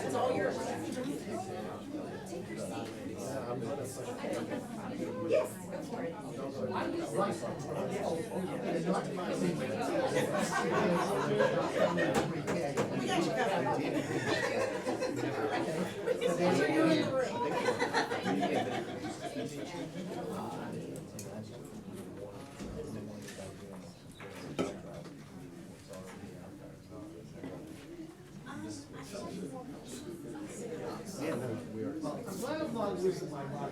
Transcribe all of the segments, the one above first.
It's all yours. Yes, go for it. We got you covered. I'm glad I'm not losing my mind.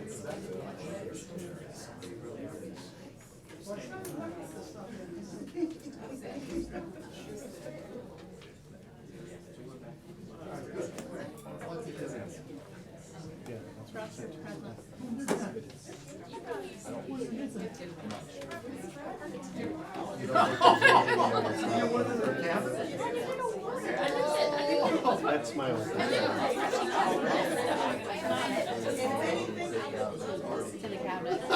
That's my own thing. To the cabinet. I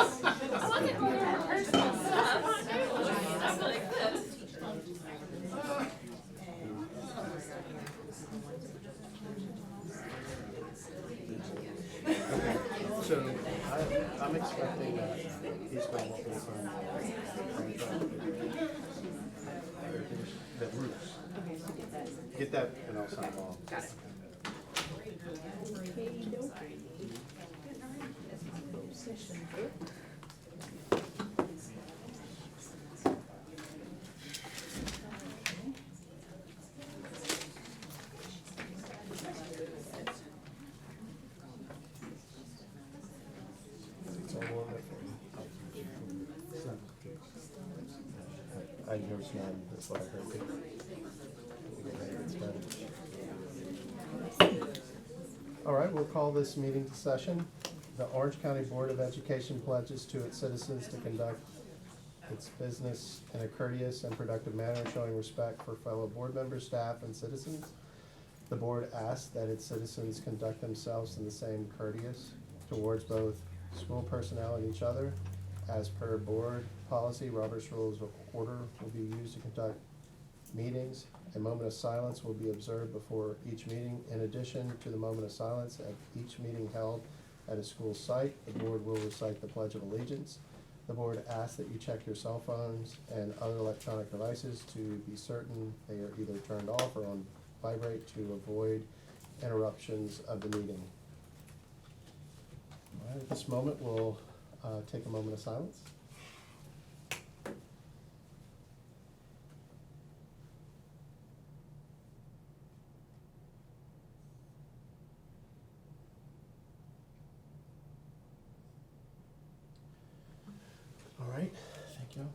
wasn't going to personal stuff. I'm like this. So I'm expecting that he's going to be on the roofs. Okay, so get that. Get that and I'll sign off. Got it. It's all on there for you. I never smelled it, that's what I heard. All right, we'll call this meeting to session. The Orange County Board of Education pledges to its citizens to conduct its business in a courteous and productive manner, showing respect for fellow board members, staff, and citizens. The board asks that its citizens conduct themselves in the same courteous towards both school personnel and each other. As per board policy, Robert's Rules of Order will be used to conduct meetings. A moment of silence will be observed before each meeting. In addition to the moment of silence at each meeting held at a school site, the board will recite the Pledge of Allegiance. The board asks that you check your cell phones and other electronic devices to be certain they are either turned off or on vibrate to avoid interruptions of the meeting. All right, at this moment, we'll take a moment of silence. All right, thank you.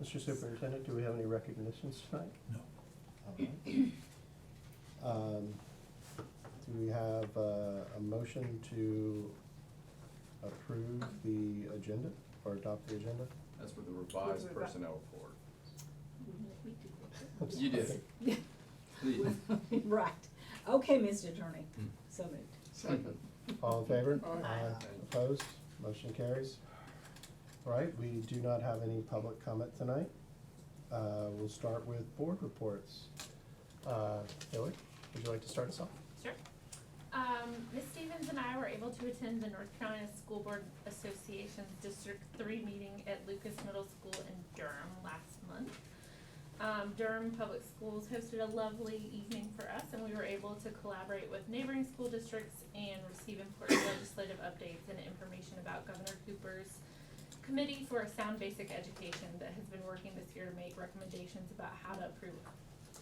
Mr. Superintendent, do we have any recognitions tonight? No. All right. Do we have a motion to approve the agenda or adopt the agenda? That's for the revised personnel report. I'm You did. sorry. Please. Right. Okay, Mr. Attorney. So moved. Second. All in favor? Aye. Opposed? Motion carries. All right, we do not have any public comment tonight. We'll start with board reports. Hilly, would you like to start us off? Sure. Ms. Stevens and I were able to attend the North Carolina School Board Association's District 3 meeting at Lucas Middle School in Durham last month. Durham Public Schools hosted a lovely evening for us, and we were able to collaborate with neighboring school districts and receive important legislative updates and information about Governor Cooper's Committee for a Sound Basic Education that has been working this year to make recommendations about how to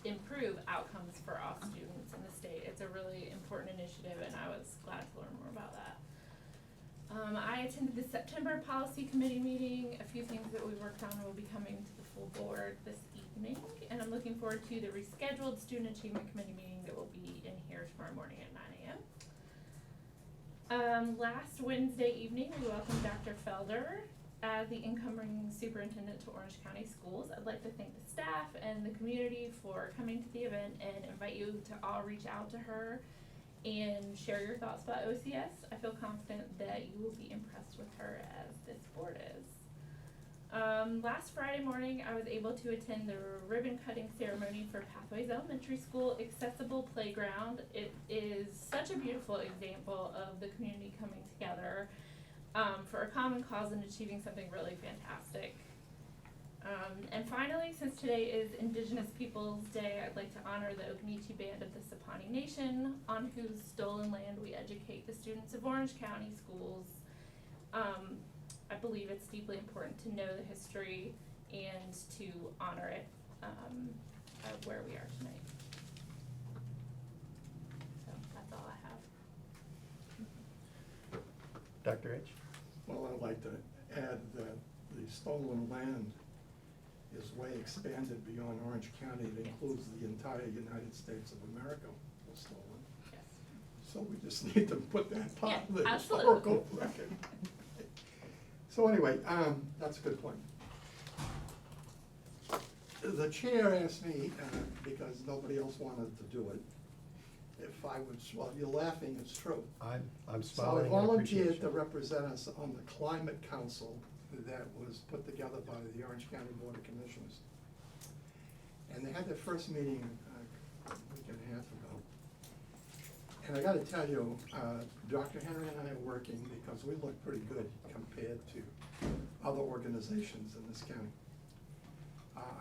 improve outcomes for all students in the state. It's a really important initiative, and I was glad to learn more about that. I attended the September Policy Committee meeting. A few things that we worked on will be coming to the full board this evening, and I'm looking forward to the rescheduled Student Achievement Committee meeting that will be in here tomorrow morning at 9 a.m. Last Wednesday evening, we welcomed Dr. Felder as the incoming superintendent to Orange County Schools. I'd like to thank the staff and the community for coming to the event and invite you to all reach out to her and share your thoughts about OCS. I feel confident that you will be impressed with her as this board is. Last Friday morning, I was able to attend the ribbon cutting ceremony for Pathways Elementary School Accessible Playground. It is such a beautiful example of the community coming together for a common cause and achieving something really fantastic. And finally, since today is Indigenous Peoples Day, I'd like to honor the Okinichi Band of the Sapani Nation, on whose stolen land we educate the students of Orange County schools. I believe it's deeply important to know the history and to honor it of where we are tonight. So that's all I have. Dr. H? Well, I'd like to add that the stolen land is way expanded beyond Orange County. It includes the entire United States of America was stolen. Yes. So we just need to put that part of the Yeah, absolutely. historical record. So anyway, that's a good point. The chair asked me, because nobody else wanted to do it, if I would, well, you're laughing, it's true. I'm So smiling I in volunteered to appreciation. represent us on the Climate Council that was put together by the Orange County Board of Commissioners. And they had their first meeting a week and a half ago. And I gotta tell you, Dr. Henry and I are working because we look pretty good compared to other organizations in this county.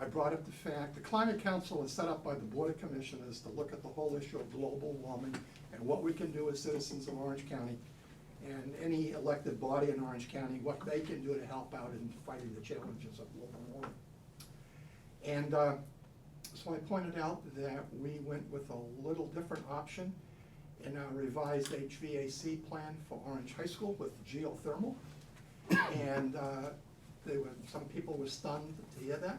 I brought up the fact, the Climate Council is set up by the Board of Commissioners to look at the whole issue of global warming and what we can do as citizens of Orange County and any elected body in Orange County, what they can do to help out in fighting the challenges of global warming. And so I pointed out that we went with a little different option in our revised HVAC plan for Orange High School with geothermal. And some people were stunned to hear that.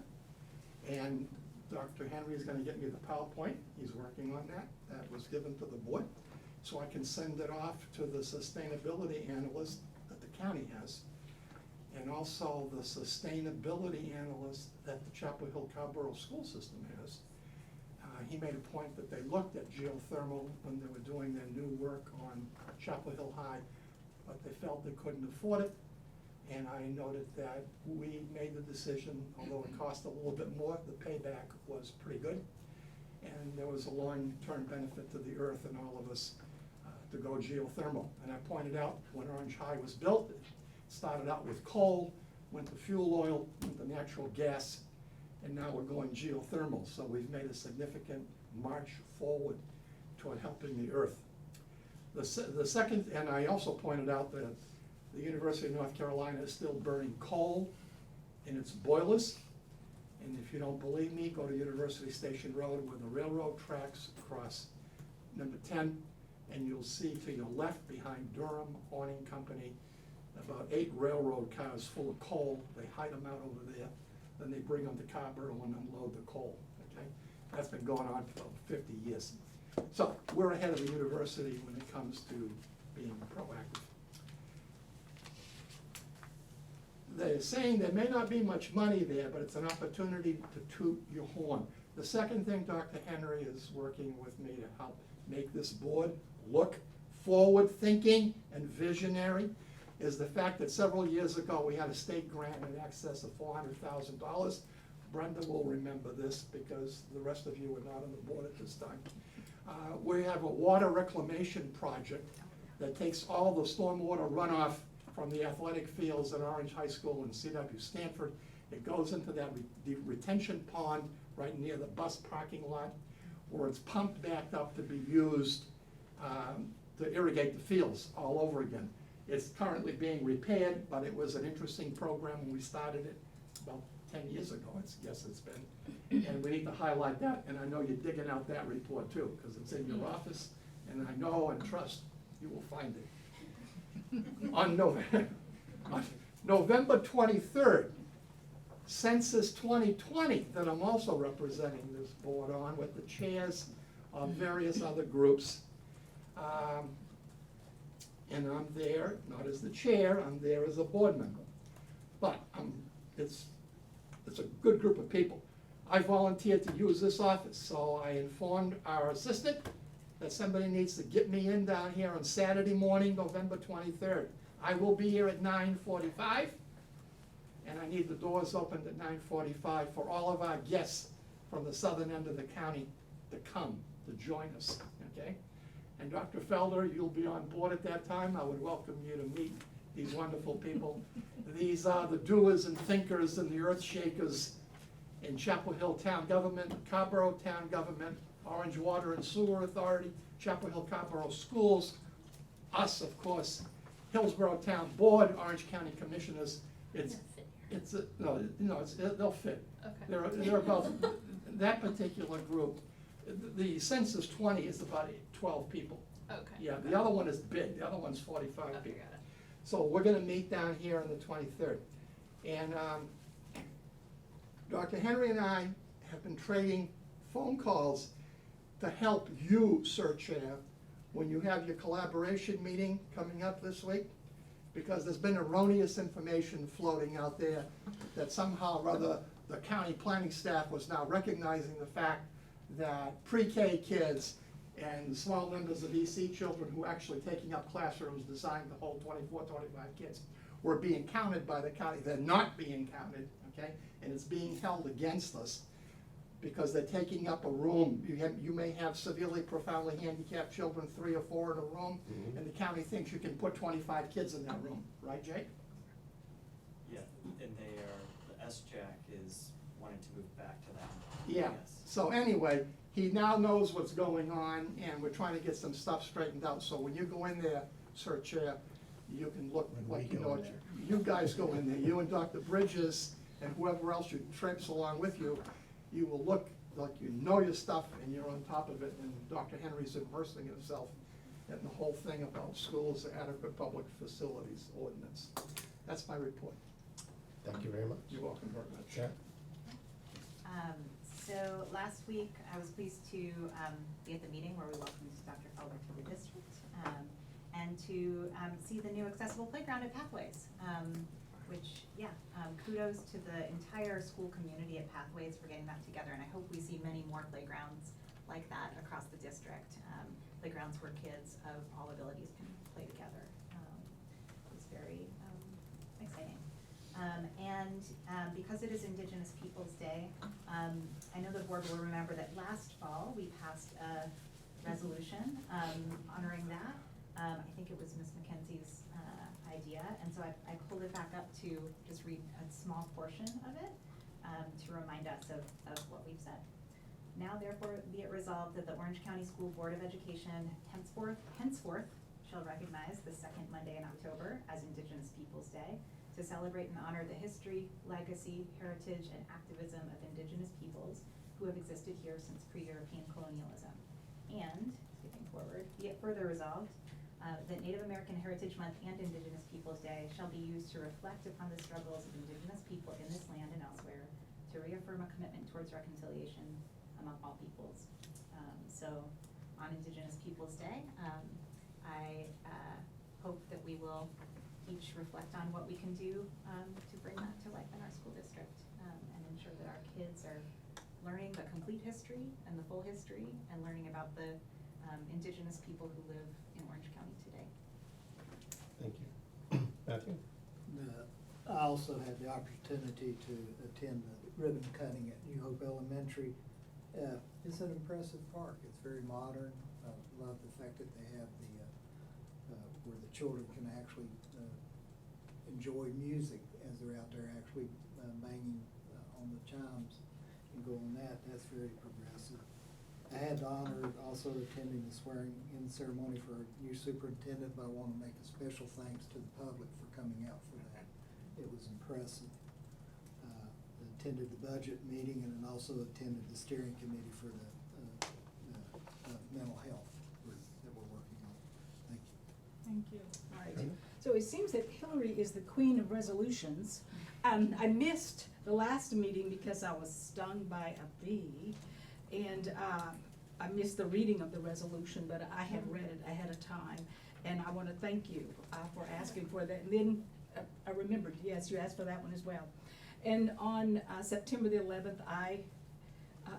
And Dr. Henry is gonna get me the PowerPoint. He's working on that. That was given to the board. So I can send it off to the sustainability analyst that the county has. And also the sustainability analyst that the Chapel Hill Cowborough School System has. He made a point that they looked at geothermal when they were doing their new work on Chapel Hill High, but they felt they couldn't afford it. And I noted that we made the decision, although it cost a little bit more, the payback was pretty good. And there was a long-term benefit to the earth and all of us to go geothermal. And I pointed out when Orange High was built, it started out with coal, went to fuel oil, went to natural gas, and now we're going geothermal. So we've made a significant march forward toward helping the earth. The second, and I also pointed out that the University of North Carolina is still burning coal in its boilers. And if you don't believe me, go to University Station Road where the railroad tracks cross number 10, and you'll see to your left behind Durham Awning Company, about 8 railroad cars full of coal. They hide them out over there. Then they bring them to Carborough and unload the coal, okay? That's been going on for 50 years. So we're ahead of the university when it comes to being proactive. They're saying there may not be much money there, but it's an opportunity to toot your horn. The second thing Dr. Henry is working with me to help make this board look forward-thinking and visionary is the fact that several years ago we had a state grant in excess of $400,000. Brenda will remember this because the rest of you are not on the board at this time. We have a water reclamation project that takes all the stormwater runoff from the athletic fields at Orange High School and CW Stanford. It goes into that retention pond right near the bus parking lot where it's pumped back up to be used to irrigate the fields all over again. It's currently being repaired, but it was an interesting program when we started it about 10 years ago, yes, it's been. And we need to highlight that, and I know you're digging out that report too, because it's in your office, and I know and trust you will find it. On November 23rd, Census 2020, that I'm also representing this board on with the chairs of various other groups. And I'm there, not as the chair, I'm there as a board member. But it's a good group of people. I volunteered to use this office, so I informed our assistant that somebody needs to get me in down here on Saturday morning, November 23rd. I will be here at 9:45, and I need the doors opened at 9:45 for all of our guests from the southern end of the county to come, to join us, okay? And Dr. Felder, you'll be on board at that time. I would welcome you to meet these wonderful people. These are the doers and thinkers and the earth shakers in Chapel Hill Town Government, Carborough Town Government, Orange Water and Sewer Authority, Chapel Hill Carborough Schools, us, of course, Hillsborough Town Board, Orange County Commissioners. They'll fit. Okay. They're about, that particular group, the census 20 is about 12 people. Okay. Yeah, the other one is big, the other one's 45 Okay, people. got it. So we're gonna meet down here on the 23rd. And Dr. Henry and I have been trading phone calls to help you, Sir Chair, when you have your collaboration meeting coming up this week, because there's been erroneous information floating out there that somehow or other the county planning staff was now recognizing the fact that pre-K kids and small numbers of EC children who are actually taking up classrooms designed to hold 24, 25 kids were being counted by the county. They're not being counted, okay? And it's being held against us because they're taking up a room. You may have severely, profoundly handicapped children, 3 or 4 in a room, and the county thinks you can put 25 kids in that room, right, Jake? Yeah, and they are, the SJAC is wanting to move back to that. Yeah, Yes. so anyway, he now knows what's going on, and we're trying to get some stuff straightened out. So when you go in there, Sir Chair, you can look When like we you go know in what there. you guys go in there, you and Dr. Bridges and whoever else you traipse along with you, you will look like you know your stuff and you're on top of it, and Dr. Henry's immersing himself in the whole thing about schools, adequate public facilities ordinance. That's my report. Thank you very much. You're welcome very much. Chair? So last week, I was pleased to be at the meeting where we welcomed Dr. Felder to the district, and to see the new accessible playground at Pathways, which, kudos to the entire school community at Pathways for getting that together, and I hope we see many more playgrounds like that across the district, playgrounds where kids of all abilities can play together. It's very exciting. Because it is Indigenous Peoples' Day, I know the board will remember that last fall, we passed a resolution honoring that. I think it was Ms. McKenzie's idea, and so I pulled it back up to just read a small portion of it to remind us of what we've said. Now therefore be it resolved that the Orange County School Board of Education henceforth shall recognize the second Monday in October as Indigenous Peoples' Day to celebrate and honor the history, legacy, heritage, and activism of Indigenous peoples who have existed here since pre-European colonialism. And, skipping forward, be it further resolved that Native American Heritage Month and Indigenous Peoples' Day shall be used to reflect upon the struggles of Indigenous people in this land and elsewhere, to reaffirm a commitment towards reconciliation among all peoples. So, on Indigenous Peoples' Day, I hope that we will each reflect on what we can do to bring that to life in our school district, and ensure that our kids are learning the complete history and the full history, and learning about the Indigenous people who live in Orange County today. Thank you. Matthew? I also had the opportunity to attend the ribbon cutting at New Hope Elementary. It's an impressive park. It's very modern. I love the fact that they have the where the children can actually enjoy music as they're out there actually banging on the chimes and go on that. That's very progressive. I had the honor of also attending the swearing-in ceremony for our new superintendent, but I want to make a special thanks to the public for coming out for that. It was impressive. Attended the budget meeting and then also attended the steering committee for the mental health that we're working on. Thank you. Thank you. All right. So it seems that Hillary is the queen of resolutions. I missed the last meeting because I was stung by a bee, and I missed the reading of the resolution, but I had read it ahead of time, and I want to thank you for asking for that. And then I remembered, yes, you asked for that one as well. And on September the 11th, I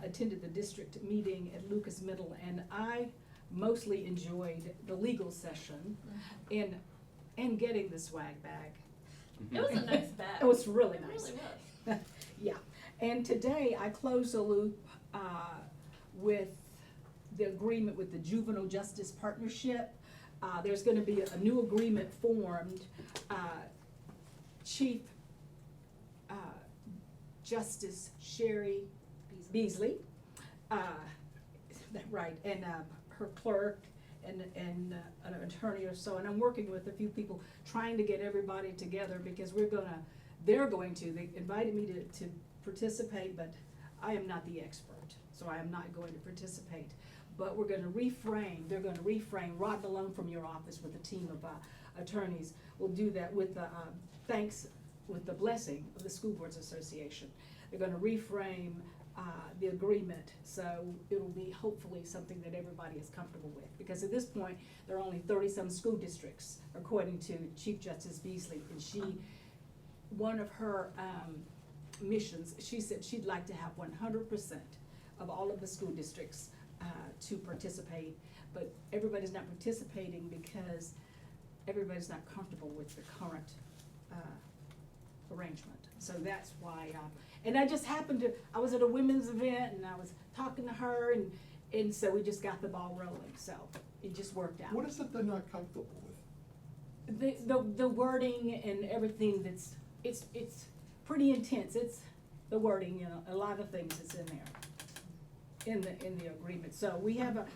attended the district meeting at Lucas Middle, and I mostly enjoyed the legal session and getting the swag bag. It was a nice bet. It was really It nice. really was. Yeah, and today I closed the loop with the agreement with the Juvenile Justice Partnership. There's gonna be a new agreement formed. Chief Justice Sherry Beasley, right, and her clerk and an attorney or so, and I'm working with a few people, trying to get everybody together, because they invited me to participate, but I am not the expert, so I am not going to participate. But they're gonna reframe, Rod Malone from your office with a team of attorneys will do that with the, with the blessing of the School Boards Association. They're gonna reframe the agreement, so it'll be hopefully something that everybody is comfortable with. Because at this point, there are only 30-some school districts, according to Chief Justice Beasley, and one of her missions, she said she'd like to have 100% of all of the school districts to participate, but everybody's not participating because everybody's not comfortable with the current arrangement. So that's why, and I just happened to, I was at a women's event and I was talking to her, and so we just got the ball rolling, so it just worked out. What is it they're not comfortable with? The wording and everything it's pretty intense. It's the wording, a lot of things that's in there, in the agreement. So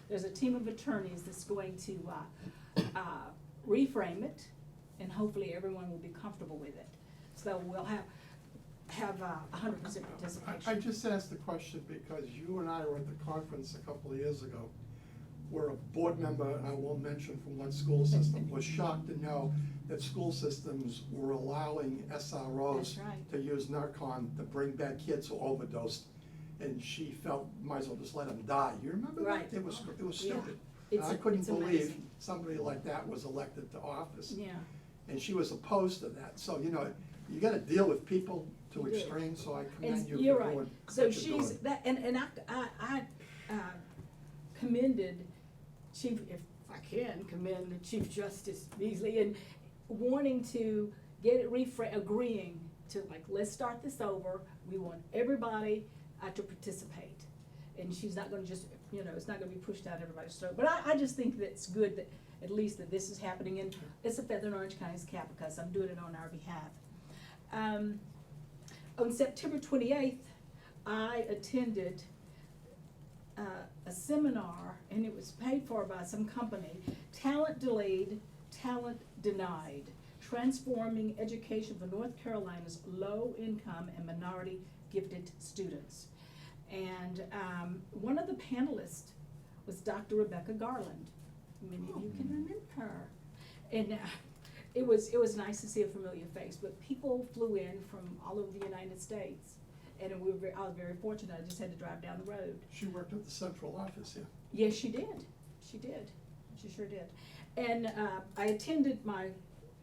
there's a team of attorneys that's going to reframe it, and hopefully everyone will be comfortable with it. So we'll have 100% participation. I just asked the question because you and I were at the conference a couple of years ago, where a board member, and I won't mention from what school system, was shocked to know that school systems were allowing SROs That's right. to use Narcan to bring back kids who overdosed, and she felt, might as well just let them die. You remember that? Right. It was Yeah. stupid. It's I couldn't believe amazing. somebody like that was elected to office. Yeah. And she was opposed to that. So, you gotta deal with people to You do. extremes, so I And commend you you're for right. doing So what you're she's, doing. that, and I commended Chief, if I can, commend Chief Justice Beasley in wanting to get it agreeing to, like, let's start this over. We want everybody to participate. And she's not gonna just, it's not gonna be pushed out everybody's throat. But I just think that it's good that, at least that this is happening, and it's a feather in Orange County's cap because I'm doing it on our behalf. On September 28th, I attended a seminar, and it was paid for by some company, Talent Delayed, Talent Denied, Transforming Education for North Carolina's Low-Income and Minority Gifted Students. And one of the panelists was Dr. Rebecca Garland. Many of you can remember her. And it was nice to see a familiar face, but people flew in from all over the United States. And I was very fortunate, I just had to drive down the road. She worked at the central office, yeah. Yes, she did. She did. She sure did. And I attended my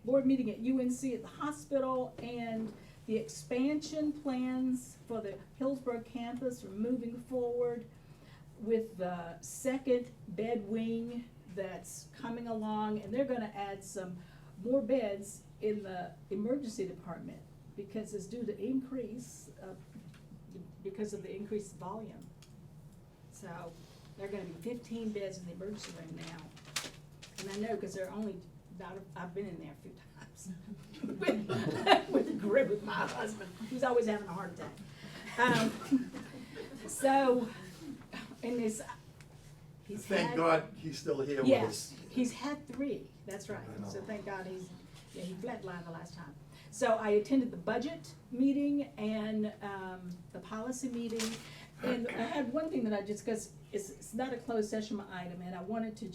board meeting at UNC at the hospital, and the expansion plans for the Hillsborough campus are moving forward with the second bed wing that's coming along, and they're gonna add some more beds in the emergency department because it's due to increase, because of the increased volume. So there are gonna be 15 beds in the emergency room now. And I know, cause they're only I've been in there a few times with my husband, who's always having a heart attack. So, and he's Thank God he's still here with us. Yes, he's had 3, that's right, I know. so thank God he flatlined the last time. So I attended the budget meeting and, the policy meeting, and I had one thing that cause it's not a closed session item, and I wanted to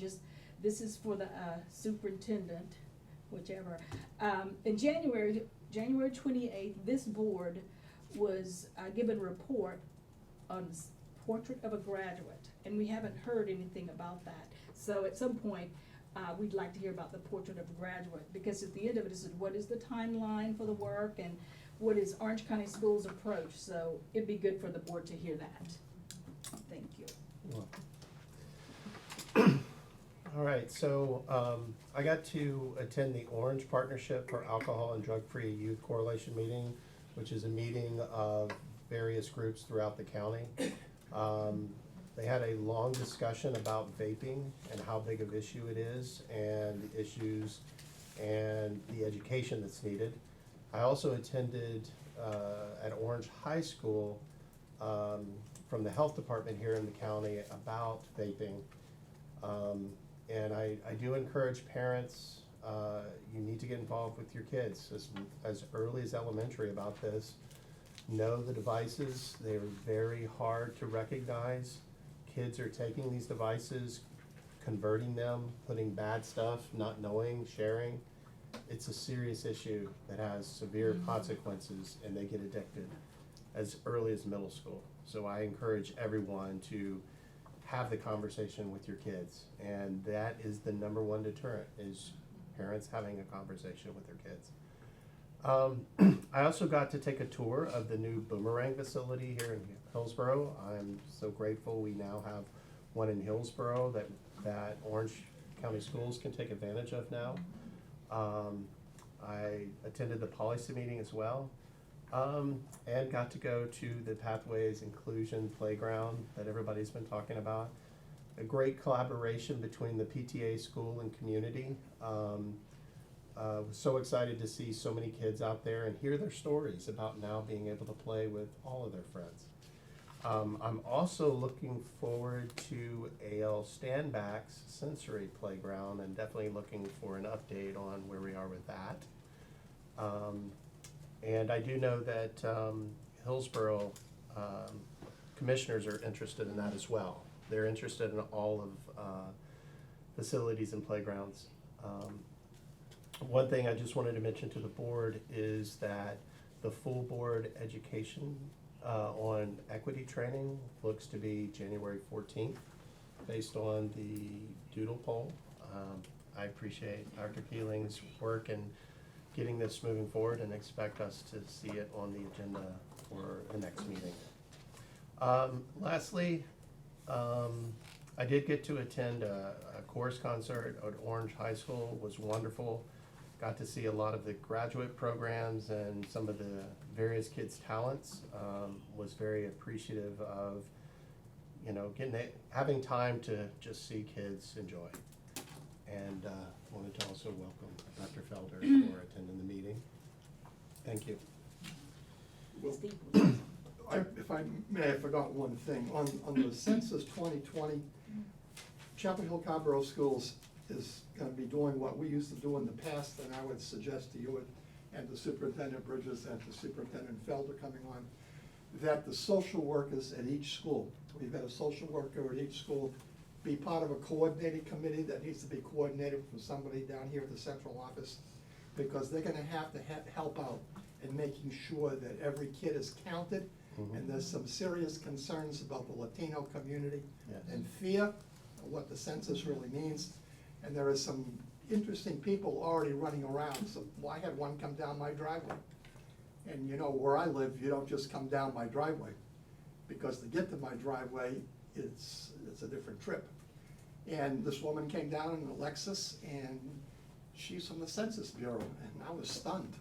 this is for the, superintendent, whichever. In January 28th, this board was, given a report on Portrait of a Graduate, and we haven't heard anything about that. So at some point, we'd like to hear about the Portrait of a Graduate, because at the end of it is what is the timeline for the work and what is Orange County Schools' approach, so it'd be good for the board to hear that. Thank you. Well. All right, right, so, I got to attend the Orange Partnership for Alcohol and Drug-Free Youth Correlation meeting, which is a meeting of various groups throughout the county. They had a long discussion about vaping and how big of issue it is, and the issues and the education that's needed. I also attended, at Orange High School, from the health department here in the county about vaping. And I do encourage parents, you need to get involved with your kids as early as elementary about this. Know the devices, they're very hard to recognize. Kids are taking these devices, converting them, putting bad stuff, not knowing, sharing. It's a serious issue that has severe consequences, and they get addicted as early as middle school. So I encourage everyone to have the conversation with your kids, and that is the number one deterrent, is parents having a conversation with their kids. I also got to take a tour of the new Boomerang facility here in Hillsborough. I'm so grateful we now have one in Hillsborough that Orange County Schools can take advantage of now. I attended the policy meeting as well, and got to go to the Pathways Inclusion Playground that everybody's been talking about. A great collaboration between the PTA, school, and community. Was so excited to see so many kids out there and hear their stories about now being able to play with all of their friends. I'm also looking forward to AL Standback's sensory playground, and definitely looking for an update on where we are with that. And I do know that Hillsborough commissioners are interested in that as well. They're interested in all of facilities and playgrounds. One thing I just wanted to mention to the board is that the full board education on equity training looks to be January 14th, based on the doodle poll. I appreciate Dr. Keeling's work in getting this moving forward, and expect us to see it on the agenda for the next meeting. Lastly, I did get to attend a chorus concert at Orange High School. It was wonderful. Got to see a lot of the graduate programs and some of the various kids' talents. Was very appreciative of, having time to just see kids enjoy. And wanted to also welcome Dr. Felder for attending the meeting. Thank you. Well, if I may, I forgot one thing. On the census 2020, Chapel Hill Carborough Schools is gonna be doing what we used to do in the past, and I would suggest to you and to Superintendent Bridges and to Superintendent Felder coming on, that the social workers at each school, we've got a social worker at each school, be part of a coordinating committee that needs to be coordinated from somebody down here at the central office, because they're gonna have to help out in making sure that every kid is counted. And there's some serious concerns about the Latino community. Yes. And fear of what the census really means. And there are some interesting people already running around. So I had one come down my driveway. And where I live, you don't just come down my driveway, because to get to my driveway, it's a different trip. And this woman came down in a Lexus, and she's from the Census Bureau, and I was stunned.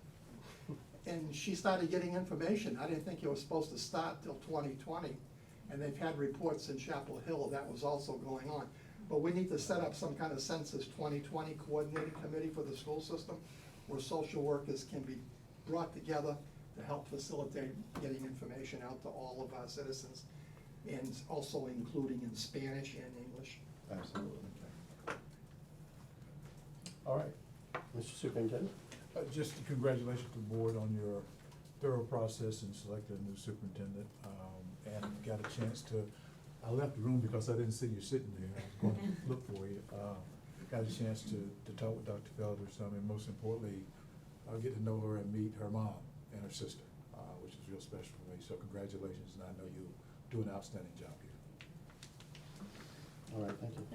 And she started getting information. I didn't think it was supposed to start till 2020, and they've had reports in Chapel Hill that was also going on. But we need to set up some kind of Census 2020 coordinating committee for the school system, where social workers can be brought together to help facilitate getting information out to all of our citizens, and also including in Spanish and English. Absolutely. All right, Mr. Superintendent? Just congratulations to the board on your thorough process in selecting a new superintendent. And got a chance to, I left the room because I didn't see you sitting there. I was going to look for you. Got a chance to talk with Dr. Felder, and most importantly, I'll get to know her and meet her mom and her sister, which is real special for me. So congratulations, and I know you'll do an outstanding job here. All right, thank you.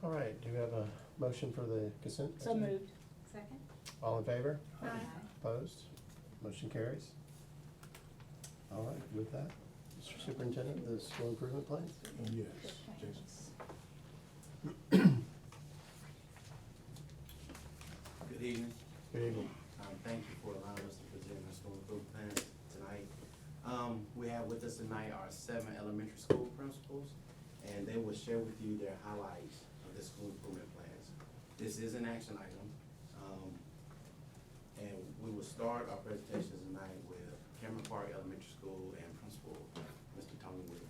All right, do we have a motion for the consent? So moved. Second? All in favor? Aye. Opposed? Motion carries. All right, with that, Mr. Superintendent, the school improvement plans? Yes, Jason. they will share with you their highlights of the school improvement plans. This is an action item. And we will start our presentations tonight with Cameron Park Elementary School and Principal, Mr. Tony Wood.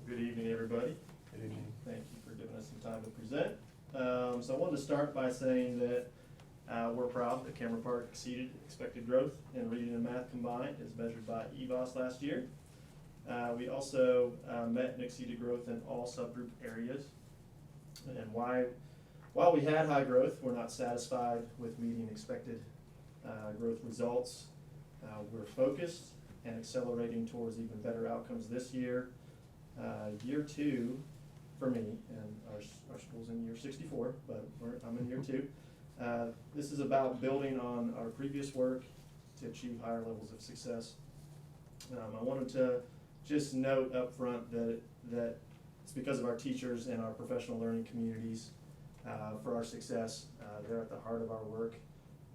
Good evening, everybody. Good evening. Thank you for giving us some time to present. So I wanted to start by saying that we're proud that Cameron Park exceeded expected growth in reading and math combined as measured by EVOS last year. We also met and exceeded growth in all subgroup areas. And while we had high growth, we're not satisfied with meeting expected growth results. We're focused and accelerating towards even better outcomes this year. Year 2 for me, and our school's in year 64, but I'm in year 2. This is about building on our previous work to achieve higher levels of success. I wanted to just note up front that it's because of our teachers and our professional learning communities for our success. They're at the heart of our work,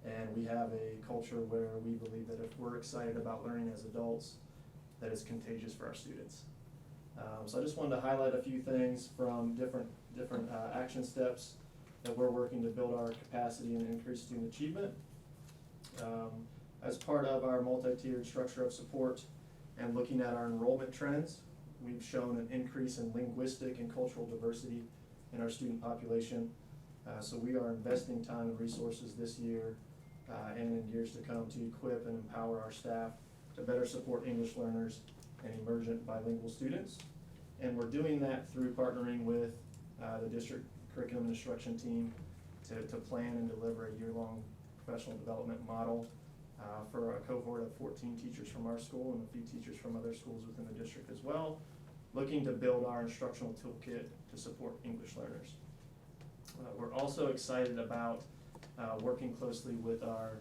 and we have a culture where we believe that if we're excited about learning as adults, that it's contagious for our students. So I just wanted to highlight a few things from different action steps that we're working to build our capacity and increase student achievement. As part of our multi-tiered structure of support and looking at our enrollment trends, we've shown an increase in linguistic and cultural diversity in our student population. So we are investing time and resources this year and in years to come to equip and empower our staff to better support English learners and emergent bilingual students. And we're doing that through partnering with the district curriculum and instruction team to plan and deliver a year-long professional development model for a cohort of 14 teachers from our school and a few teachers from other schools within the district as well, looking to build our instructional toolkit to support English learners. We're also excited about working closely with our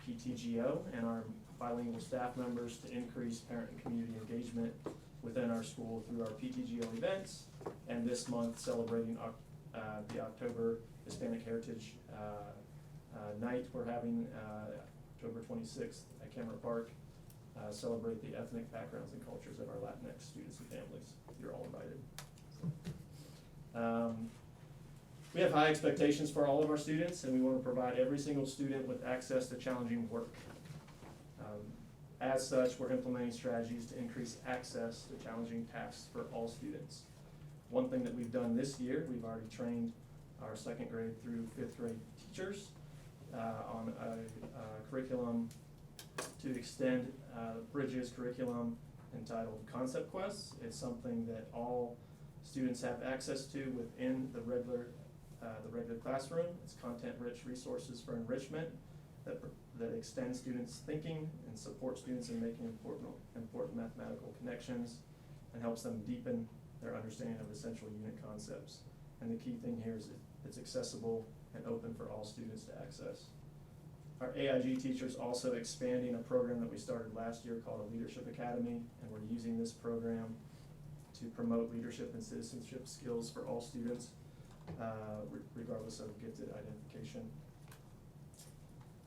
PTGO and our bilingual staff members to increase parent and community engagement within our school through our PTGO events, and this month celebrating the October Hispanic Heritage Night we're having October 26th at Cameron Park. Celebrate the ethnic backgrounds and cultures of our Latinx students and families. You're all invited. We have high expectations for all of our students, and we want to provide every single student with access to challenging work. As such, we're implementing strategies to increase access to challenging tasks for all students. One thing that we've done this year, we've already trained our 2nd grade through 5th grade teachers on a curriculum to extend Bridges curriculum entitled Concept Quests. It's something that all students have access to within the regular classroom. It's content-rich resources for enrichment that extend students' thinking and support students in making important mathematical connections and helps them deepen their understanding of essential unit concepts. And the key thing here is it's accessible and open for all students to access. Our AIG teachers also expanding a program that we started last year called a Leadership Academy, and we're using this program to promote leadership and citizenship skills for all students, regardless of gifted identification.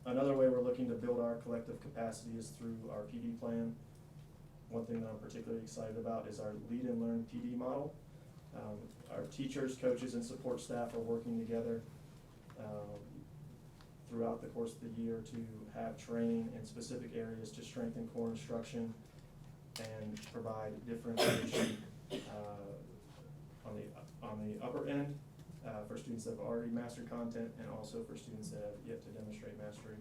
Another way we're looking to build our collective capacity is through our PD plan. One thing that I'm particularly excited about is our Lead and Learn PD model. Our teachers, coaches, and support staff are working together throughout the course of the year to have training in specific areas to strengthen core instruction and provide differentiation on the upper end for students that have already mastered content, and also for students that have yet to demonstrate mastery.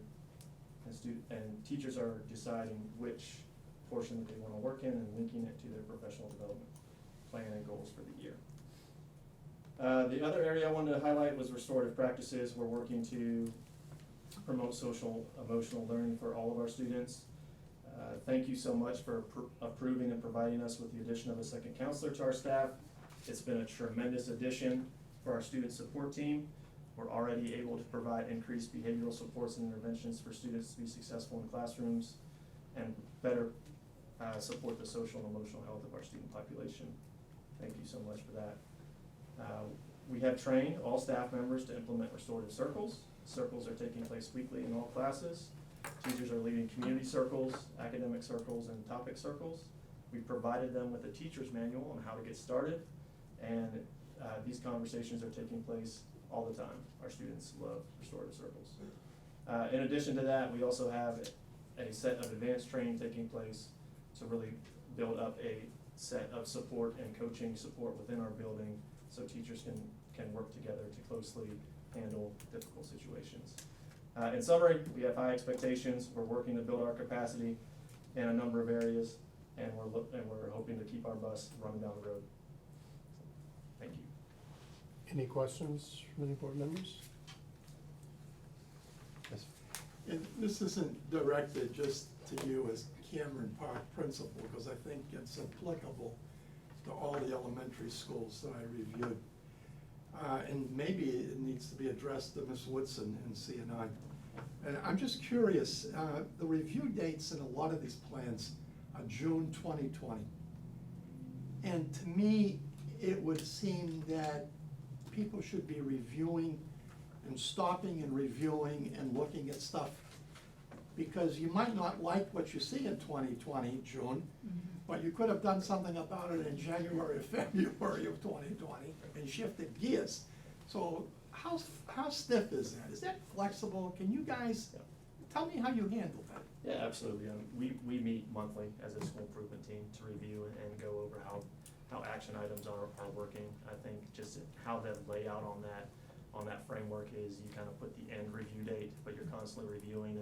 And teachers are deciding which portion that they want to work in and linking it to their professional development plan and goals for the year. The other area I wanted to highlight was restorative practices. We're working to promote social emotional learning for all of our students. Thank you so much for approving and providing us with the addition of a 2nd counselor to our staff. It's been a tremendous addition for our student support team. We're already able to provide increased behavioral supports and interventions for students to be successful in classrooms and better support the social and emotional health of our student population. Thank you so much for that. We have trained all staff members to implement restorative circles. Circles are taking place weekly in all classes Teachers are leading community circles, academic circles, and topic circles. We've provided them with a teacher's manual on how to get started, and these conversations are taking place all the time. Our students love restorative circles. In addition to that, we also have a set of advanced training taking place to really build up a set of support and coaching support within our building so teachers can work together to closely handle difficult situations. In summary, we have high expectations. We're working to build our capacity in a number of areas, and we're hoping to keep our bus running down the road. Thank you. Any questions from any board members? Yes. And this isn't directed just to you as Cameron Park principal, because I think it's applicable to all the elementary schools that I reviewed. And maybe it needs to be addressed to Ms. Woodson in CNI. And I'm just curious, the review dates in a lot of these plans are June 2020. And to me, it would seem that people should be reviewing and stopping and reviewing and looking at stuff, because you might not like what you see in 2020, June, but you could have done something about it in January or February of 2020 and shifted gears. So how stiff is that? Is that flexible? Can you guys, tell me how you handle that? Yeah, absolutely. We meet monthly as a school improvement team to review and go over how action items are working. I think just how the layout on that framework is, you kind of put the end review date, but you're constantly reviewing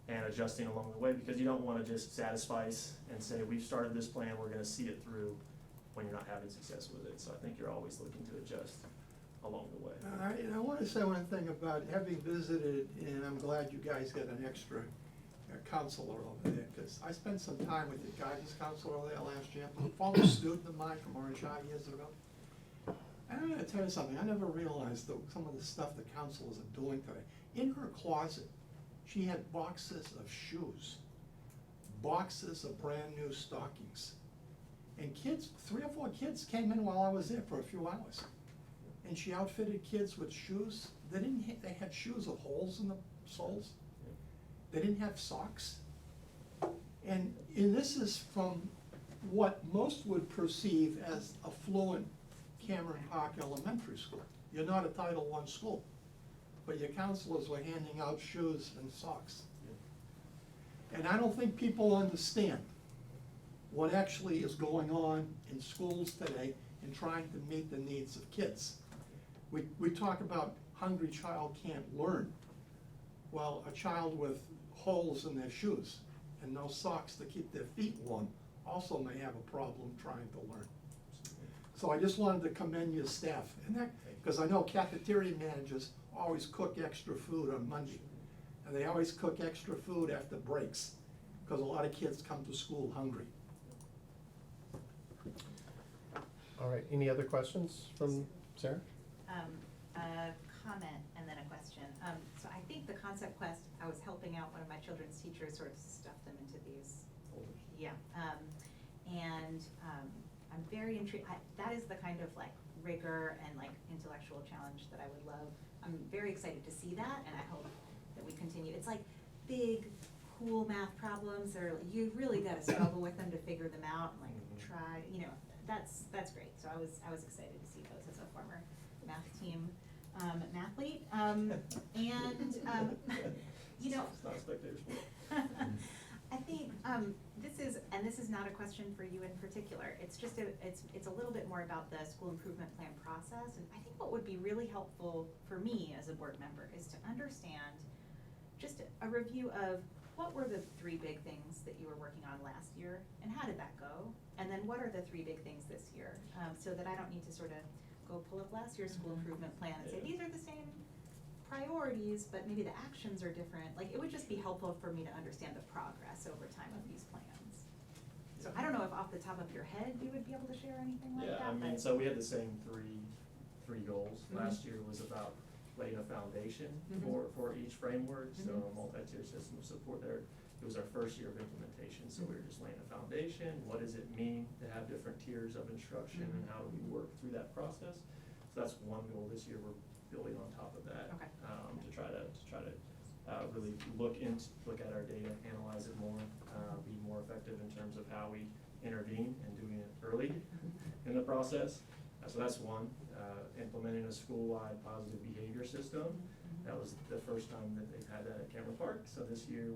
and adjusting along the way, because you don't want to just satisfy us and say, we've started this plan, we're going to see it through, when you're not having success with it. So I think you're always looking to adjust along the way. I want to say one thing about having visited, and I'm glad you guys got an extra counselor over there, because I spent some time with the guidance counselor over there last year, a former student of mine from Orange High years ago. And I'm going to tell you something, I never realized some of the stuff the counselors are doing today. In her closet, she had boxes of shoes, boxes of brand new stockings. And kids, 3 or 4 kids came in while I was there for a few hours. And she outfitted kids with shoes. They had shoes with holes in the soles. They didn't have socks. And this is from what most would perceive as affluent Cameron Park Elementary School. You're not a Title I school, but your counselors were handing out shoes and socks. And I don't think people understand what actually is going on in schools today in trying to meet the needs of kids. We talk about hungry child can't learn. Well, a child with holes in their shoes and no socks to keep their feet warm also may have a problem trying to learn. So I just wanted to commend your staff, and that, because I know cafeteria managers always cook extra food on Monday, and they always cook extra food after breaks, because a lot of kids come to school hungry. All right, any other questions from Sarah? A comment and then a question. So I think the concept quest, I was helping out one of my children's teachers sort of stuff them into these, yeah. I'm very intrigued, that is the kind of like rigor and like intellectual challenge that I would love. I'm very excited to see that, and I hope that we continue. It's like big, cool math problems, or you really gotta struggle with them to figure them out and like try, you know, that's great. So I was excited to see those as a former math team mathlete, you know, It's not a spectator sport. I think this is not a question for you in particular. It's just it's a little bit more about the school improvement plan process. And I think what would be really helpful for me as a board member is to understand just a review of what were the 3 big things that you were working on last year, and how did that go? And then what are the 3 big things this year, so that I don't need to sort of go pull up last year's school improvement plan and say, these are the same priorities, but maybe the actions are different. Like, it would just be helpful for me to understand the progress over time of these plans. So I don't know if off the top of your head you would be able to share anything like that. Yeah, I mean, but- so we had the same three goals. Last year was about laying a foundation for each framework, so a multi-tier system of support there. It was our first year of implementation, so we were just laying a foundation. What does it mean to have different tiers of instruction, and how do we work through that process? So that's one goal this year. We're building on top of that, Okay. to try to really look at our data, analyze it more, be more effective in terms of how we intervene and doing it early in the process. So that's one. Implementing a school-wide positive behavior system. That was the first time that they've had that at Cameron Park. So this year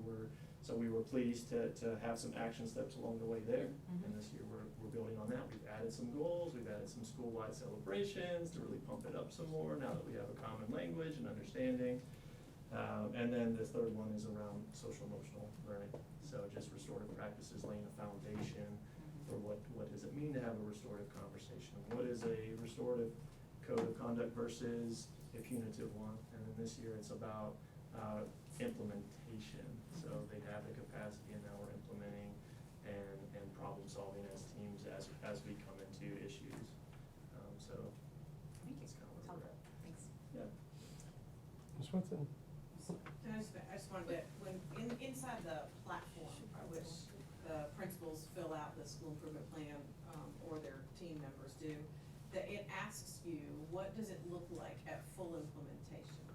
we were pleased to have some action steps along the way there. And this year we're building on that. We've added some goals, we've added some school-wide celebrations to really pump it up some more now that we have a common language and understanding. And then the third one is around social emotional learning. So just restorative practices, laying a foundation for what does it mean to have a restorative conversation? What is a restorative code of conduct versus a punitive one? And then this year it's about implementation. So they have the capacity and now we're implementing and problem solving as teams as we come into issues. So Thank you. that's kind of where we're at. Thanks. Yeah. Ms. Woodson? I just wanted to, inside the platform, which the principals fill out the school improvement plan, or their team members do, that it asks you, what does it look like at full implementation?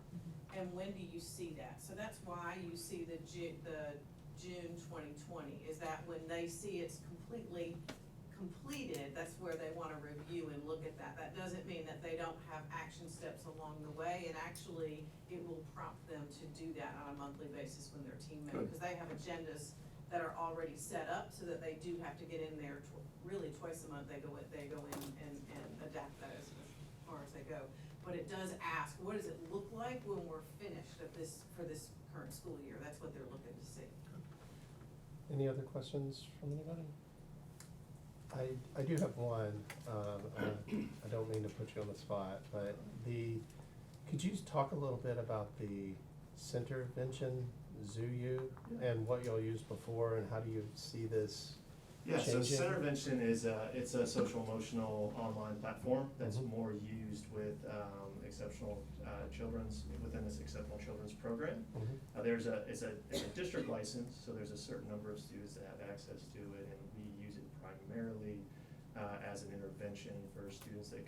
And when do you see that? So that's why you see the June 2020, is that when they see it's completely completed, that's where they wanna review and look at that. That doesn't mean that they don't have action steps along the way, and actually, it will prompt them to do that on a monthly basis when their team members, because they have agendas that are already set up, so that they do have to get in there really twice a month. They go in and adapt that as far as they go. But it does ask, what does it look like when we're finished for this current school year? That's what they're looking to see. Any other questions from anybody? I do have one. I don't mean to put you on the spot, but could you talk a little bit about the Centervention ZooU and what y'all used before, and how do you see this Yeah, so changing? Centervention is it's a social emotional online platform that's more used with exceptional within this exceptional children's program. It's a district license, so there's a certain number of students that have access to it, and we use it primarily as an intervention for students that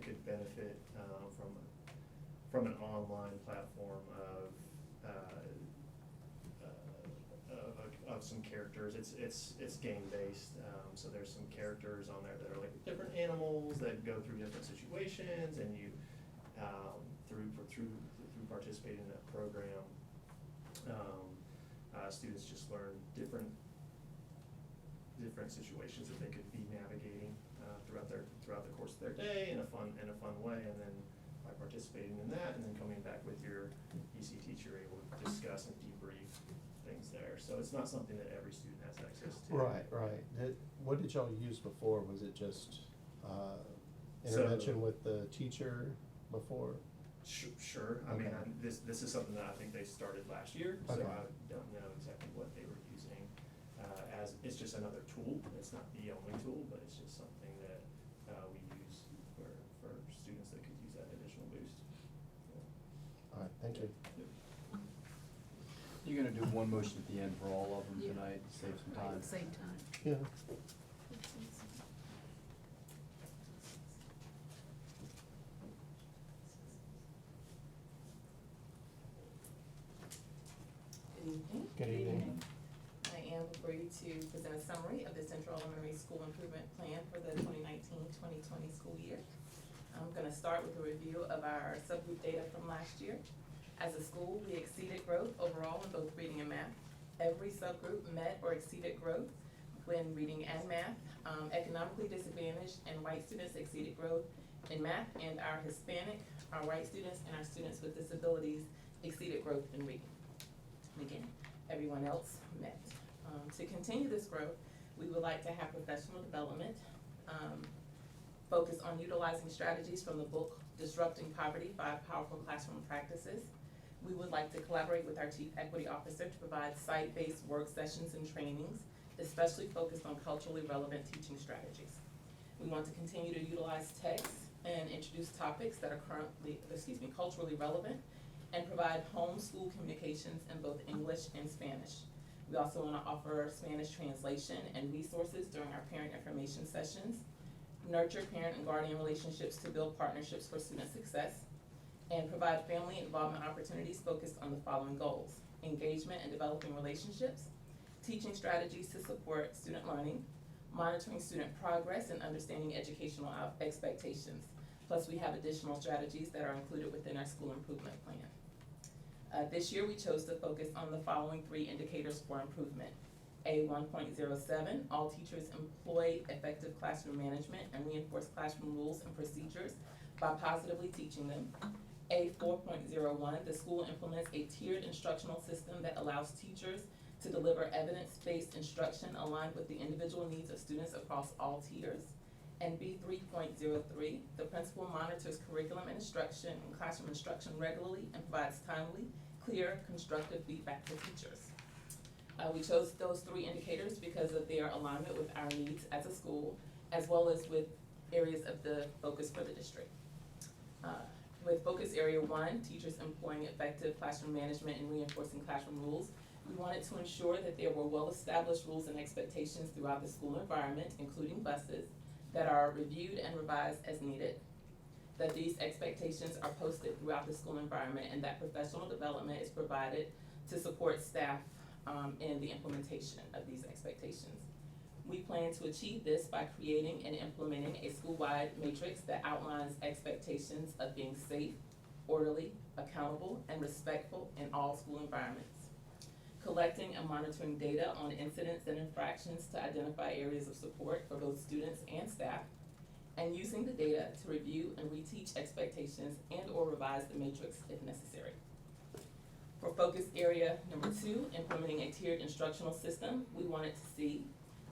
could benefit from an online platform of some characters. It's game based, so there's some characters on there that are like different animals that go through different situations, and you through participating in that program, students just learn different situations that they could be navigating throughout the course of their day in a fun way, and then by participating in that and then coming back with your EC teacher, able to discuss and debrief things there. So it's not something that every student has access to. Right. What did y'all use before? Was it just intervention with the teacher before? Sure. I Okay. mean, this is something that I think they started last year, so Okay. I don't know exactly what they were using. It's just another tool. It's not the only tool, but it's just something that we use for students that could use that additional boost. All right, thank you. You're gonna do one motion at the end for all of them tonight, to save some time. Same time. Yeah. Good evening. Good evening. I am ready to present a summary of the Central Elementary School Improvement Plan for the 2019-2020 school year. I'm gonna start with a review of our subgroup data from last year. As a school, we exceeded growth overall in both reading and math. Every subgroup met or exceeded growth when reading and math. Economically disadvantaged and white students exceeded growth in math, and our Hispanic, our white students, and our students with disabilities exceeded growth in reading. Again, everyone else met. To continue this growth, we would like to have professional development, focus on utilizing strategies from the book Disrupting Poverty: 5 Powerful Classroom Practices. We would like to collaborate with our Chief Equity Officer to provide site-based work sessions and trainings, especially focused on culturally relevant teaching strategies. We want to continue to utilize text and introduce topics that are culturally relevant, and provide homeschool communications in both English and Spanish. We also want to offer Spanish translation and resources during our parent information sessions, nurture parent and guardian relationships to build partnerships for student success, and provide family involvement opportunities focused on the following goals: engagement and developing relationships, teaching strategies to support student learning, monitoring student progress, and understanding educational expectations. Plus, we have additional strategies that are included within our school improvement plan. This year, we chose to focus on the following 3 indicators for improvement. A 1.07, all teachers employ effective classroom management and reinforce classroom rules and procedures by positively teaching them. A 4.01, the school implements a tiered instructional system that allows teachers to deliver evidence-based instruction aligned with the individual needs of students across all tiers. And B 3.03, the principal monitors curriculum and instruction and classroom instruction regularly and provides timely, clear, constructive feedback to teachers. We chose those 3 indicators because of their alignment with our needs as a school, as well as with areas of the focus for the district. With focus area 1, teachers employing effective classroom management and reinforcing classroom rules, we wanted to ensure that there were well-established rules and expectations throughout the school environment, including buses, that are reviewed and revised as needed, that these expectations are posted throughout the school environment, and that professional development is provided to support staff in the implementation of these expectations. We plan to achieve this by creating and implementing a school-wide matrix that outlines expectations of being safe, orderly, accountable, and respectful in all school environments. Collecting and monitoring data on incidents and infractions to identify areas of support for both students and staff, and using the data to review and reteach expectations and or revise the matrix if necessary. For focus area number 2, implementing a tiered instructional system, we wanted to see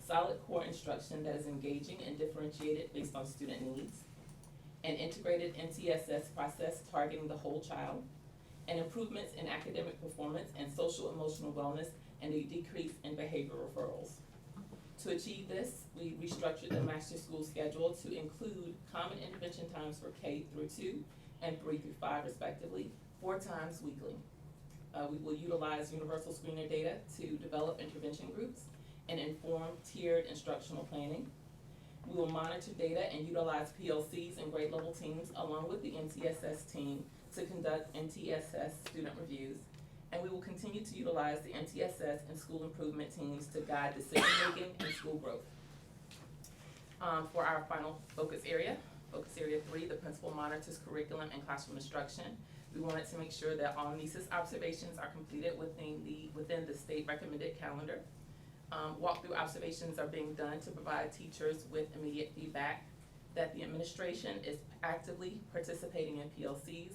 solid core instruction that is engaging and differentiated based on student needs, an integrated MTSS process targeting the whole child, and improvements in academic performance and social emotional wellness, and a decrease in behavior referrals. To achieve this, we restructured the master school schedule to include common intervention times for K through 2 and 3 through 5 respectively, 4 times weekly. We will utilize universal screener data to develop intervention groups and inform tiered instructional planning. We will monitor data and utilize PLCs and grade level teams along with the MTSS team to conduct MTSS student reviews. And we will continue to utilize the MTSS and school improvement teams to guide decision making and school growth. For our final focus area 3, the principal monitors curriculum and classroom instruction. We wanted to make sure that all NESIS observations are completed within the state recommended calendar. Walkthrough observations are being done to provide teachers with immediate feedback, that the administration is actively participating in PLCs,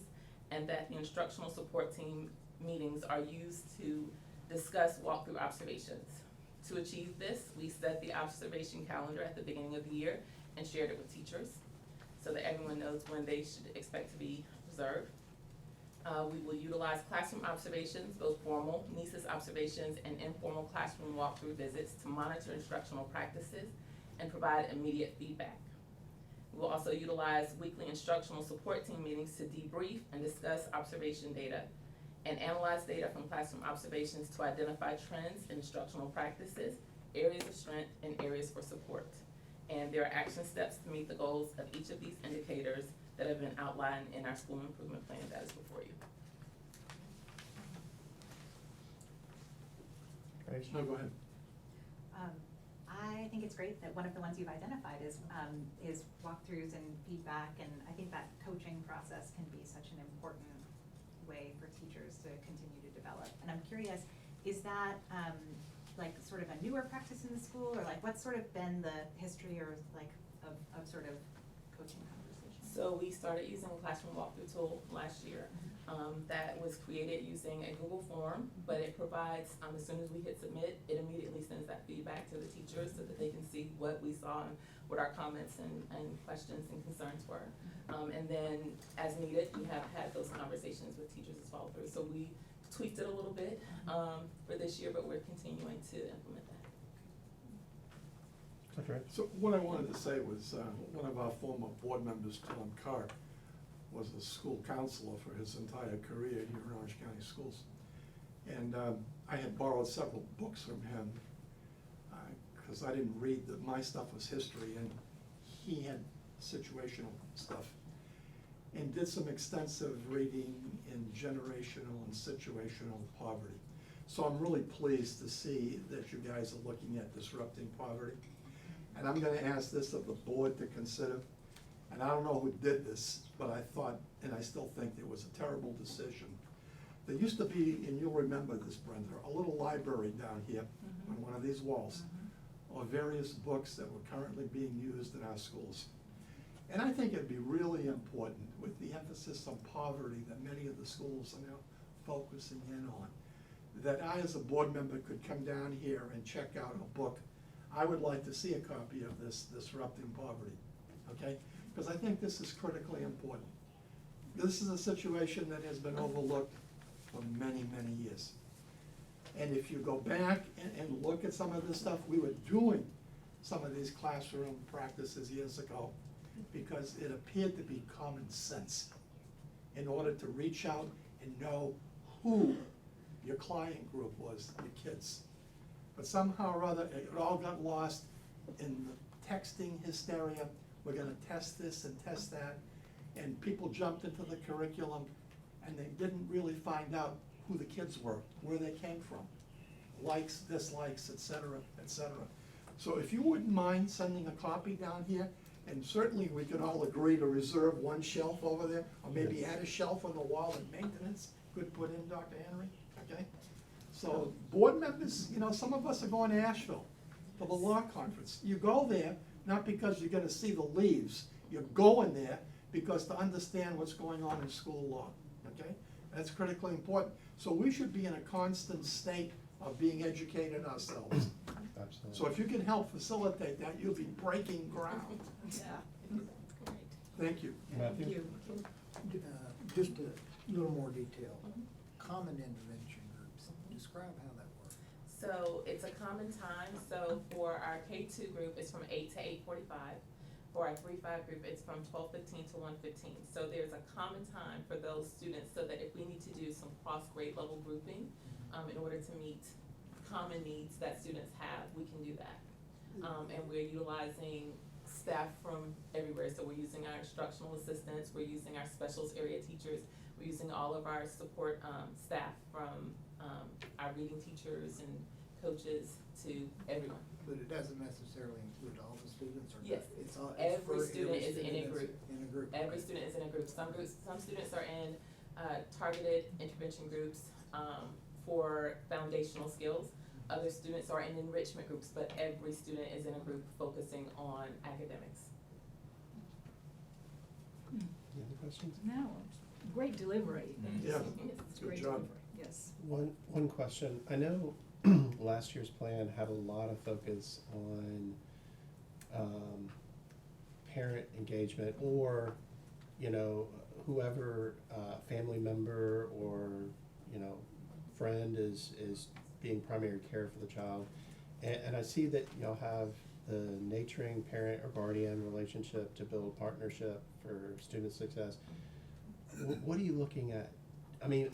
and that the instructional support team meetings are used to discuss walkthrough observations. To achieve this, we set the observation calendar at the beginning of the year and shared it with teachers so that everyone knows when they should expect to be observed. We will utilize classroom observations, both formal NESIS observations and informal classroom walkthrough visits to monitor instructional practices and provide immediate feedback. We will also utilize weekly instructional support team meetings to debrief and discuss observation data and analyze data from classroom observations to identify trends in instructional practices, areas of strength, and areas for support. And there are action steps to meet the goals of each of these indicators that have been outlined in our school improvement plan that is before you. Great. No, go ahead. I think it's great that one of the ones you've identified is walkthroughs and feedback, and I think that coaching process can be such an important way for teachers to continue to develop. And I'm curious, is that like sort of a newer practice in the school, or like what's sort of been the history or like of sort of coaching conversations? So we started using a classroom walkthrough tool last year. That was created using a Google form, but it provides, as soon as we hit submit, it immediately sends that feedback to the teachers so that they can see what we saw and what our comments and questions and concerns were. And then as needed, we have had those conversations with teachers as follow through. So we tweaked it a little bit for this year, but we're continuing to implement that. Okay. So what I wanted to say was, one of our former board members, Tom Carr, was a school counselor for his entire career here in Orange County Schools. And I had borrowed several books from him because I didn't read my stuff was history, and he had situational stuff. and did some extensive reading in generational and situational poverty. So I'm really pleased to see that you guys are looking at disrupting poverty. And I'm gonna ask this of the board to consider, and I don't know who did this, but I thought, and I still think it was a terrible decision. There used to be, and you'll remember this, Brenda, a little library down here on one of these walls of various books that were currently being used in our schools. And I think it'd be really important, with the emphasis on poverty that many of the schools are now focusing in on, that I as a board member could come down here and check out a book. I would like to see a copy of this, Disrupting Poverty, okay? Because I think this is critically important. This is a situation that has been overlooked for many, many years. And if you go back and look at some of this stuff, we were doing some of these classroom practices years ago because it appeared to be common sense in order to reach out and know who your client group was, your kids. But somehow or other, it all got lost in the texting hysteria. We're gonna test this and test that. And people jumped into the curriculum and they didn't really find out who the kids were, where they came from. Likes, dislikes, et cetera, et cetera. So if you wouldn't mind sending a copy down here, and certainly we can all agree to reserve one shelf over there, or maybe add a shelf on the wall that maintenance could put in, Dr. Henry, okay? So board members, you know, some of us are going to Asheville for the law conference. You go there, not because you're gonna see the leaves, you're going there because to understand what's going on in school law, okay? That's critically important. So we should be in a constant state of being educated ourselves. Absolutely. So if you can help facilitate that, you'll be breaking ground. Yeah. Great. Thank you. Matthew? Just a little more detail. Common intervention groups, describe how that works. So it's a common time, so for our K2 group, it's from 8 to 8:45. For our 3-5 group, it's from 12:15 to 1:15. So there's a common time for those students so that if we need to do some cross-grade level grouping, in order to meet common needs that students have, we can do that. And we're utilizing staff from everywhere. So we're using our instructional assistants, we're using our specials area teachers, we're using all of our support staff from our reading teachers and coaches to everyone. But it doesn't necessarily include all the students, or? Yes. It's all, it's Every for student is in a that's group. In a group. Every okay. student is in a group. Some students are in targeted intervention groups for foundational skills. Other students are in enrichment groups, but every student is in a group focusing on academics. Any other questions? No, great delivery. Yeah, It's good great job. delivery, yes. One question. I know last year's plan had a lot of focus on parent engagement, or, you know, whoever family member or, you know, friend is being primary care for the child. And I see that y'all have the nurturing parent or guardian relationship to build partnership for student success. What are you looking at? I mean,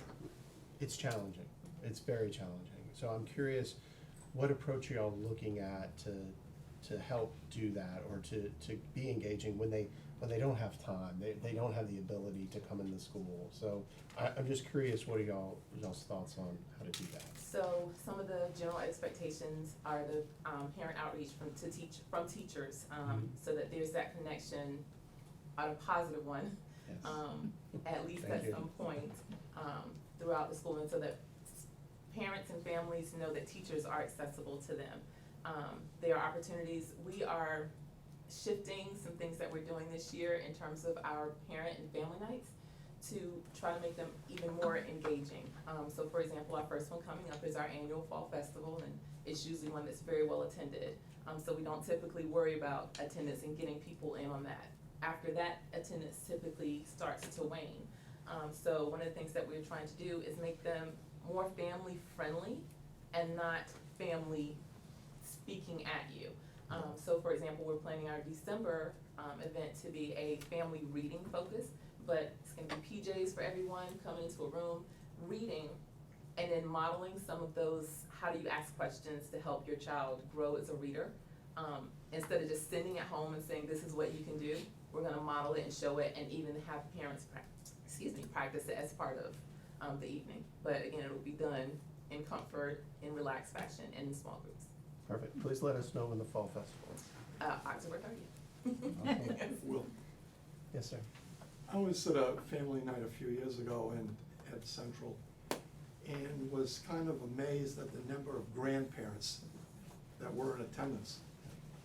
it's challenging. It's very challenging. So I'm curious, what approach are y'all looking at to help do that, or to be engaging when they don't have time, they don't have the ability to come into school. So I'm just curious, what are y'all's thoughts on how to do that? So some of the general expectations are the parent outreach from teachers, so that there's that connection on a positive one, Yes. at least Thank at you. some point throughout the school, and so that parents and families know that teachers are accessible to them. There are opportunities. We are shifting some things that we're doing this year in terms of our parent and family nights to try to make them even more engaging. So for example, our first one coming up is our annual fall festival, and it's usually one that's very well attended. So we don't typically worry about attendance and getting people in on that. After that, attendance typically starts to wane. So one of the things that we're trying to do is make them more family friendly and not family speaking at you. So for example, we're planning our December event to be a family reading focus, but it's gonna be PJs for everyone, coming into a room, reading, and then modeling some of those, how do you ask questions to help your child grow as a reader, instead of just sitting at home and saying, this is what you can do, we're gonna model it and show it and even have parents practice it as part of the evening. But again, it will be done in comfort, in relaxed fashion, and in small groups. Perfect. Please let us know when the fall festival is. October 30th. Okay. Will, Yes, sir. I was at a family night a few years ago at Central, and was kind of amazed at the number of grandparents that were in attendance.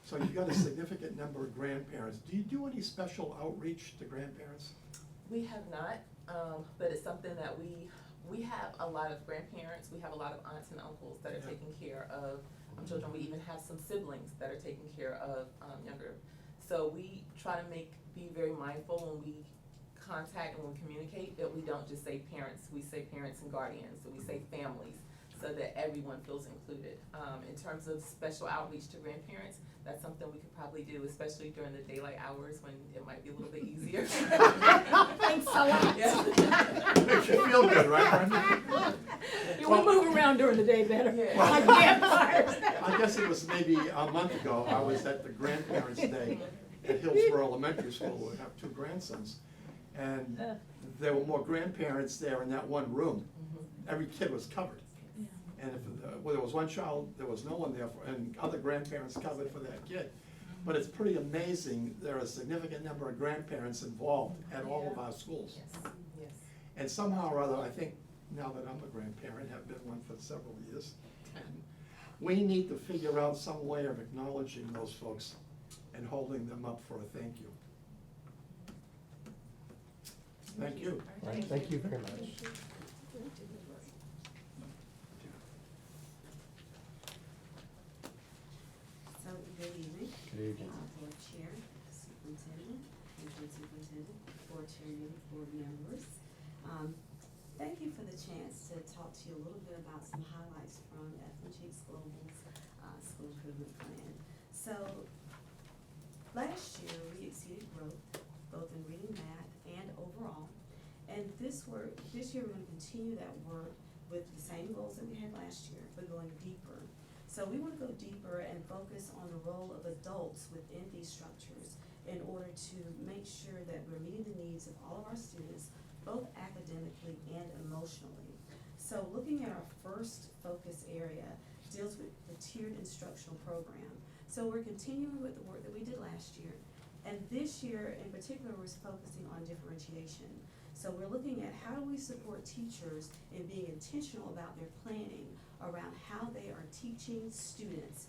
So you've got a significant number of grandparents. Do you do any special outreach to grandparents? We have not, but it's something that we have a lot of grandparents, we have a lot of aunts and uncles that are Yeah. taking care of children. We even have some siblings that are taking care of younger. So we try to be very mindful when we contact and when we communicate that we don't just say parents, we say parents and guardians, so we say families, so that everyone feels included. In terms of special outreach to grandparents, that's something we could probably do, especially during the daylight hours when it might be a little bit easier. Thanks a lot. Yeah. Makes you feel good, right, Brenda? You will move around during the day better, Yeah. like vampires. I guess it was maybe a month ago, I was at the Grandparents' Day at Hillsborough Elementary School. We have 2 grandsons. And there were more grandparents there in that one room. Every kid was covered. And if there was one child, there was no one there, and other grandparents covered for that kid. But it's pretty amazing, there are a significant number of grandparents involved at all of our schools. Yes, yes. And somehow or other, I think, now that I'm a grandparent, have been one for several years, we need to figure out some way of acknowledging those folks and holding them up for a thank you. Thank you. All right, thank you very much. So, good evening. Good evening. Board Chair, Superintendent, Interim Superintendent, Board Chair, board members. Thank you for the chance to talk to you a little bit about some highlights from FMG's Global's School Improvement Plan. So, last year we exceeded growth, both in reading, math, and overall. And this year we're going to continue that work with the same goals that we had last year, but going deeper. So we want to go deeper and focus on the role of adults within these structures in order to make sure that we're meeting the needs of all of our students, both academically and emotionally. So looking at our first focus area deals with the tiered instructional program. So we're continuing with the work that we did last year. And this year in particular, we're focusing on differentiation. So we're looking at how do we support teachers in being intentional about their planning around how they are teaching students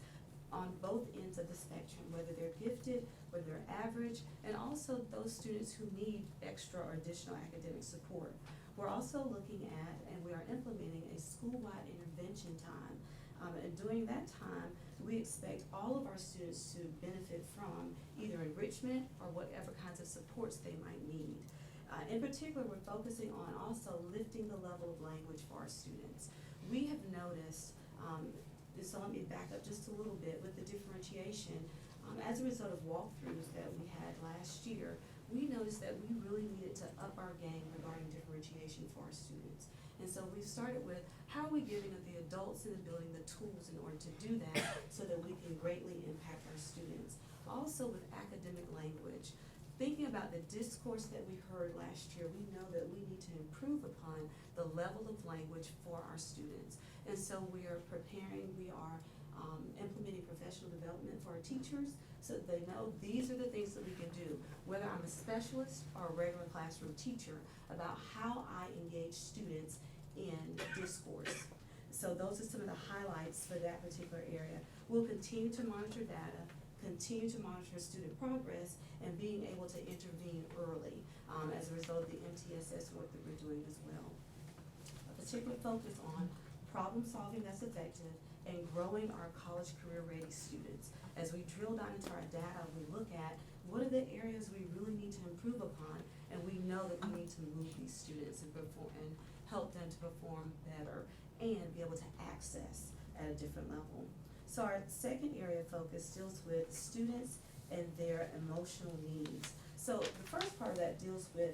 on both ends of the spectrum, whether they're gifted, whether they're average, and also those students who need extra or additional academic support. We're also looking at, and we are implementing, a school-wide intervention time. And during that time, we expect all of our students to benefit from either enrichment or whatever kinds of supports they might need. In particular, we're focusing on also lifting the level of language for our students. We have noticed, so let me back up just a little bit with the differentiation. As a result of walkthroughs that we had last year, we noticed that we really needed to up our game regarding differentiation for our students. And so we've started with how are we giving the adults in the building the tools in order to do that so that we can greatly impact our students. Also with academic language. Thinking about the discourse that we heard last year, we know that we need to improve upon the level of language for our students. And so we are preparing, we are implementing professional development for our teachers so that they know these are the things that we can do, whether I'm a specialist or a regular classroom teacher, about how I engage students in discourse. So those are some of the highlights for that particular area. We'll continue to monitor data, continue to monitor student progress, and being able to intervene early as a result of the MTSS work that we're doing as well. A particular focus on problem solving that's effective and growing our college career ready students. As we drill down into our data, we look at what are the areas we really need to improve upon, and we know that we need to move these students and perform and help them to perform better and be able to access at a different level. So our second area of focus deals with students and their emotional needs. So the first part of that deals with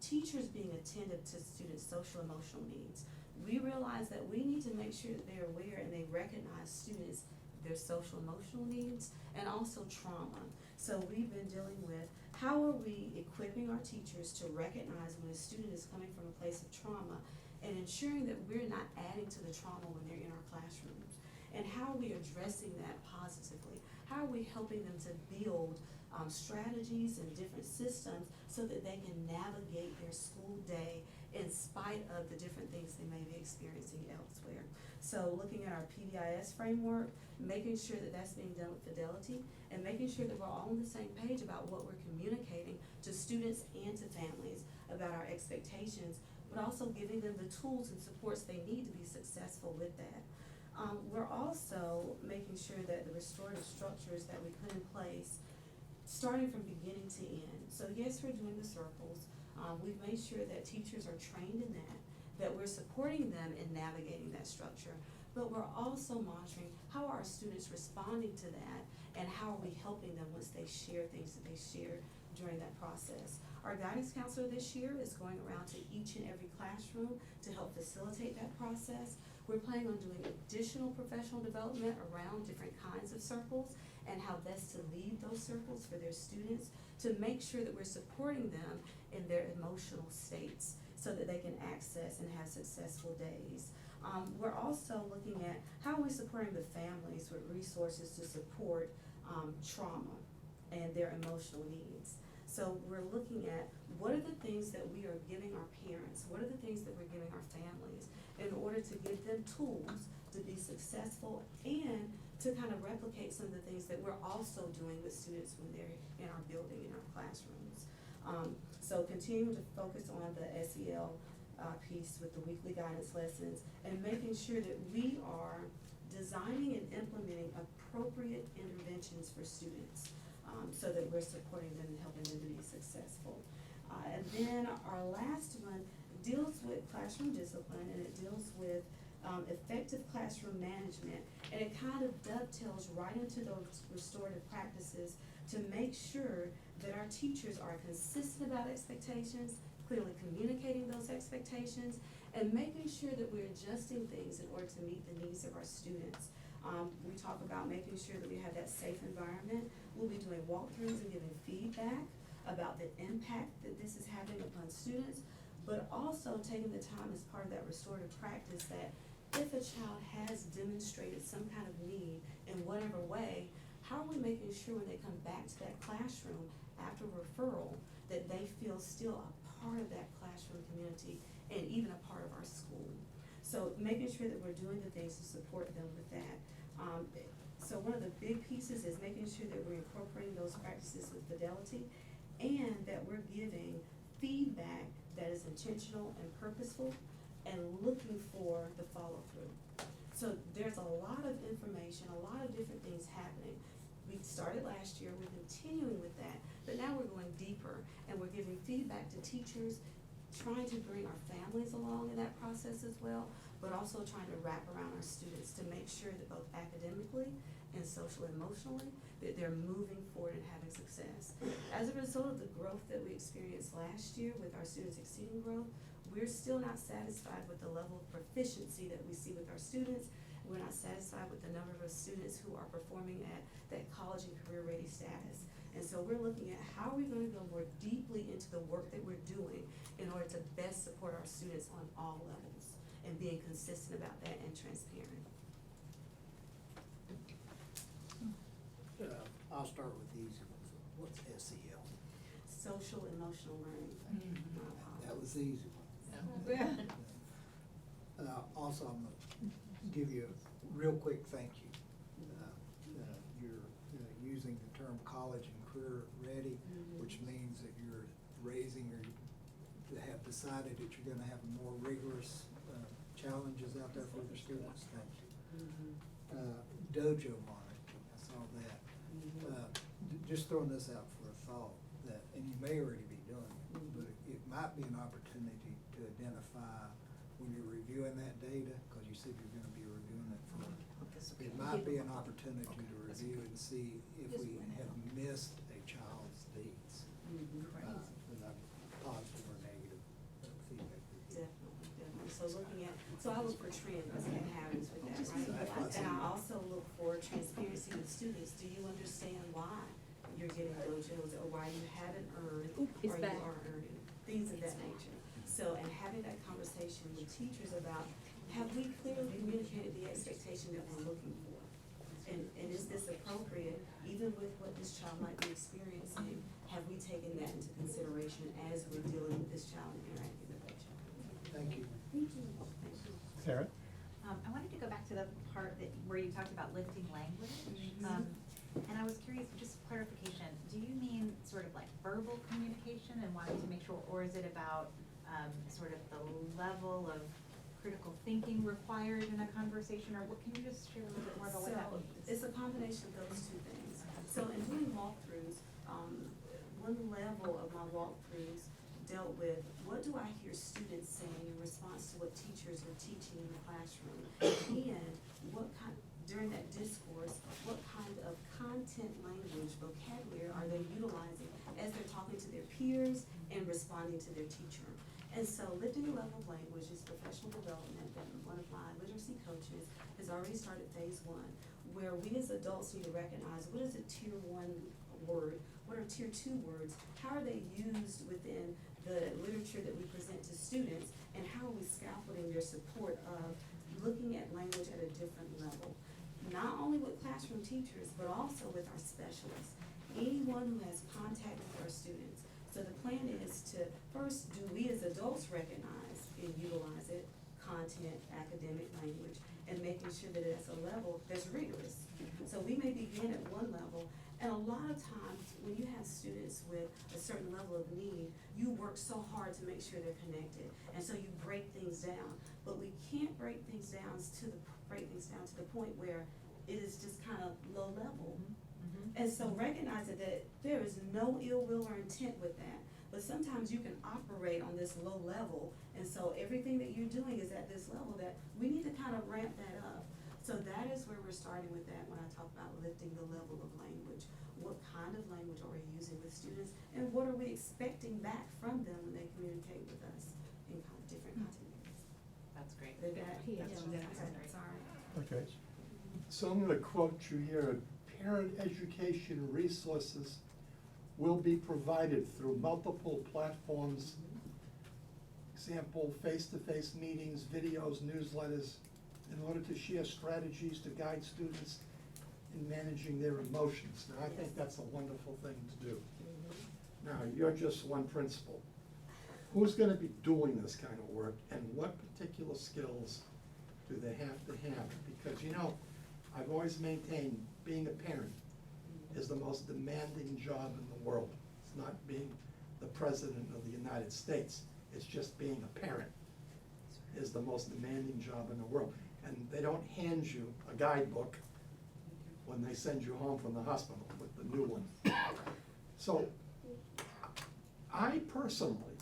teachers being attentive to students' social emotional needs. We realize that we need to make sure that they're aware and they recognize students' their social emotional needs, and also trauma. So we've been dealing with how are we equipping our teachers to recognize when a student is coming from a place of trauma and ensuring that we're not adding to the trauma when they're in our classrooms. And how are we addressing that positively? How are we helping them to build strategies and different systems so that they can navigate their school day in spite of the different things they may be experiencing elsewhere. So looking at our PBIS framework, making sure that that's being done with fidelity, and making sure that we're all on the same page about what we're communicating to students and to families about our expectations, but also giving them the tools and supports they need to be successful with that. We're also making sure that the restorative structures that we put in place, starting from beginning to end. So yes, we're doing the circles. We've made sure that teachers are trained in that we're supporting them in navigating that structure, but we're also monitoring how are our students responding to that and how are we helping them once they share things that they share during that process. Our guidance counselor this year is going around to each and every classroom to help facilitate that process. We're planning on doing additional professional development around different kinds of circles and how best to lead those circles for their students to make sure that we're supporting them in their emotional states so that they can access and have successful days. We're also looking at how we're supporting the families with resources to support trauma and their emotional needs. So we're looking at what are the things that we are giving our parents, what are the things that we're giving our families in order to give them tools to be successful and to kind of replicate some of the things that we're also doing with students when they're in our building, in our classrooms. So continuing to focus on the SEL piece with the weekly guidance lessons and making sure that we are designing and implementing appropriate interventions for students so that we're supporting them and helping them to be successful. And then our last one deals with classroom discipline, and it deals with effective classroom management, and it kind of dovetails right into those restorative practices to make sure that our teachers are consistent about expectations, clearly communicating those expectations, and making sure that we're adjusting things in order to meet the needs of our students. We talk about making sure that we have that safe environment. We'll be doing walkthroughs and giving feedback about the impact that this is having upon students, but also taking the time as part of that restorative practice that if a child has demonstrated some kind of need in whatever way, how are we making sure when they come back to that classroom after referral that they feel still a part of that classroom community and even a part of our school? So making sure that we're doing the things to support them with that. So one of the big pieces is making sure that we're incorporating those practices with fidelity and that we're giving feedback that is intentional and purposeful and looking for the follow-through. So there's a lot of information, a lot of different things happening. We started last year, we're continuing with that, but now we're going deeper and we're giving feedback to teachers, trying to bring our families along in that process as well, but also trying to wrap around our students to make sure that both academically and social emotionally, that they're moving forward and having success. As a result of the growth that we experienced last year with our students exceeding growth, we're still not satisfied with the level of proficiency that we see with our students. We're not satisfied with the number of students who are performing at that college and career ready status. And so we're looking at how are we going to go more deeply into the work that we're doing in order to best support our students on all levels and being consistent about that and transparent. I'll start with these ones. What's SEL? Social emotional learning. That was the easy one. Also, I'm gonna give you a real quick thank you. You're using the term college and career ready, which means that you're raising or have decided that you're gonna have more rigorous challenges out there for the students. Thank you. Dojo monitoring, I saw that. Just throwing this out for a thought, that, and you may already be doing it, but it might be an opportunity to identify when you're reviewing that data, because you said you're gonna be reviewing it for, it might be an opportunity to review and see if we have missed a child's needs. Positive or negative feedback. Definitely. So I look for trends and patterns with that, right? And I also look for transparency getting dojos, or why you haven't earned, Oop, it's or back. you are earning, things of that nature. So, and having that conversation with teachers about, have we clearly communicated the expectation that we're looking for? And is this appropriate, even with what this child might be experiencing, have we taken that into consideration as we're dealing with this child and interacting with that child? Thank you. Thank you. Sarah? I wanted to go back to the part where you talked about lifting language. And I was curious, just clarification, do you mean sort of like verbal communication and wanting to make sure, or is it about sort of the level of critical thinking required in a conversation, or what, can you just share a little bit more about what that means? So, it's a combination of those two things. So in doing walkthroughs, one level of my walkthroughs dealt with, what do I hear students saying in response to what teachers are teaching in the classroom? And what kind, during that discourse, what kind of content, language, vocabulary are they utilizing as they're talking to their peers and responding to their teacher? And so lifting the level of language is professional development that one of my literacy coaches has already started phase 1, where we as adults need to recognize what is a tier 1 word, what are tier 2 words, how are they used within the literature that we present to students, and how are we scaffolding their support of looking at language at a different level. Not only with classroom teachers, but also with our specialists, anyone who has contact with our students. So the plan is to, first, do we as adults recognize and utilize it, content, academic language, and making sure that it's a level that's rigorous. So we may begin at one level, and a lot of times, when you have students with a certain level of need, you work so hard to make sure they're connected, and so you break things down. But we can't break things down to the point where it is just kind of low level. And so recognizing that there is no ill will or intent with that, but sometimes you can operate on this low level, and so everything that you're doing is at this level that we need to kind of ramp that up. So that is where we're starting with that when I talk about lifting the level of language. What kind of language are we using with students, and what are we expecting back from them when they communicate with us in different content areas? That's great. Did that? That's great. Sorry. Okay. So I'm gonna quote you here, parent education resources will be provided through multiple platforms. Example, face-to-face meetings, videos, newsletters, in order to share strategies to guide students in managing their emotions. Now, I think that's a wonderful thing to do. Now, you're just one principal. Who's gonna be doing this kind of work, and what particular skills do they have to have? Because, you know, I've always maintained being a parent is the most demanding job in the world. It's not being the president of the United States. It's just being a parent is the most demanding job in the world. And they don't hand you a guidebook when they send you home from the hospital with the new one. So I personally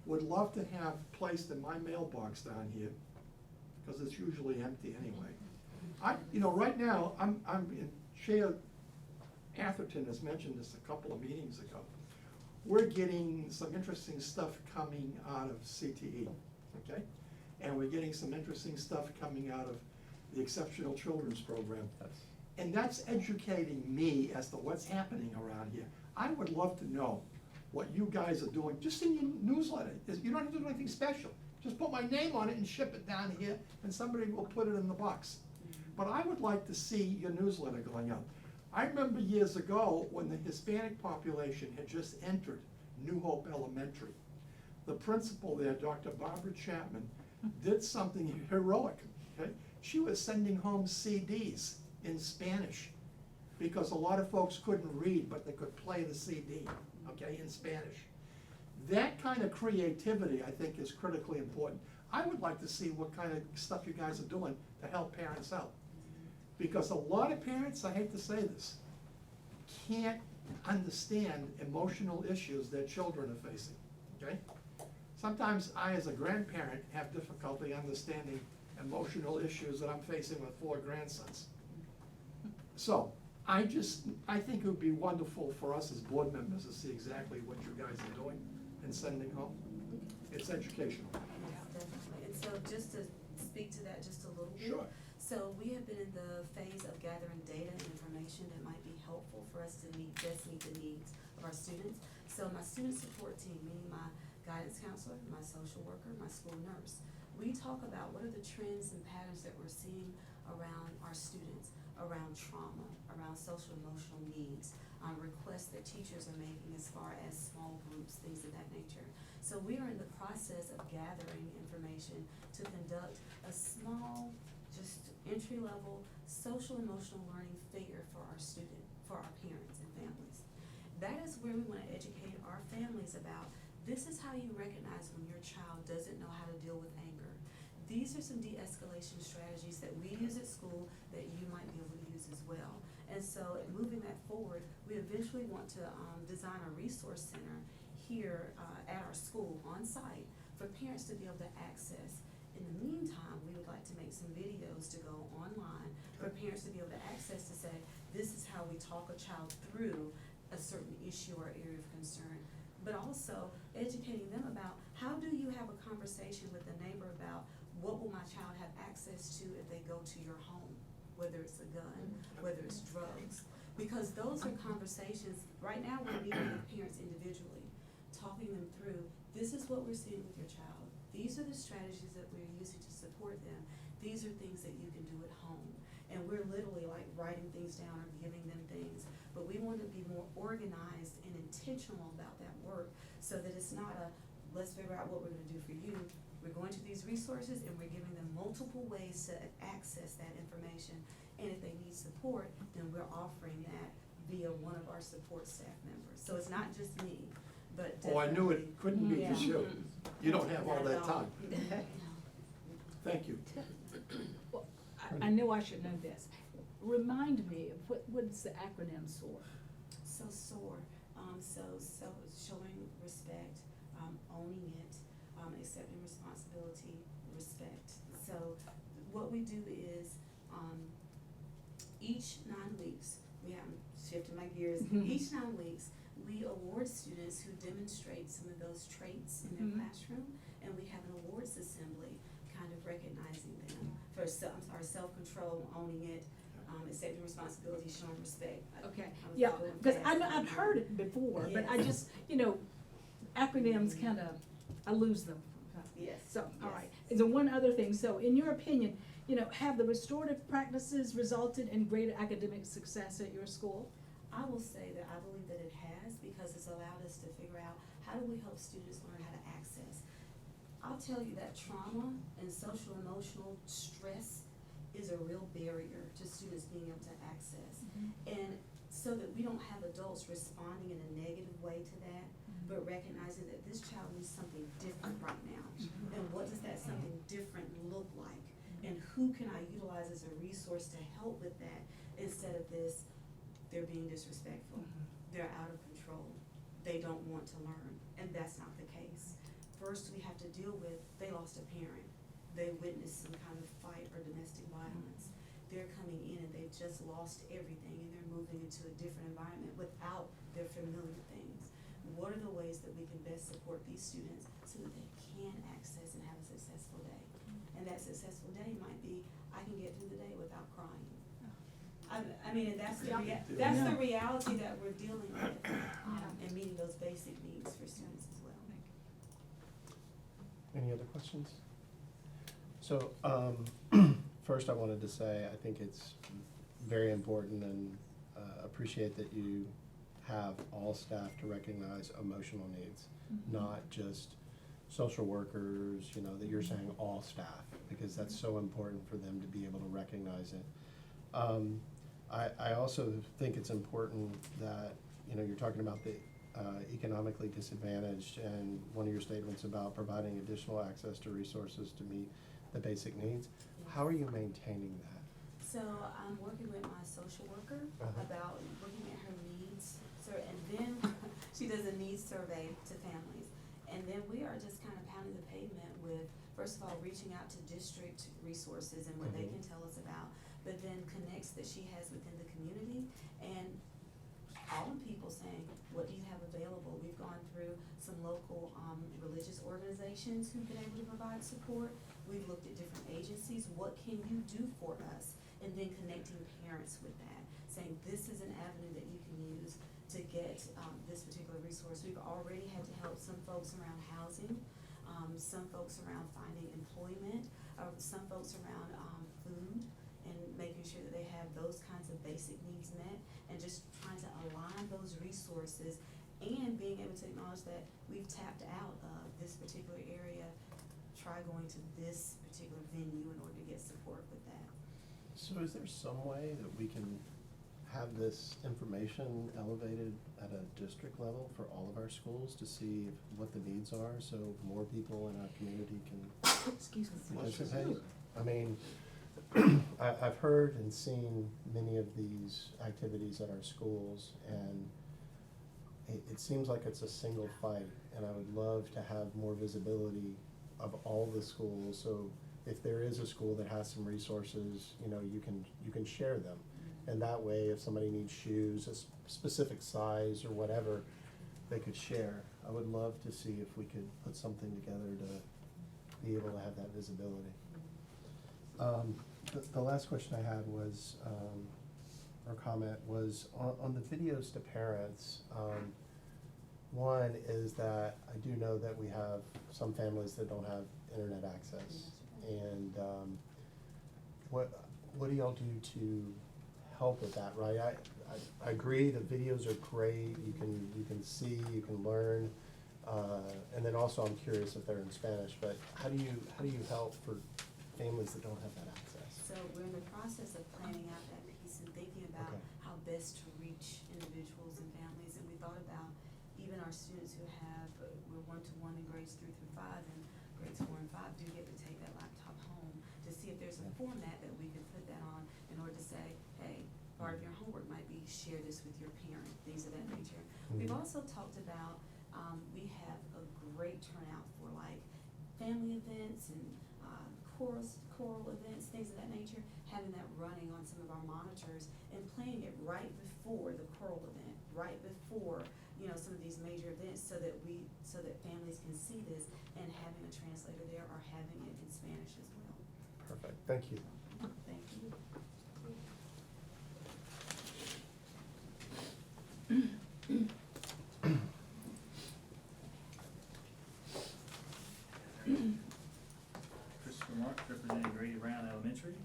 would love to have placed in my mailbox down here, because it's usually empty anyway. Right now, I'm in Chair Atherton has mentioned this a couple of meetings ago. We're getting some interesting stuff coming out of CTE, okay? And we're getting some interesting stuff coming out of the Exceptional Children's Program. And that's educating me as to what's happening around here. I would love to know what you guys are doing, just in your newsletter. You don't have to do anything special. Just put my name on it and ship it down here, and somebody will put it in the box. But I would like to see your newsletter going out. I remember years ago when the Hispanic population had just entered New Hope Elementary. The principal there, Dr. Barbara Chapman, did something heroic, okay? She was sending home CDs in Spanish, because a lot of folks couldn't read, but they could play the CD, okay, in Spanish. That kind of creativity, I think, is critically important. I would like to see what kind of stuff you guys are doing to help parents out. Because a lot of parents, I hate to say this, can't understand emotional issues their children are facing, okay? Sometimes I, as a grandparent, have difficulty understanding emotional issues that I'm facing with 4 grandsons. So, I think it would be wonderful for us as board members to see exactly what you guys are doing and sending home. It's educational. Definitely. And so just to speak to that just a little bit. Sure. So we have been in the phase of gathering data and information that might be helpful for us to best meet the needs of our students. So my student support team, meaning my guidance counselor, my social worker, my school nurse, we talk about what are the trends and patterns that we're seeing around our students, around trauma, around social emotional needs, requests that teachers are making as far as small groups, things of that nature. So we are in the process of gathering information to conduct a small, just entry-level social emotional learning fair for our parents and families. That is where we want to educate our families about, this is how you recognize when your child doesn't know how to deal with anger. These are some de-escalation strategies that we use at school that you might be able to use as well. And so moving that forward, we eventually want to design a resource center here at our school on site for parents to be able to access. In the meantime, we would like to make some videos to go online for parents to be able to access to say, this is how we talk a child through a certain issue or area of concern. But also educating them about, how do you have a conversation with a neighbor about what will my child have access to if they go to your home, whether it's a gun, whether it's drugs. Because those are conversations, right now we're meeting with parents individually, talking them through, this is what we're seeing with your child. These are the strategies that we're using to support them. These are things that you can do at home. And we're literally like writing things down or giving them things. But we want to be more organized and intentional about that work so that it's not a, let's figure out what we're going to do for you. We're going to these resources and we're giving them multiple ways to access that information. And if they need support, then we're offering that via one of our support staff members. So it's not just me, but definitely. Oh, I knew it couldn't be just you. You don't have all that time. No. Thank you. Well, I know I should know this. Remind me of what is the acronym SOAR? So SOAR, so showing respect, owning it, accepting responsibility, respect. So what we do is, each 9 weeks, I'm shifting my gears, each 9 weeks, we award students who demonstrate some of those traits in their classroom, and we have an awards assembly kind of recognizing them for self-control, owning it, accepting responsibility, showing respect. Okay, yeah, because I've heard it before, but I just, acronyms kind of, I lose them. Yes. So, all yes. right. And so one other thing, so in your opinion, have the restorative practices resulted in greater academic success at your school? I will say that I believe that it has, because it's allowed us to figure out, how do we help students learn how to access. I'll tell you that trauma and social emotional stress is a real barrier to students being able to access. And so that we don't have adults responding in a negative way to that, but recognizing that this child needs something different right now. And what does that something different look like? And who can I utilize as a resource to help with that, instead of this, they're being disrespectful, they're out of control, they don't want to learn, and that's not the case. First, we have to deal with, they lost a parent, they witnessed some kind of fight or domestic violence. They're coming in and they've just lost everything, and they're moving into a different environment without their familiar things. What are the ways that we can best support these students so that they can access and have a successful day? And that successful day might be, I can get through the day without crying. I mean, and that's the reality that we're dealing with, and meeting those basic needs for students as well. Any other questions? So, first I wanted to say, I think it's very important and appreciate that you have all staff to recognize emotional needs, not just social workers, that you're saying all staff, because that's so important for them to be able to recognize it. I also think it's important that, you're talking about the economically disadvantaged, and one of your statements about providing additional access to resources to meet the basic needs. How are you maintaining that? So I'm working with my social worker about looking at her needs, and then she does a needs survey to families. And then we are just kind of pounding the pavement with, first of all, reaching out to district resources and what they can tell us about, but then connects that she has within the community, and calling people saying, what do you have available? We've gone through some local religious organizations who've been able to provide support. we've looked at different agencies, what can you do for us? And then connecting parents with that, saying this is an avenue that you can use to get, this particular resource. We've already had to help some folks around housing, some folks around finding employment, some folks around, food, and making sure that they have those kinds of basic needs met, and just trying to align those resources and being able to acknowledge that we've tapped out of this particular area, try going to this particular venue in order to get support with that. So is there some way that we can have this information elevated at a district level for all of our schools to see what the needs are, so more people in our community can Excuse me. participate? I mean, I've heard and seen many of these activities at our schools, and it seems like it's a single fight, and I would love to have more visibility of all the schools, so if there is a school that has some resources, you know, you can share them. And that way, if somebody needs shoes, a specific size or whatever, they could share. I would love to see if we could put something together to be able to have that visibility. The last question I had was, or comment was, on the videos to parents, one is that I do know that we have some families that don't have internet access. And what do y'all do to help with that, right? I agree, the videos are great, you can see, you can learn, and then also I'm curious if they're in Spanish, but how do you help for families that don't have that access? So we're in the process of planning out that piece and thinking about Okay. how best to reach individuals and families, and we thought about even our students who have, we're one-to-one in grades 3 through 5, and grades 4 and 5 do get to take that laptop home, to see if there's a format that we could put that on in order to say, hey, part of your homework might be share this with your parent, things of that nature. We've also talked about, we have a great turnout for like family events and choral events, things of that nature, having that running on some of our monitors and playing it right before the choral event, right before, you know, some of these major events, so that families can see this, and having a translator there or having it in Spanish as well. Perfect, thank you. Thank you. Christopher Mark, representing Grady Brown Elementary,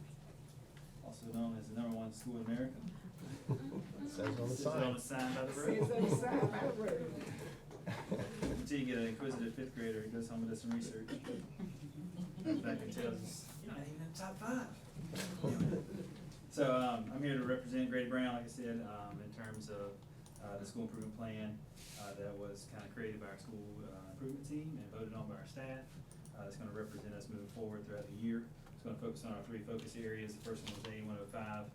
also known as the #1 school in America. Says on the Says it on the sign. sign by the road. Says on the sign by the road. Until you get an inquisitive 5th grader who goes home and does some research. Comes back and tells us, you're not even in the top 5. So, I'm here to represent Grady Brown, like I said, in terms of, the school improvement plan, that was kind of created by our school, improvement team and voted on by our staff. It's gonna represent us moving forward throughout the year. It's gonna focus on our 3 focus areas. The first one was A105,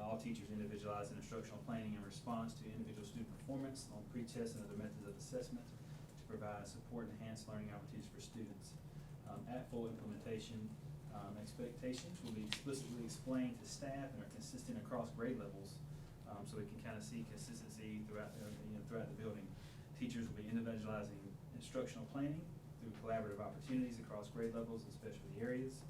all teachers individualized in instructional planning in response to individual student performance on pre-test and other methods of assessment to provide support and enhance learning opportunities for students. At full implementation, expectations will be explicitly explained to staff and are consistent across grade levels, so we can kind of see consistency throughout the building. Teachers will be individualizing instructional planning through collaborative opportunities across grade levels and specialty areas.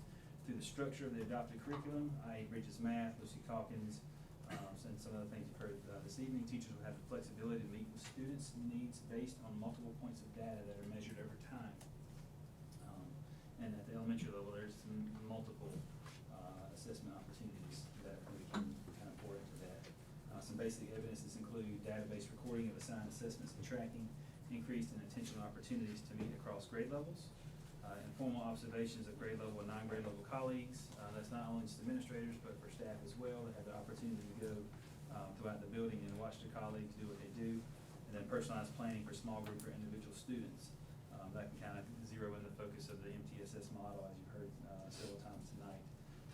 Through the structure of the adopted curriculum, i.e. Bridges Math, Lucy Calkins, and some other things you've heard this evening, teachers will have the flexibility to meet with students' needs based on multiple points of data that are measured over time. And at the elementary level, there's some multiple assessment opportunities that we can kind of pour into that. Some basic evidences include database recording of assigned assessments and tracking, increased and intentional opportunities to meet across grade levels, informal observations of grade level and non-grade level colleagues. That's not only just administrators, but for staff as well, that have the opportunity to go throughout the building and watch their colleagues do what they do. And then personalized planning for small group or individual students. That can kind of zero in the focus of the MTSS model, as you've heard several times tonight.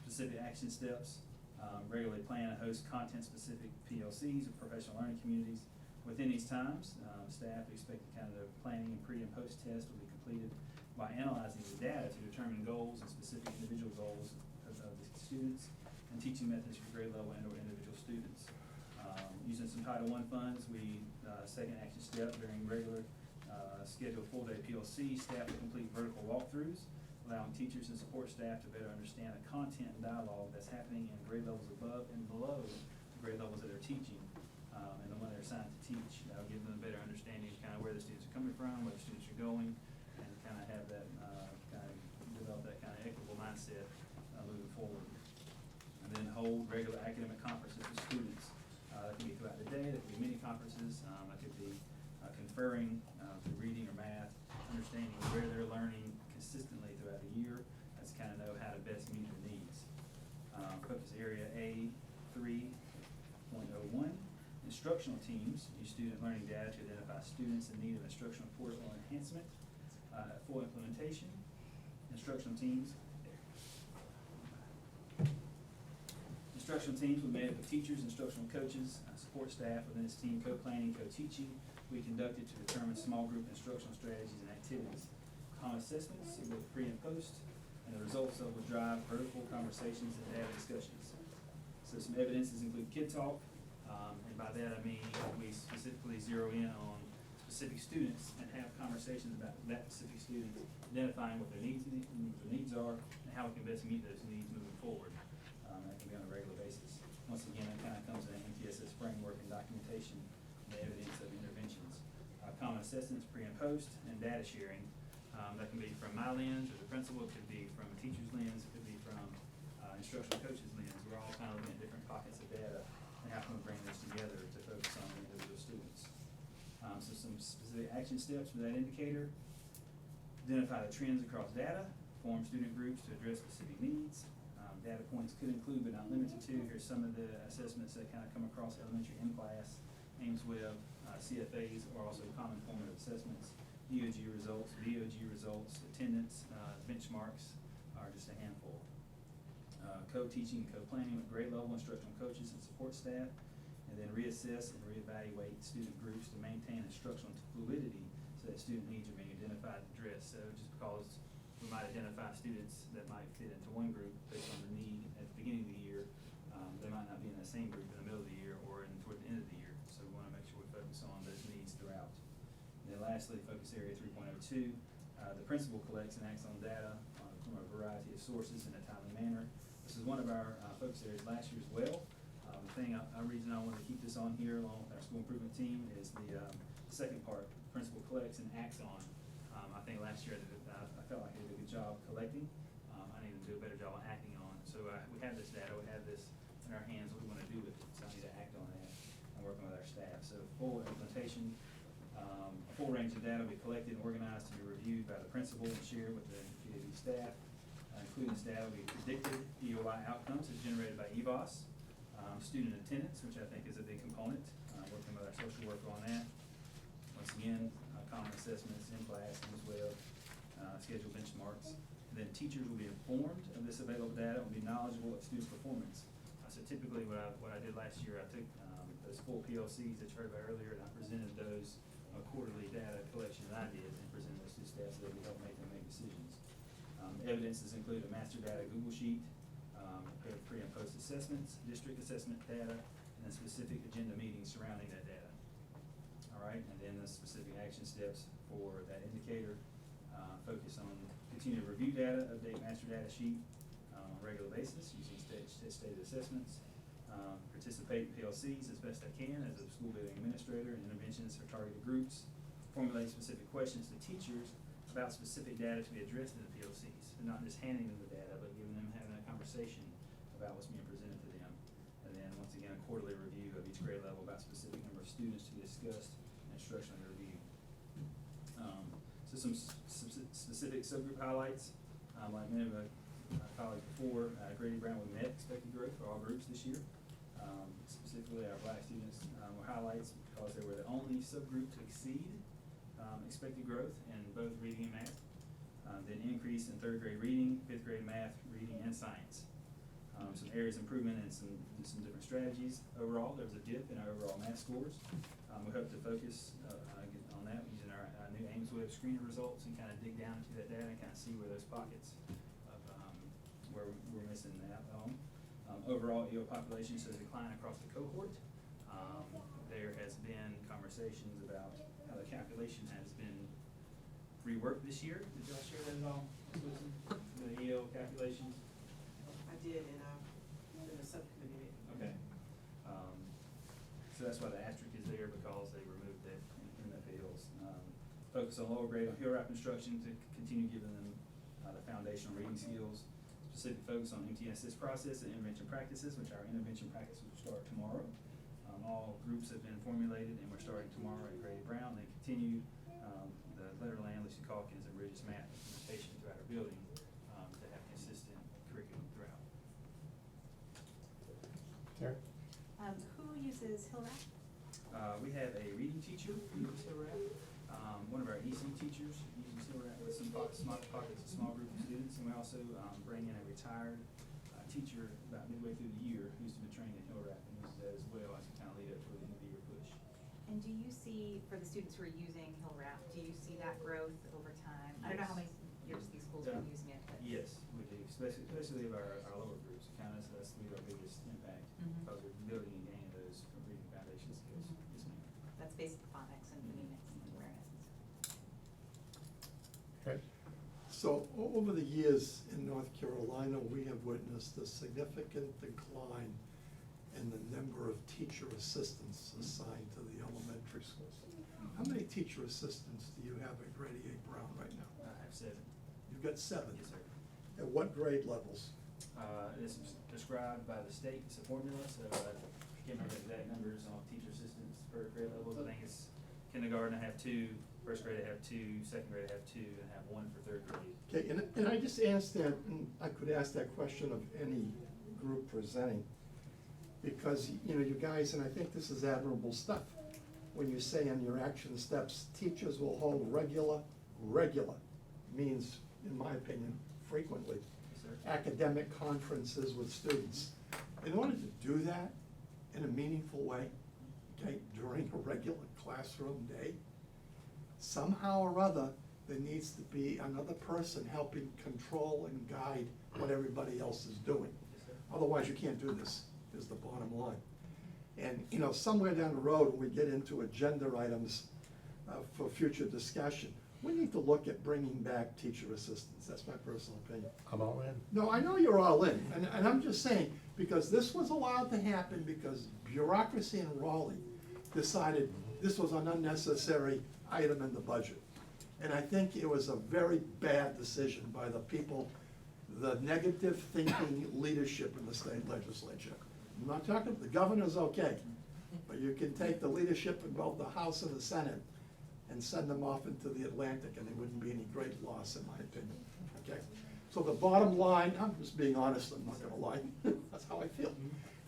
Specific action steps, regularly plan and host content-specific PLCs or professional learning communities. Within these times, staff expect the kind of planning and pre and post test will be completed by analyzing the data to determine goals and specific individual goals of the students and teaching methods for grade level and or individual students. Using some Title I funds, second action step during regular scheduled full-day PLC, staff will complete vertical walkthroughs allowing teachers and support staff to better understand the content and dialogue that's happening in grade levels above and below the grade levels that they're teaching, and the one they're assigned to teach. That'll give them a better understanding of kind of where the students are coming from, where the students are going, and kind of have that, kind of develop that kind of equitable mindset moving forward. And then hold regular academic conferences with students. That can be throughout the day, that could be mini conferences, that could be conferring through reading or math, understanding where they're learning consistently throughout the year. That's kind of know how to best meet their needs. Focus area A 3.01, instructional teams use student learning data to identify students in need of instructional support or enhancement. Full implementation, instructional teams. Instructional teams will be made up of teachers, instructional coaches, support staff within this team, co-planning, co-teaching. We conducted to determine small group instructional strategies and activities. Common assessments, both pre and post, and the results of will drive vertical conversations and data discussions. So some evidences include kid talk, and by that I mean we specifically zero in on specific students and have conversations about that specific student, identifying what their needs are, and how we can best meet those needs moving forward. That can be on a regular basis. Once again, that kind of comes in the MTSS framework and documentation, and the evidence of interventions. Common assessments, pre and post, and data sharing. That can be from my lens or the principal, it could be from a teacher's lens, it could be from instructional coach's lens. We're all kind of looking at different pockets of data and how can we bring this together to focus on individual students. So some specific action steps for that indicator. Identify the trends across data, form student groups to address specific needs. Data points could include but not limited to, here's some of the assessments that kind of come across elementary in class, Ames Web, CFAs, or also common formative assessments, EOG results, VOG results, attendance, benchmarks are just a handful. Co-teaching and co-planning with grade level instructional coaches and support staff, and then reassess and reevaluate student groups to maintain instructional fluidity so that student needs are being identified and addressed. So just because we might identify students that might fit into one group based on the need at the beginning of the year, they might not be in the same group in the middle of the year or toward the end of the year. So we want to make sure we focus on those needs throughout. And then lastly, focus area 3.02, the principal collects and acts on data from a variety of sources in a timely manner. This is one of our focus areas last year as well. The reason I wanted to keep this on here along with our school improvement team is the second part, principal collects and acts on. I think last year I felt like I did a good job collecting. I need to do a better job on acting on. So we have this data, we have this in our hands, what we want to do with it. So I need to act on that and working with our staff. So full implementation, a full range of data will be collected and organized to be reviewed by the principal and shared with the PAB staff. Including this data will be predicted EOI outcomes as generated by EVOS. Student attendance, which I think is a big component, working with our social worker on that. Once again, common assessments in class as well, scheduled benchmarks. And then teachers will be informed of this available data and will be knowledgeable of student performance. So typically what I did last year, I took those full PLCs that you heard about earlier and I presented those quarterly data collection that I did and presented those to staff so they could help make them make decisions. Evidences include a master data Google Sheet, pre and post assessments, district assessment data, and then specific agenda meetings surrounding that data. All right, and then the specific action steps for that indicator. Focus on continue to review data, update master data sheet on a regular basis using stated assessments. Participate in PLCs as best I can as a school building administrator and interventions for targeted groups. Formulate specific questions to teachers about specific data to be addressed in the PLCs, and not just handing them the data, but giving them, having a conversation about what's being presented to them. And then once again, a quarterly review of each grade level about specific number of students to be discussed and instructionally reviewed. So some specific subgroup highlights, like many of my colleagues before, Grady Brown with met expected growth for all groups this year. Specifically our black students were highlights because they were the only subgroup to exceed expected growth in both reading and math. Then increase in third grade reading, fifth grade math, reading, and science. Some areas of improvement and some different strategies. Overall, there was a dip in our overall math scores. We hope to focus on that using our new Ames Web screening results and kind of dig down into that data and kind of see where those pockets of where we're missing that on. Overall, EO population shows a decline across the cohort. There has been conversations about how the calculation has been reworked this year. Did y'all share that at all? the EL calculations? I did in the subcommittee meeting. Okay. So that's why the asterisk is there, because they removed that in the fields. Focus on lower grade on hill wrap instruction to continue giving them the foundational reading skills. Specific focus on MTSS process and intervention practices, which our intervention practice will start tomorrow. All groups have been formulated and we're starting tomorrow at Grady Brown. They continue the Letterland, Lucy Calkins, and Bridges math implementation throughout our building to have consistent curriculum throughout. Terry? Who uses Hill Wrap? We have a reading teacher who uses Hill Wrap. One of our EC teachers uses Hill Wrap with some small pockets, a small group of students, and we also bring in a retired teacher about midway through the year who's been trained in Hill Wrap and uses that as well as we kind of lead up to the end of the year push. And do you see, for the students who are using Hill Wrap, do you see that growth over time? I don't know how many years these schools have been using it, but. Yes, we do, especially of our lower groups. Kind of, that's our biggest impact because we're building and gaining those reading foundation skills. Yes, ma'am. That's basic phonics and phonemics and awareness. Okay. So over the years in North Carolina, we have witnessed a significant decline in the number of teacher assistants assigned to the elementary schools. How many teacher assistants do you have at Grady A. Brown right now? I have 7. You've got 7? Yes, sir. At what grade levels? It's described by the state, it's a formula, so I can't remember the exact numbers on teacher assistants per grade levels. I think it's kindergarten, I have 2, first grade, I have 2, second grade, I have 2, and I have 1 for third grade. Okay, and I just asked that, and I could ask that question of any group presenting, because, you know, you guys, and I think this is admirable stuff, when you say in your action steps, teachers will hold regular means, in my opinion, frequently, Yes, sir. academic conferences with students. In order to do that in a meaningful way, okay, during a regular classroom day, somehow or other, there needs to be another person helping control and guide what everybody else is doing. Yes, sir. Otherwise, you can't do this, is the bottom line. And, you know, somewhere down the road, when we get into agenda items for future discussion, we need to look at bringing back teacher assistants. That's my personal opinion. I'm all in. No, I know you're all in, and I'm just saying, because this was allowed to happen because bureaucracy in Raleigh decided this was an unnecessary item in the budget. And I think it was a very bad decision by the people, the negative thinking leadership in the state legislature. I'm not talking, the governor's okay, but you can take the leadership in both the House and the Senate and send them off into the Atlantic, and there wouldn't be any great loss, in my opinion, okay? So the bottom line, I'm just being honest, I'm not gonna lie, that's how I feel.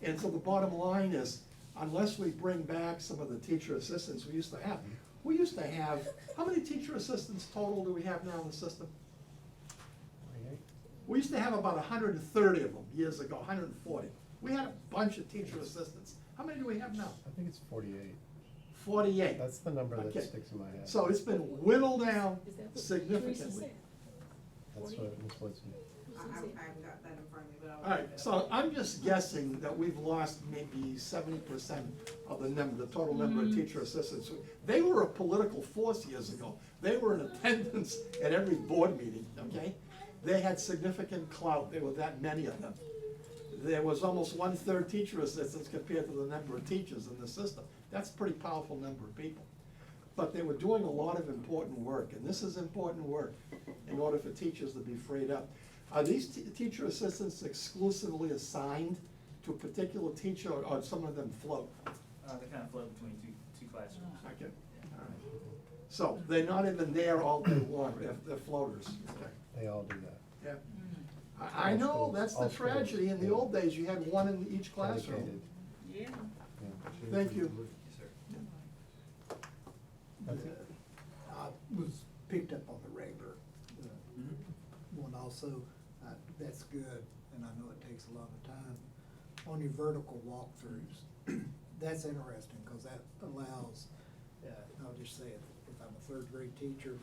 And so the bottom line is, unless we bring back some of the teacher assistants we used to have, how many teacher assistants total do we have now in the system? We used to have about 130 of them years ago, 140. We had a bunch of teacher assistants. How many do we have now? I think it's 48. 48. That's the number that Okay. sticks in my head. So it's been whittled down Is that what Teresa significantly. said? That's what Ms. Wood said. I haven't got that in front of me, but I'll. All right, so I'm just guessing that we've lost maybe 70% of the total number of teacher assistants. They were a political force years ago. They were in attendance at every board meeting, okay? They had significant clout. There were that many of them. There was almost 1/3 teacher assistants compared to the number of teachers in the system. That's a pretty powerful number of people. But they were doing a lot of important work, and this is important work in order for teachers to be freed up. Are these teacher assistants exclusively assigned to a particular teacher, or some of them float? They kind of float between two classrooms. Okay, all right. So they're not even there all day long, they're floaters, okay. They all do that. Yeah. I know, schools, that's the all schools, tragedy. In the yeah. old days, you had one in each classroom. Dedicated. Yeah. Yeah. Thank you. Yes, sir. That's it. I was picked up on the regular Mhm. one also. That's good, and I know it takes a lot of time. On your vertical walkthroughs, that's interesting, because that allows, I'll just say it, if I'm a third grade teacher,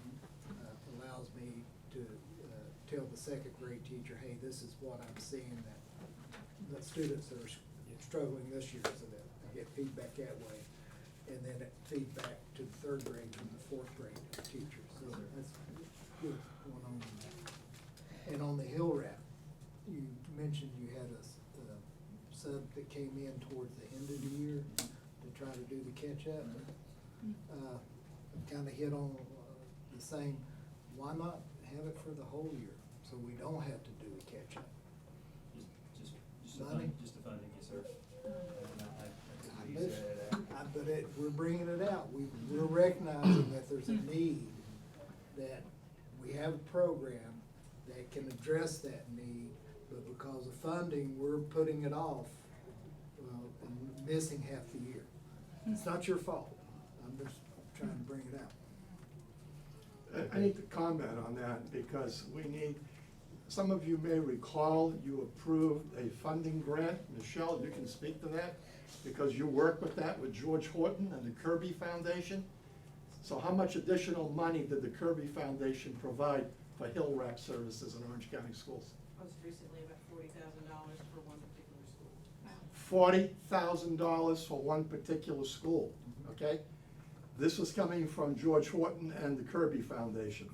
allows me to tell the second grade teacher, hey, this is what I'm seeing, that the students that are struggling this year, so that I get feedback that way. And then feedback to the third grade from the fourth grade teacher, so that's good going on in that. And on the hill wrap, you mentioned you had a sub that came in towards the end of the year to try to do the catch-up. Kinda hit on the same, why not have it for the whole year, so we don't have to do a catch-up? Just the Money? just the funding, yes, sir. We're bringing it out, we're recognizing that there's a need, that we have a program that can address that need, but because of funding, we're putting it off, and missing half the year. It's not your fault, I'm just trying to bring it out. I need to comment on that because some of you may recall you approved a funding grant. Michelle, you can speak to that because you work with that with George Horton and the Kirby Foundation. So how much additional money did the Kirby Foundation provide for hill wrap services in Orange County schools? Most recently, about $40,000 for one particular school. $40,000 for one particular school, okay? This was coming from George Horton and the Kirby Foundation.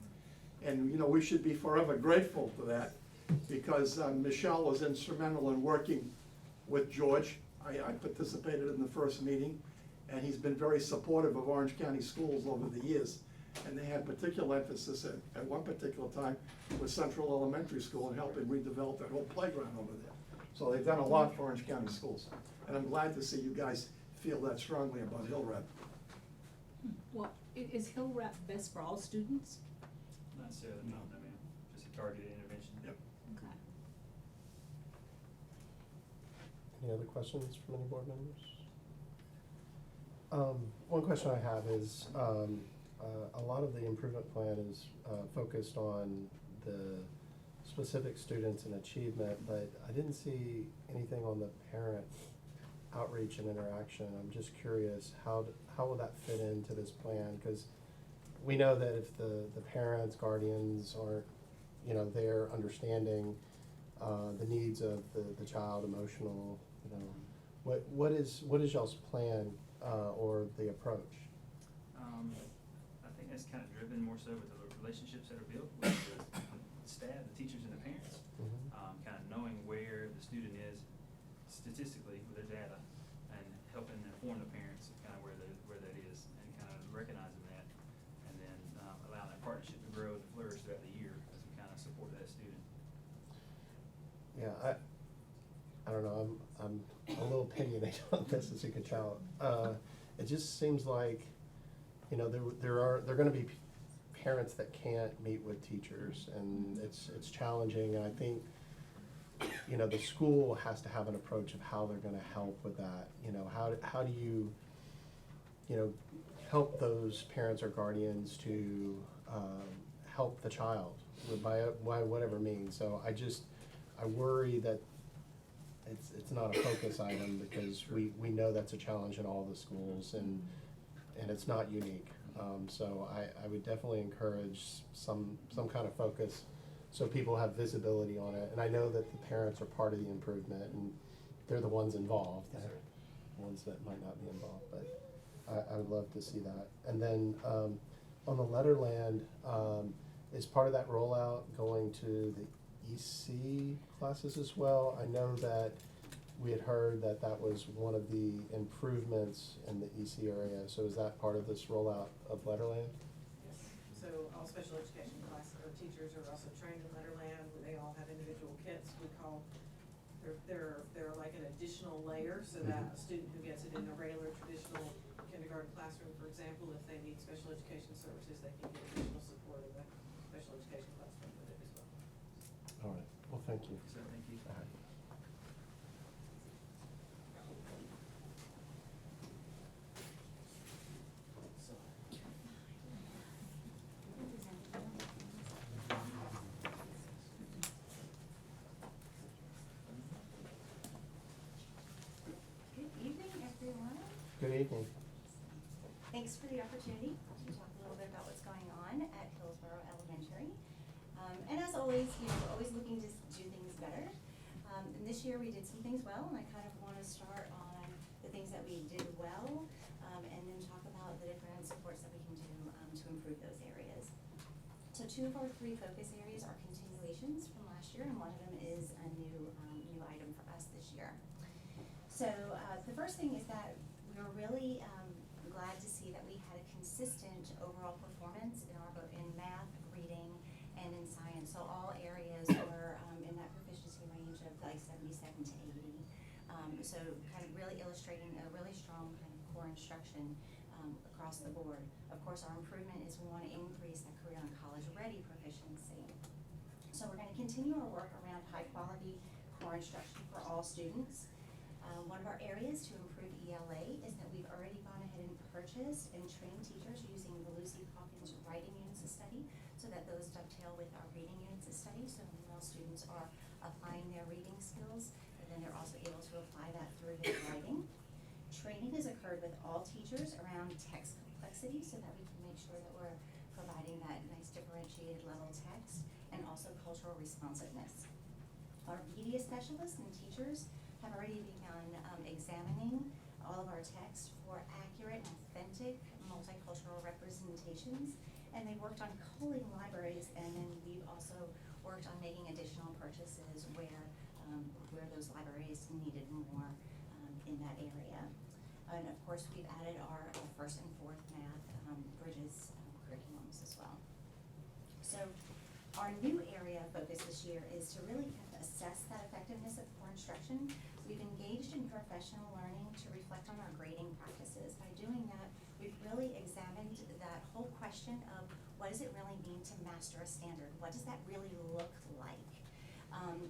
And, you know, we should be forever grateful for that because Michelle was instrumental in working with George. I participated in the first meeting, and he's been very supportive of Orange County schools over the years. And they had particular emphasis at one particular time with Central Elementary School and helping redevelop that whole playground over there. So they've done a lot for Orange County schools. And I'm glad to see you guys feel that strongly about Hill Rep. Well, is Hill Wrap best for all students? Not necessarily, no, I mean, just a targeted intervention. Yep. Okay. Any other questions from any board members? One question I have is, a lot of the improvement plan is focused on the specific students and achievement, but I didn't see anything on the parent outreach and interaction. I'm just curious, how will that fit into this plan? Because we know that if the parents, guardians aren't, you know, they're understanding the needs of the child, emotional, you know, what is y'all's plan or the approach? I think that's kind of driven more so with the relationships that are built with the staff, the teachers and the parents. Kind of knowing where the student is statistically with their data and helping inform the parents of kind of where that is and kind of recognizing that and then allowing that partnership to grow and flourish throughout the year as we kind of support that student. Yeah, I don't know, I'm a little opinionated on this, as you can tell. It just seems like, you know, there are gonna be parents that can't meet with teachers, and it's challenging, and I think, you know, the school has to have an approach of how they're gonna help with that. You know, how do you, you know, help those parents or guardians to help the child by whatever means. So I worry that it's not a focus item because we know that's a challenge in all the schools and it's not unique. So I would definitely encourage some kind of focus so people have visibility on it. And I know that the parents are part of the improvement and they're the ones involved, the ones that might not be involved, but I would love to see that. And then on the Letterland, is part of that rollout going to the EC classes as well? I know that we had heard that was one of the improvements in the EC area. So is that part of this rollout of Letterland? Yes, so all special education classes or teachers are also trained in Letterland, where they all have individual kits. We call, they're like an additional layer, so that a student who gets it in a regular traditional kindergarten classroom, for example, if they need special education services, they can get additional support in the special education classroom with it as well. All right, well, thank you. So thank you. All right. Good evening, everyone. Good evening. Thanks for the opportunity to talk a little bit about what's going on at Hillsborough Elementary. And as always, you know, we're always looking to do things better. And this year we did some things well, and I kind of want to start on the things that we did well, and then talk about the different supports that we can do to improve those areas. So 2 of our 3 focus areas are continuation expectations from last year, and one of them is a new item for us this year. So the first thing is that we were really glad to see that we had a consistent overall performance in math, reading, and in science. So all areas were in that proficiency range of like 77 to 80. So kind of really illustrating a really strong kind of core instruction across the board. Of course, our improvement is we want to increase that career and college ready proficiency. So we're going to continue our work around high quality core instruction for all students. One of our areas to improve ELA is that we've already gone ahead and purchased and trained teachers using the Lucy Hawkins writing units of study so that those dovetail with our reading units of study. So while students are applying their reading skills, and then they're also able to apply that through their writing. Training has occurred with all teachers around text complexity so that we can make sure that we're providing that nice differentiated level text and also cultural responsiveness. Our media specialists and teachers have already begun examining all of our text for accurate and authentic multicultural representations, and they worked on culling libraries, and then we've also worked on making additional purchases where those libraries needed more in that area. And of course, we've added our first and fourth math bridges curriculums as well. So our new area of focus this year is to really kind of assess that effectiveness of core instruction. We've engaged in professional learning to reflect on our grading practices. By doing that, we've really examined that whole question of what does it really mean to master a standard? What does that really look like?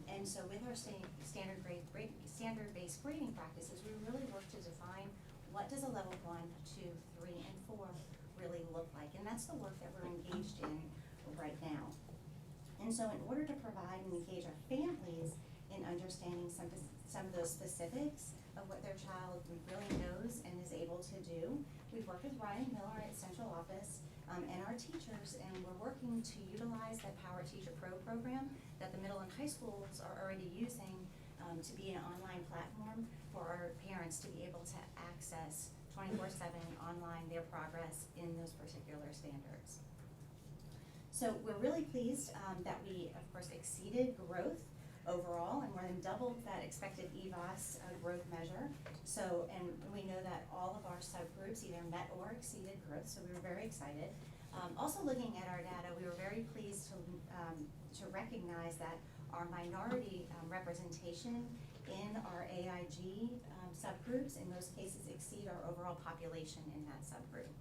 And so with our standard-based grading practices, we really work to define what does a level 1, 2, 3, and 4 really look like. And that's the work that we're engaged in right now. And so in order to provide and engage our families in understanding some of those specifics of what their child really knows and is able to do, we've worked with Ryan Miller at Central Office and our teachers, and we're working to utilize that Power Teacher Pro program that the middle and high schools are already using to be an online platform for our parents to be able to access 24/7 online their progress in those particular standards. So we're really pleased that we, of course, exceeded growth overall and more than doubled that expected EVOS growth measure. So, and we know that all of our subgroups either met or exceeded growth, so we were very excited. Also looking at our data, we were very pleased to recognize that our minority representation in our AIG subgroups, in most cases, exceed our overall population in that subgroup.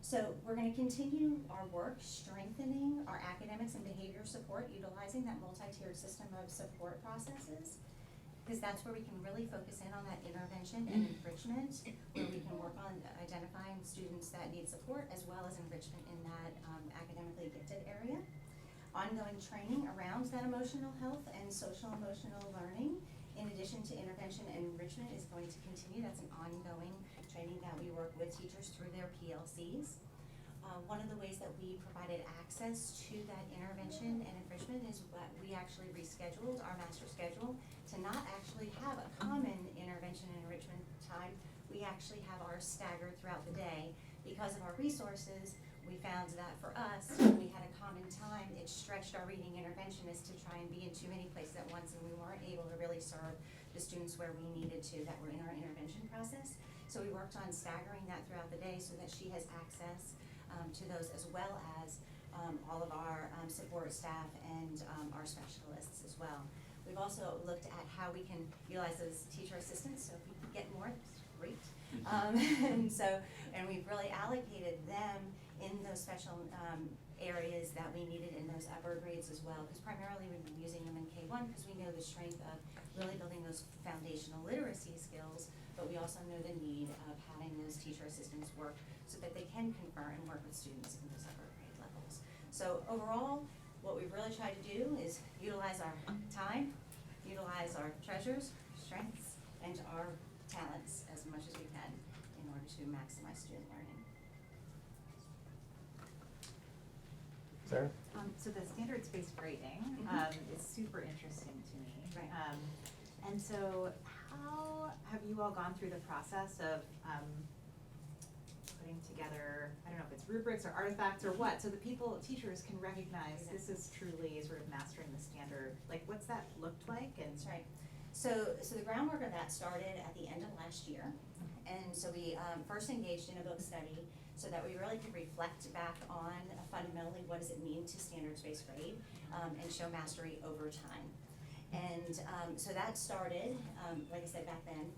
So we're going to continue our work strengthening our academics and behavior support, utilizing that multi-tiered system of support processes, because that's where we can really focus in on that intervention and enrichment, where we can work on identifying students that need support as well as enrichment in that academically gifted area. Ongoing training around that emotional health and social emotional learning, in addition to intervention and enrichment, is going to continue. That's an ongoing training that we work with teachers through their PLCs. One of the ways that we provided access to that intervention and enrichment is that we actually rescheduled our master schedule to not actually have a common intervention and enrichment time. We actually have ours staggered throughout the day. Because of our resources, we found that for us, when we had a common time, it stretched our reading interventionists to try and be in too many places at once, and we weren't able to really serve the students where we needed to that were in our intervention process. So we worked on staggering that throughout the day so that she has access to those, as well as all of our support staff and our specialists as well. We've also looked at how we can utilize those teacher assistants, so if we can get more, that's great. And we've really allocated them in those special areas that we needed in those upper grades as well, because primarily we've been using them in K1 because we know the strength of really building those foundational literacy skills, but we also know the need of having those teacher assistants work so that they can confer and work with students in those upper grade levels. So overall, what we've really tried to do is utilize our time, utilize our treasures, strengths, and our talents as much as we can in order to maximize student learning. Sarah? So the standards-based grading is super interesting to me. Right. And so how have you all gone through the process of putting putting together, I don't know if it's rubrics or artifacts or what, so that teachers can recognize this is truly sort of mastering the standard. Like, what's that looked like? And That's right. So the groundwork of that started at the end of last year. And so we first engaged in a book study so that we really could reflect back on fundamentally what does it mean to standards-based grade and show mastery over time. And so that started, like I said, back then.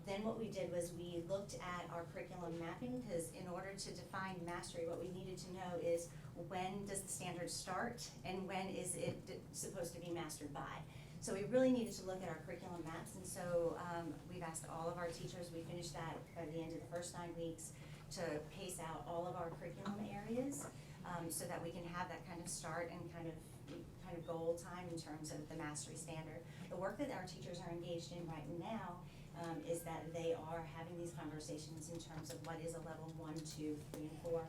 Then what we did was we looked at our curriculum mapping, because in order to define mastery, what we needed to know is when does the standard start and when is it supposed to be mastered by. So we really needed to look at our curriculum maps, and so we've asked all of our teachers, we finished that by the end of the first 9 weeks, to pace out all of our curriculum areas so that we can have that kind of start and kind of goal time in terms of the mastery standard. The work that our teachers are engaged in right now is that they are having these conversations in terms of what is a level 1, 2, 3, and 4.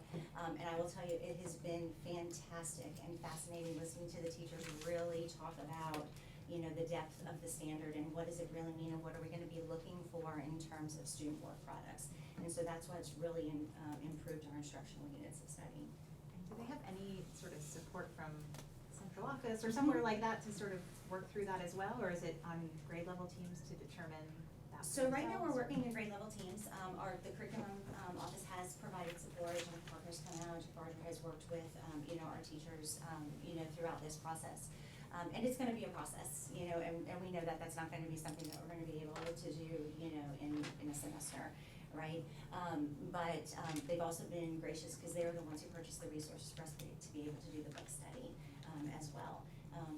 And I will tell you, it has been fantastic and fascinating listening to the teachers really talk about, you know, the depth of the standard and what does it really mean and what are we going to be looking for in terms of student work products. And so that's what's really improved our instructional units of study. do they have any sort of support from central office or somewhere like that to sort of work through that as well? Or is it on grade level teams to determine that? So right now we're working in grade level teams. The curriculum office has provided support. Jennifer Parker's come out. Jennifer Parker has worked with our teachers throughout this process. And it's going to be a process, and we know that that's not going to be something that we're going to be able to do, in a semester, right? But they've also been gracious because they're the ones who purchased the resources for us to be able to do the book study as well.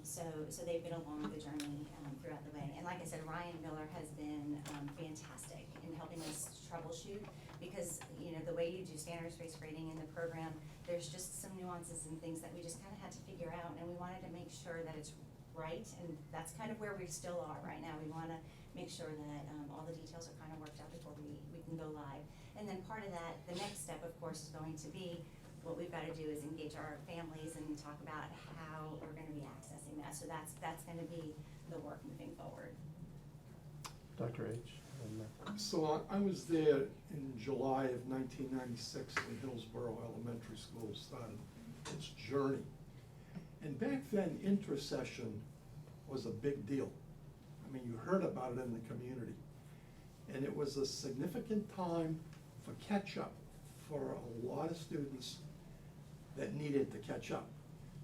So they've been along the journey throughout the way. And like I said, Ryan Miller has been fantastic in helping us troubleshoot because, the way you do standards-based grading in the program, there's just some nuances and things that we just kind of had to figure out, and we wanted to make sure that it's right, and that's kind of where we still are right now. We want to make sure that all the details are kind of worked out before we can go live. And then part of that, the next step, of course, is going to be what we've got to do is engage our families and talk about how we're going to be accessing that. So that's going to be the work moving forward. Dr. H. So I was there in July of 1996 when Hillsborough Elementary School started its journey. And back then, intercession was a big deal. I mean, you heard about it in the community. And it was a significant time for catch-up for a lot of students that needed to catch up.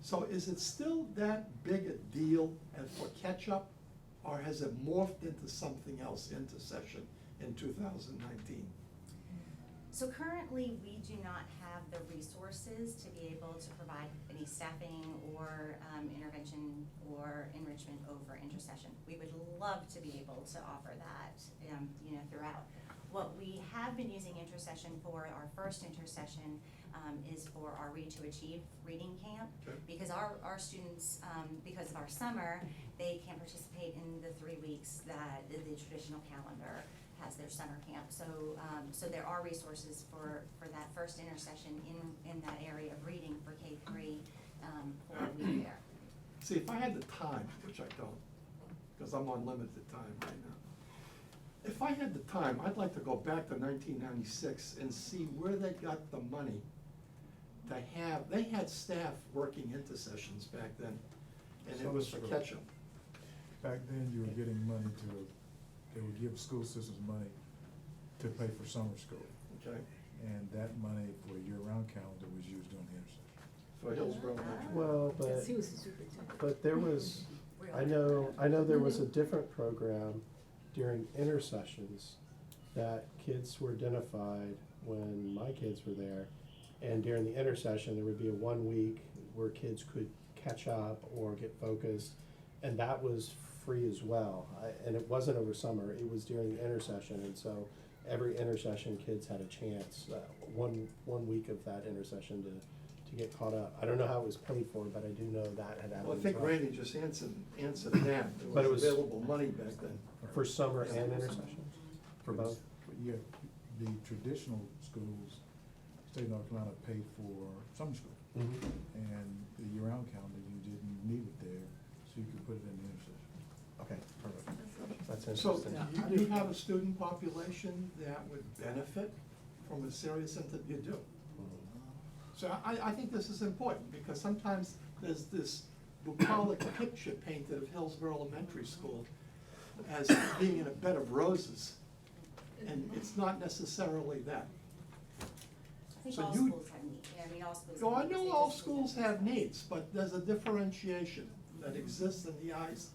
So is it still that big a deal as for catch-up, or has it morphed into something else, intercession, in 2019? So currently, we do not have the resources to be able to provide any staffing or intervention or enrichment over intercession. We would love to be able to offer that, throughout. What we have been using intercession for, our first intercession, is for our Read to Achieve reading camp. Okay. Because our students, because of our summer, they can't participate in the 3 weeks that the traditional calendar has their summer camp. So there are resources for that first intercession in that area of reading for K-3 for me there. See, if I had the time, which I don't, because I'm on limited time right now. If I had the time, I'd like to go back to 1996 and see where they got the money to have, they had staff working intercessions back then, and it was for catch-up. Back then, you were getting money they would give school systems money to pay for summer school. Okay, And that money for a year-round calendar was used during the intercession. for Hillsborough Elementary. Well, Because he was the superintendent. but there was, I know there was a different program during intercessions that kids were identified when my kids were there. And during the intercession, there would be a 1 week where kids could catch up or get focused, and that was free as well. And it wasn't over summer, it was during the intercession, and so every intercession, kids had a chance, one week of that intercession to get caught up. I don't know how it was paid for, but I do know that had happened. Well, I think as well. Randy just answered that. But There it was was- available money back then. For summer and intercession, for both. Yeah, the traditional schools, state of North Carolina paid for summer school. Mhm. And the year-round calendar, you didn't need it there, so you could put it in the intercession. Okay, perfect. That's So interesting. do you have a student population that would benefit from as serious as you do. So I think this is important, because sometimes there's this bucolic picture painted of Hillsborough Elementary School as being in a bed of roses, and it's not necessarily that. I think So all you- schools have needs, I mean, all schools. No, I have needs. know They all just- schools have needs, but there's a differentiation that exists in the eyes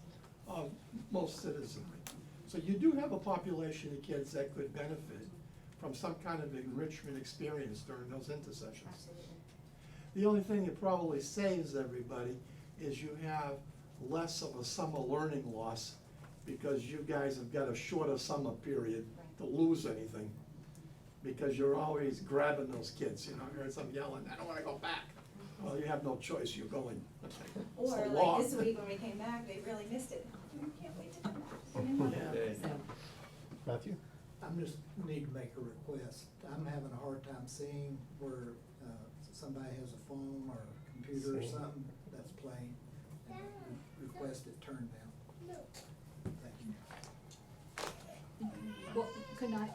of most citizenry. So you do have a population of kids that could benefit from some kind of enrichment experience during those intercessions. Absolutely. The only thing that probably saves everybody is you have less of a summer learning loss, because you guys have got a shorter summer period to lose anything, because you're always grabbing those kids, you know, I heard some yelling, I don't wanna go back. Well, you have no choice, you're going. It's Or a like law. this week when we came back, they really missed it. Can't wait to come back. Yeah. So, Matthew? I'm just need to make a request. I'm having a hard time seeing where, somebody has a phone or a computer or Seeing. something that's playing, and request it turned down. Thank you. Well, can I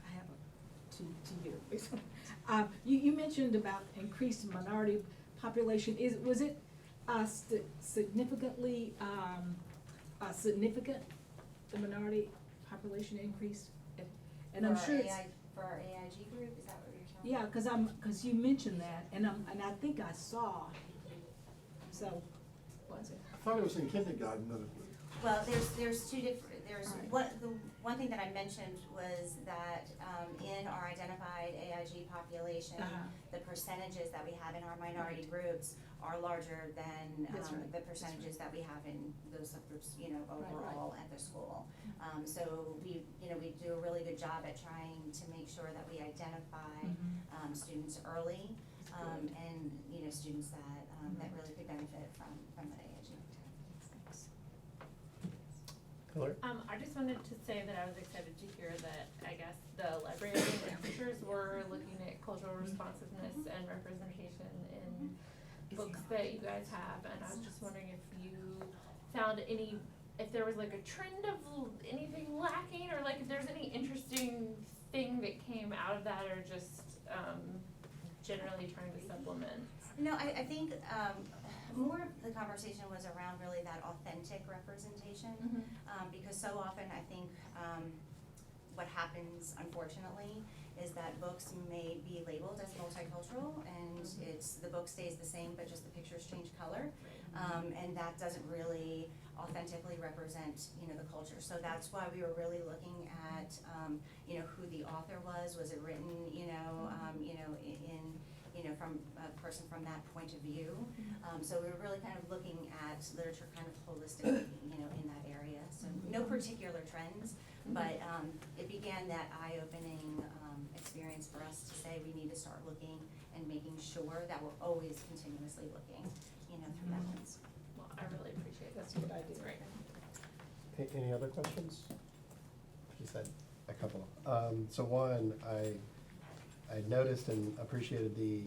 have a, to you. You mentioned about increased minority population, was it, significantly, significant, the minority population increase? And I'm sure it's. For our AIG group, is that what you're talking about? Yeah, cause you mentioned that, and I think I saw, so, was it? I thought it was in kindergarten, but Well, there's two different, there's, Alright. the one thing that I mentioned was that, in our identified AIG population, the percentages that we have in our minority groups are larger than, That's right. the percentages that we have in those subgroups, you know, Right, right. overall at the school. So we, you know, we do a really good job at trying to make sure that we identify, students early, Good. and, you know, students that, that really could benefit from the AIG. Hillary? I just wanted to say that I was excited to hear that, I guess, the librarians and teachers were looking at cultural responsiveness and representation in books that you guys have, and I was just wondering if you found if there was like a trend of anything lacking, or like if there's any interesting thing that came out of that, or just, generally trying to supplement. No, I think, more of the conversation was around really that authentic representation. Because so often I think, what happens unfortunately is that books may be labeled as multicultural, and the book stays the same, but just the pictures change color. And that doesn't really authentically represent, you know, the culture. So that's why we were really looking at, you know, who the author was it written, you know, in, you know, from a person from that point of view. So we were really kind of looking at literature kind of holistically, you know, in that area. So no particular trends, but it began that eye-opening experience for us to say we need to start looking and making sure that we're always continuously looking, you know, through that lens. Well, I really appreciate that. That's a good idea. It's great. Any other questions? She said a couple. So one, I noticed and appreciated the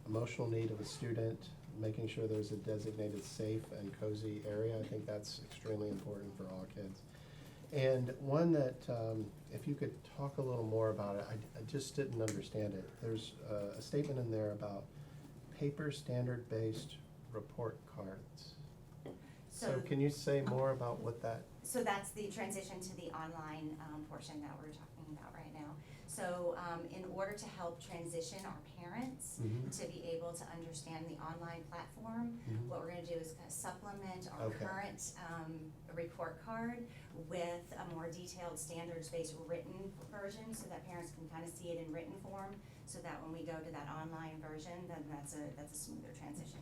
emotional need of a student, making sure there's a designated safe and cozy area. I think that's extremely important for all kids. And one that, if you could talk a little more about it, I just didn't understand it. There's a statement in there about paper standard-based report cards. So can you say more about what that? So that's the transition to the online portion that we're talking about right now. So in order to help transition our parents to be able to understand the online platform, what we're gonna do is kind of supplement our current report card with a more detailed standards-based written version, so that parents can kind of see it in written form, so that when we go to that online version, then that's a smoother transition.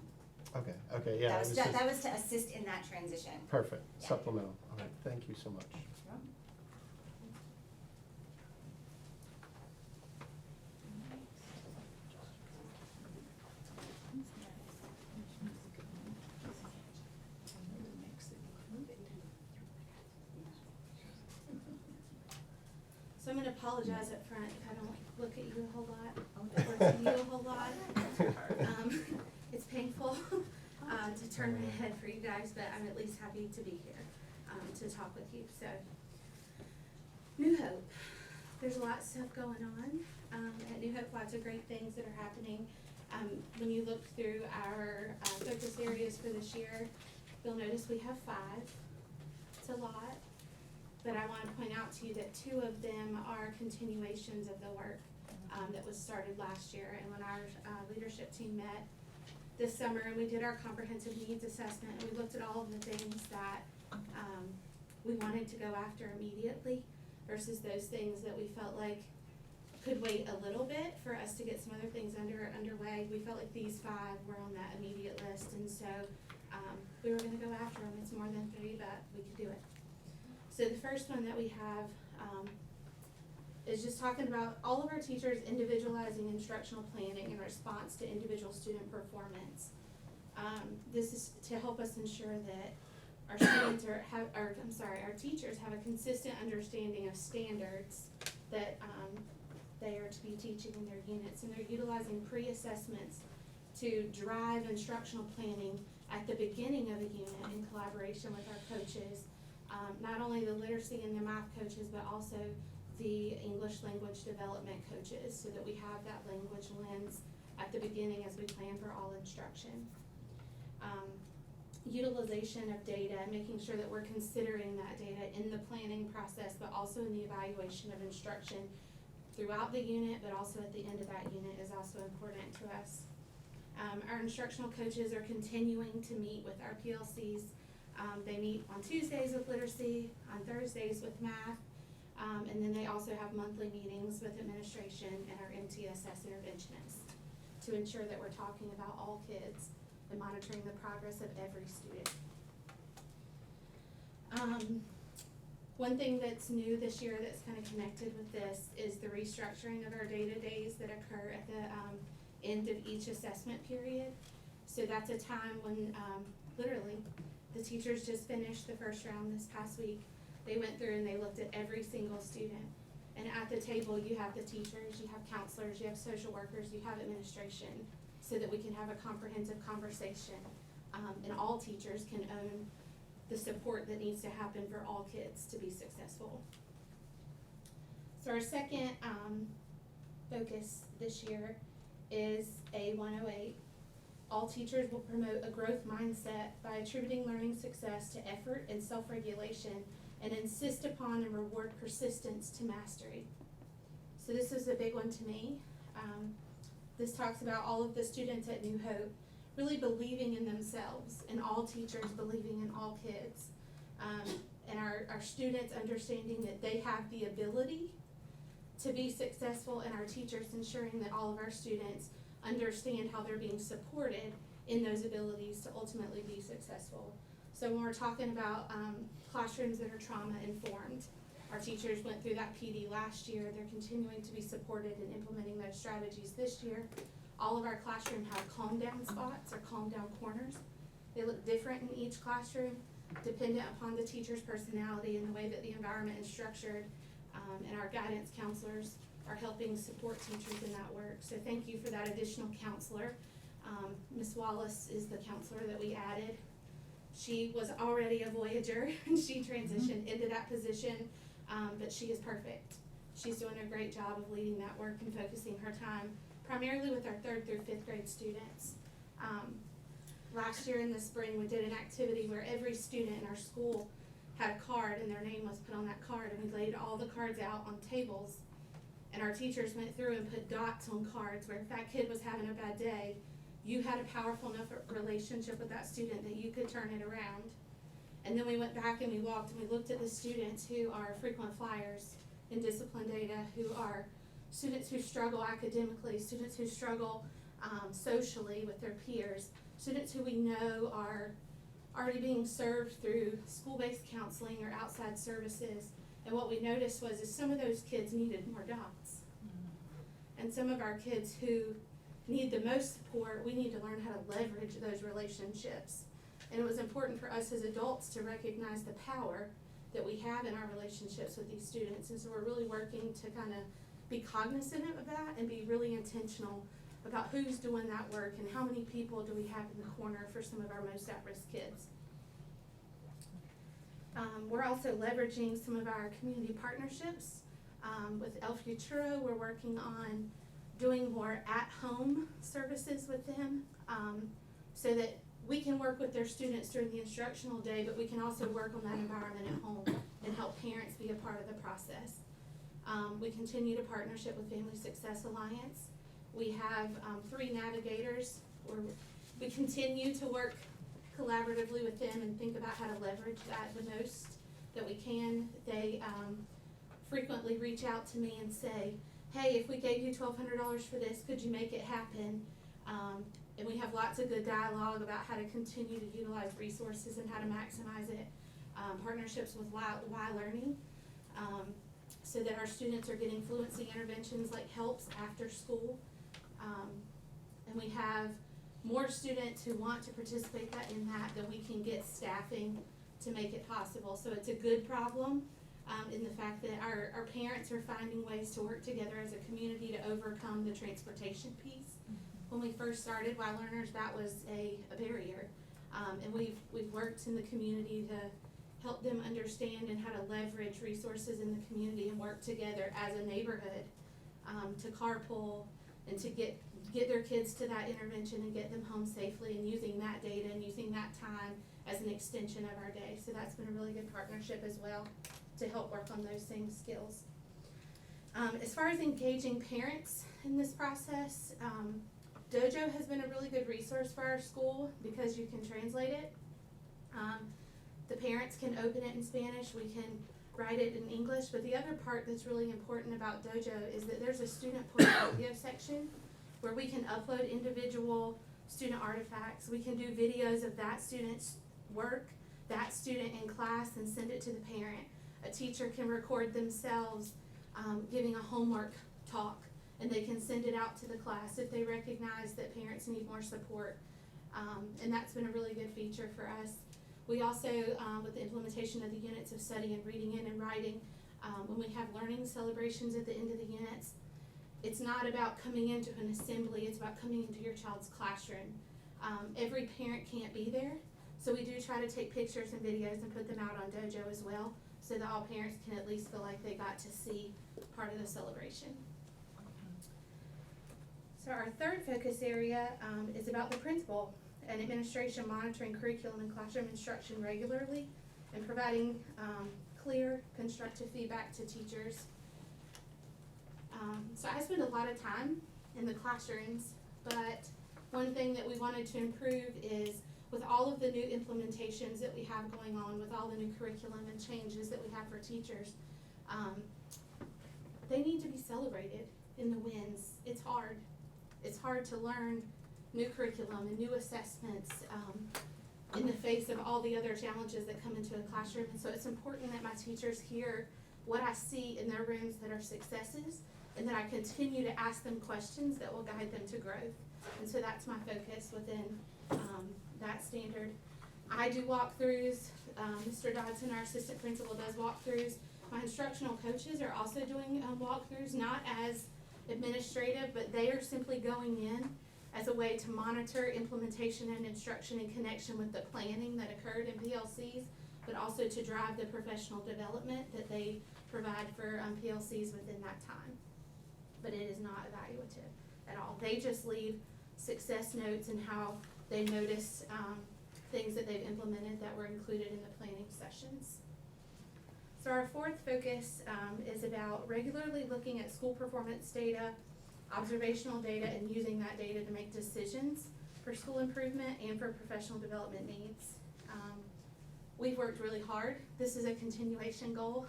Okay, yeah. That was to assist in that transition. Perfect, Yeah. supplemental. All right, thank you so much. So I'm gonna apologize up front if I don't look at you a whole lot, or to you a whole lot. It's painful, to turn my head for you guys, but I'm at least happy to be here, to talk with you, so. New Hope, there's a lot of stuff going on. At New Hope, lots of great things that are happening. When you look through our focus areas for this year, you'll notice we have 5. It's a lot, but I want to point out to you that 2 of them are continuations of the work that was started last year. And when our leadership team met this summer and we did our comprehensive needs assessment, and we looked at all of the things that we wanted to go after immediately versus those things that we felt like could wait a little bit for us to get some other things underway. We felt like these 5 were on that immediate list, and so we were gonna go after them. It's more than 3, but we could do it. So the first one that we have is just talking about all of our teachers individualizing instructional planning in response to individual student performance. This is to help us ensure that our students our teachers have a consistent understanding of standards that they are to be teaching in their units, and they're utilizing pre-assessments to drive instructional planning at the beginning of a unit in collaboration with our coaches, not only the literacy and the math coaches, but also the English language development coaches, so that we have that language lens at the beginning as we plan for all instruction. Utilization of data, making sure that we're considering that data in the planning process, but also in the evaluation of instruction throughout the unit, but also at the end of that unit is also important to us. Our instructional coaches are continuing to meet with our PLCs. They meet on Tuesdays with literacy, on Thursdays with math, and then they also have monthly meetings with administration and our MTSS interventionists to ensure that we're talking about all kids and monitoring the progress of every student. One thing that's new this year that's kind of connected with this is the restructuring of our data days that occur at the end of each assessment period. So that's a time when literally the teachers just finished the first round this past week. They went through and they looked at every single student. And at the table you have the teachers, you have counselors, you have social workers, you have administration, so that we can have a comprehensive conversation and all teachers can own the support that needs to happen for all kids to be successful. So our second focus this year is A108. All teachers will promote a growth mindset by attributing learning success to effort and self-regulation, and insist upon and reward persistence to mastery. So this is a big one to me. This talks about all of the students at New Hope really believing in themselves, and all teachers believing in all kids. And our students understanding that they have the ability to be successful, and our teachers ensuring that all of our students understand how they're being supported in those abilities to ultimately be successful. So when we're talking about classrooms that are trauma informed, our teachers went through that PD last year. They're continuing to be supported in implementing those strategies this year. All of our classrooms have calm down spots or calm down corners. They look different in each classroom, dependent upon the teacher's personality and the way that the environment is structured. And our guidance counselors are helping support teachers in that work. So thank you for that additional counselor. Ms. Wallace is the counselor that we added. She was already a Voyager and she transitioned into that position, but she is perfect. She's doing a great job of leading that work and focusing her time primarily with our 3rd through 5th grade students. Last year in the spring, we did an activity where every student in our school had a card and their name was put on that card, and we laid all the cards out on tables, and our teachers went through and put dots on cards where if that kid was having a bad day, you had a powerful enough relationship with that student that you could turn it around. And then we went back and we walked and we looked at the students who are frequent flyers in discipline data, who are students who struggle academically, students who struggle socially with their peers, students who we know are already being served through school-based counseling or outside services. And what we noticed was is some of those kids needed more dots. And some of our kids who need the most support, we need to learn how to leverage those relationships. And it was important for us as adults to recognize the power that we have in our relationships with these students. And so we're really working to kind of be cognizant of that and be really intentional about who's doing that work and how many people do we have in the corner for some of our most at-risk kids. We're also leveraging some of our community partnerships With El Futuro, we're working on doing more at-home services with them, so that we can work with their students during the instructional day, but we can also work on that environment at home and help parents be a part of the process. We continue to partnership with Family Success Alliance. We have 3 navigators where we continue to work collaboratively with them and think about how to leverage that the most that we can. They frequently reach out to me and say, hey, if we gave you $1,200 for this, could you make it happen? And we have lots of good dialogue about how to continue to utilize resources and how to maximize it. Partnerships with Y Learning, so that our students are getting fluency interventions like helps after school. And we have more students who want to participate in that than we can get staffing to make it possible. So it's a good problem in the fact that our parents are finding ways to work together as a community to overcome the transportation piece. When we first started Y Learners, that was a barrier. And we've worked in the community to help them understand and how to leverage resources in the community and work together as a neighborhood to carpool and to get their kids to that intervention and get them home safely, and using that data and using that time as an extension of our day. So that's been a really good partnership as well to help work on those same skills. As far as engaging parents in this process, Dojo has been a really good resource for our school because you can translate it. The parents can open it in Spanish, we can write it in English, but the other part that's really important about Dojo is that there's a student portfolio section where we can upload individual student artifacts. We can do videos of that student's work, that student in class, and send it to the parent. A teacher can record themselves giving a homework talk, and they can send it out to the class if they recognize that parents need more support. And that's been a really good feature for us. We also, with the implementation of the units of study and reading in and writing, when we have learning celebrations at the end of the units, it's not about coming into an assembly, it's about coming into your child's classroom. Every parent can't be there, so we do try to take pictures and videos and put them out on Dojo as well, so that all parents can at least feel like they got to see part of the celebration. So our third focus area is about the principal and administration monitoring curriculum and classroom instruction regularly and providing clear, constructive feedback to teachers. So I spend a lot of time in the classrooms, but one thing that we wanted to improve is with all of the new implementations that we have going on, with all the new curriculum and changes that we have for teachers, they need to be celebrated in the wins. It's hard. It's hard to learn new curriculum and new assessments in the face of all the other challenges that come into a classroom. And so it's important that my teachers hear what I see in their rooms that are successes, and that I continue to ask them questions that will guide them to growth. And so that's my focus within that standard. I do walkthroughs. Mr. Dodson, our assistant principal, does walkthroughs. My instructional coaches are also doing walkthroughs, not as administrative, but they are simply going in as a way to monitor implementation and instruction in connection with the planning that occurred in PLCs, but also to drive the professional development that they provide for PLCs within that time. But it is not evaluative at all. They just leave success notes and how they notice things that they've implemented that were included in the planning sessions. So our fourth focus is about regularly looking at school performance data, observational data, and using that data to make decisions for school improvement and for professional development needs. We've worked really hard. This is a continuation goal.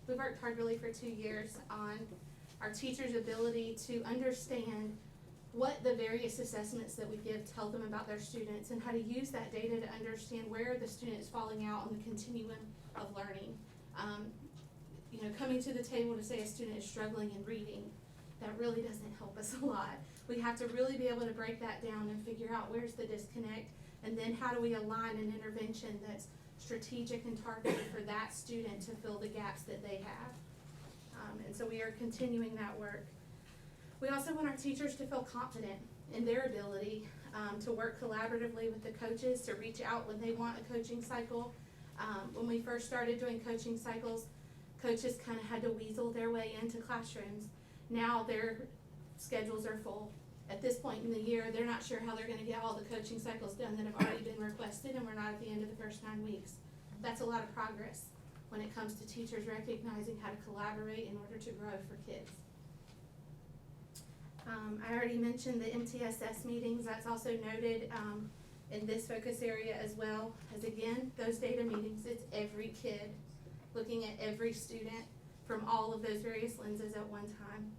We've worked hard really for 2 years on our teachers' ability to understand what the various assessments that we give tell them about their students, and how to use that data to understand where the student is falling out on the continuum of learning. Coming to the table to say a student is struggling in reading, that really doesn't help us a lot. We have to really be able to break that down and figure out where's the disconnect, and then how do we align an intervention that's strategic and targeted for that student to fill the gaps that they have. And so we are continuing that work. We also want our teachers to feel confident in their ability to work collaboratively with the coaches, to reach out when they want a coaching cycle. When we first started doing coaching cycles, coaches kind of had to weasel their way into classrooms. Now their schedules are full. At this point in the year, they're not sure how they're gonna get all the coaching cycles done that have already been requested, and we're not at the end of the first 9 weeks. That's a lot of progress when it comes to teachers recognizing how to collaborate in order to grow for kids. I already mentioned the MTSS meetings. That's also noted in this focus area as well, as again, those data meetings, it's every kid, looking at every student from all of those various lenses at one time.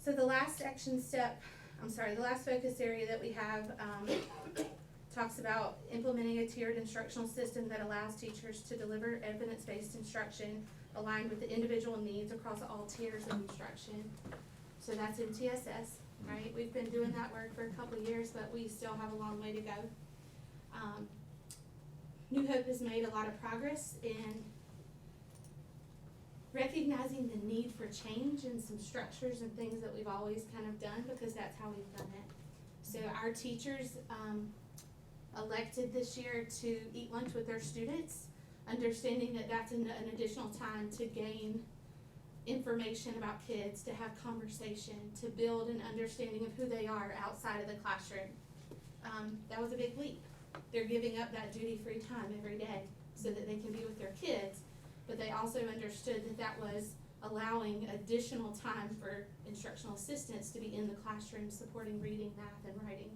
So the last the last focus area that we have talks about implementing a tiered instructional system that allows teachers to deliver evidence-based instruction aligned with the individual needs across all tiers of instruction. So that's MTSS, right? We've been doing that work for a couple of years, but we still have a long way to go. New Hope has made a lot of progress in recognizing the need for change in some structures and things that we've always kind of done, because that's how we've done it. So our teachers elected this year to eat lunch with their students, understanding that that's an additional time to gain information about kids, to have conversation, to build an understanding of who they are outside of the classroom. That was a big leap. They're giving up that duty-free time every day so that they can be with their kids, but they also understood that that was allowing additional time for instructional assistants to be in the classroom supporting reading, math, and writing.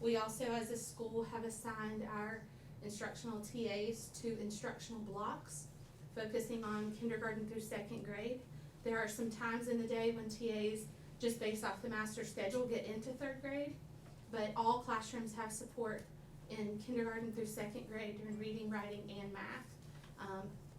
We also, as a school, have assigned our instructional TAs to instructional blocks, focusing on kindergarten through 2nd grade. There are some times in the day when TAs, just based off the master schedule, get into 3rd grade, but all classrooms have support in kindergarten through 2nd grade during reading, writing, and math.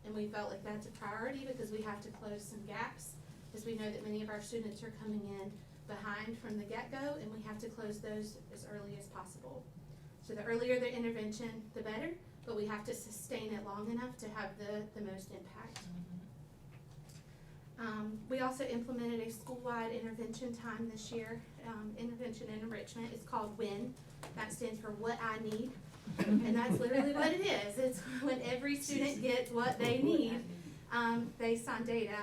And we felt like that's a priority because we have to close some gaps, as we know that many of our students are coming in behind from the get-go, and we have to close those as early as possible. So the earlier the intervention, the better, but we have to sustain it long enough to have the most impact. We also implemented a school-wide intervention time this year, intervention and enrichment. It's called WIN. That stands for What I Need. And that's literally what it is. It's when every student gets what they need based on data.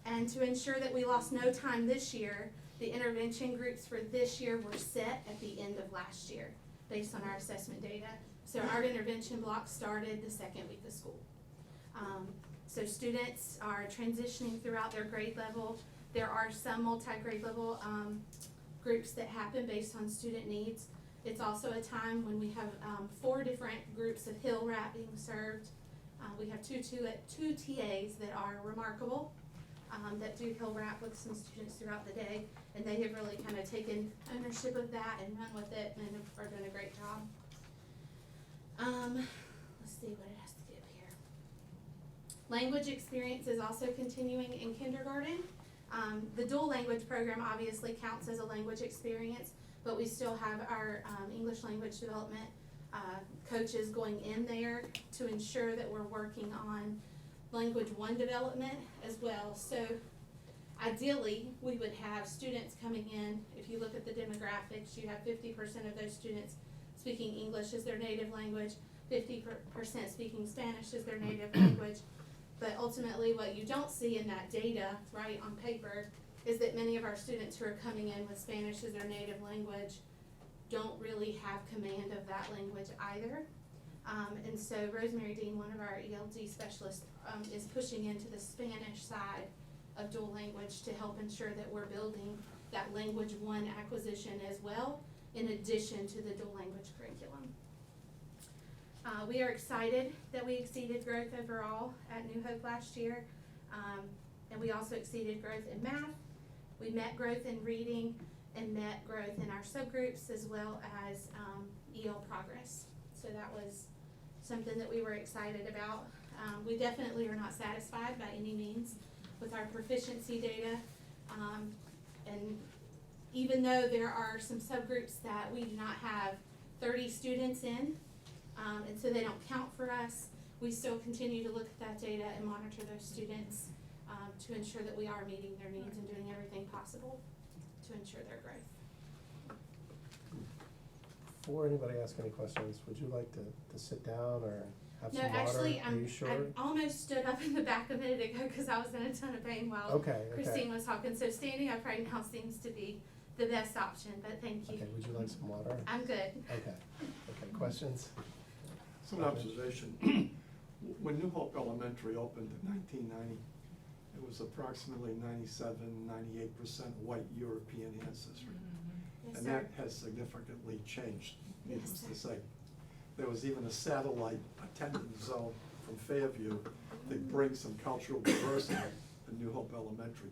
And to ensure that we lost no time this year, the intervention groups for this year were set at the end of last year based on our assessment data. So our intervention block started the 2nd week of school. So students are transitioning throughout their grade level. There are some multi-grade level groups that happen based on student needs. It's also a time when we have 4 different groups of Hill Wrap being served. We have two TAs that are remarkable, that do Hill Wrap with some students throughout the day, and they have really kind of taken ownership of that and run with it and are doing a great job. Let's see what it has to give here. Language experience is also continuing in kindergarten. The dual language program obviously counts as a language experience, but we still have our English language development coaches going in there to ensure that we're working on language 1 development as well. So ideally, we would have students coming in. If you look at the demographics, you have 50% of those students speaking English as their native language, 50% speaking Spanish as their native language. But ultimately, what you don't see in that data, right, on paper, is that many of our students who are coming in with Spanish as their native language don't really have command of that language either. And so Rosemary Dean, one of our ELD specialists, is pushing into the Spanish side of dual language to help ensure that we're building that language 1 acquisition as well, in addition to the dual language curriculum. We are excited that we exceeded growth overall at New Hope last year, and we also exceeded growth in math. We met growth in reading and met growth in our subgroups, as well as EL progress. So that was something that we were excited about. We definitely are not satisfied by any means with our proficiency data. And even though there are some subgroups that we do not have 30 students in, and so they don't count for us, we still continue to look at that data and monitor those students to ensure that we are meeting their needs and doing everything possible to ensure their growth. Before anybody asks any questions, would you like to sit down or? have No, some water? actually, Are you sure? I almost stood up in the back a minute ago because I was in a ton of pain while Okay, Christine was talking. So standing up right now seems to be the best option, but thank you. Okay, would you like some water? I'm good. Okay, questions? Some observation. When New Hope Elementary opened in 1990, it was approximately 97–98% white European ancestry. Yes, And sir. that has significantly changed, needless Yes, to sir. say. There was even a satellite attendance zone from Fairview that brings some cultural diversity to New Hope Elementary.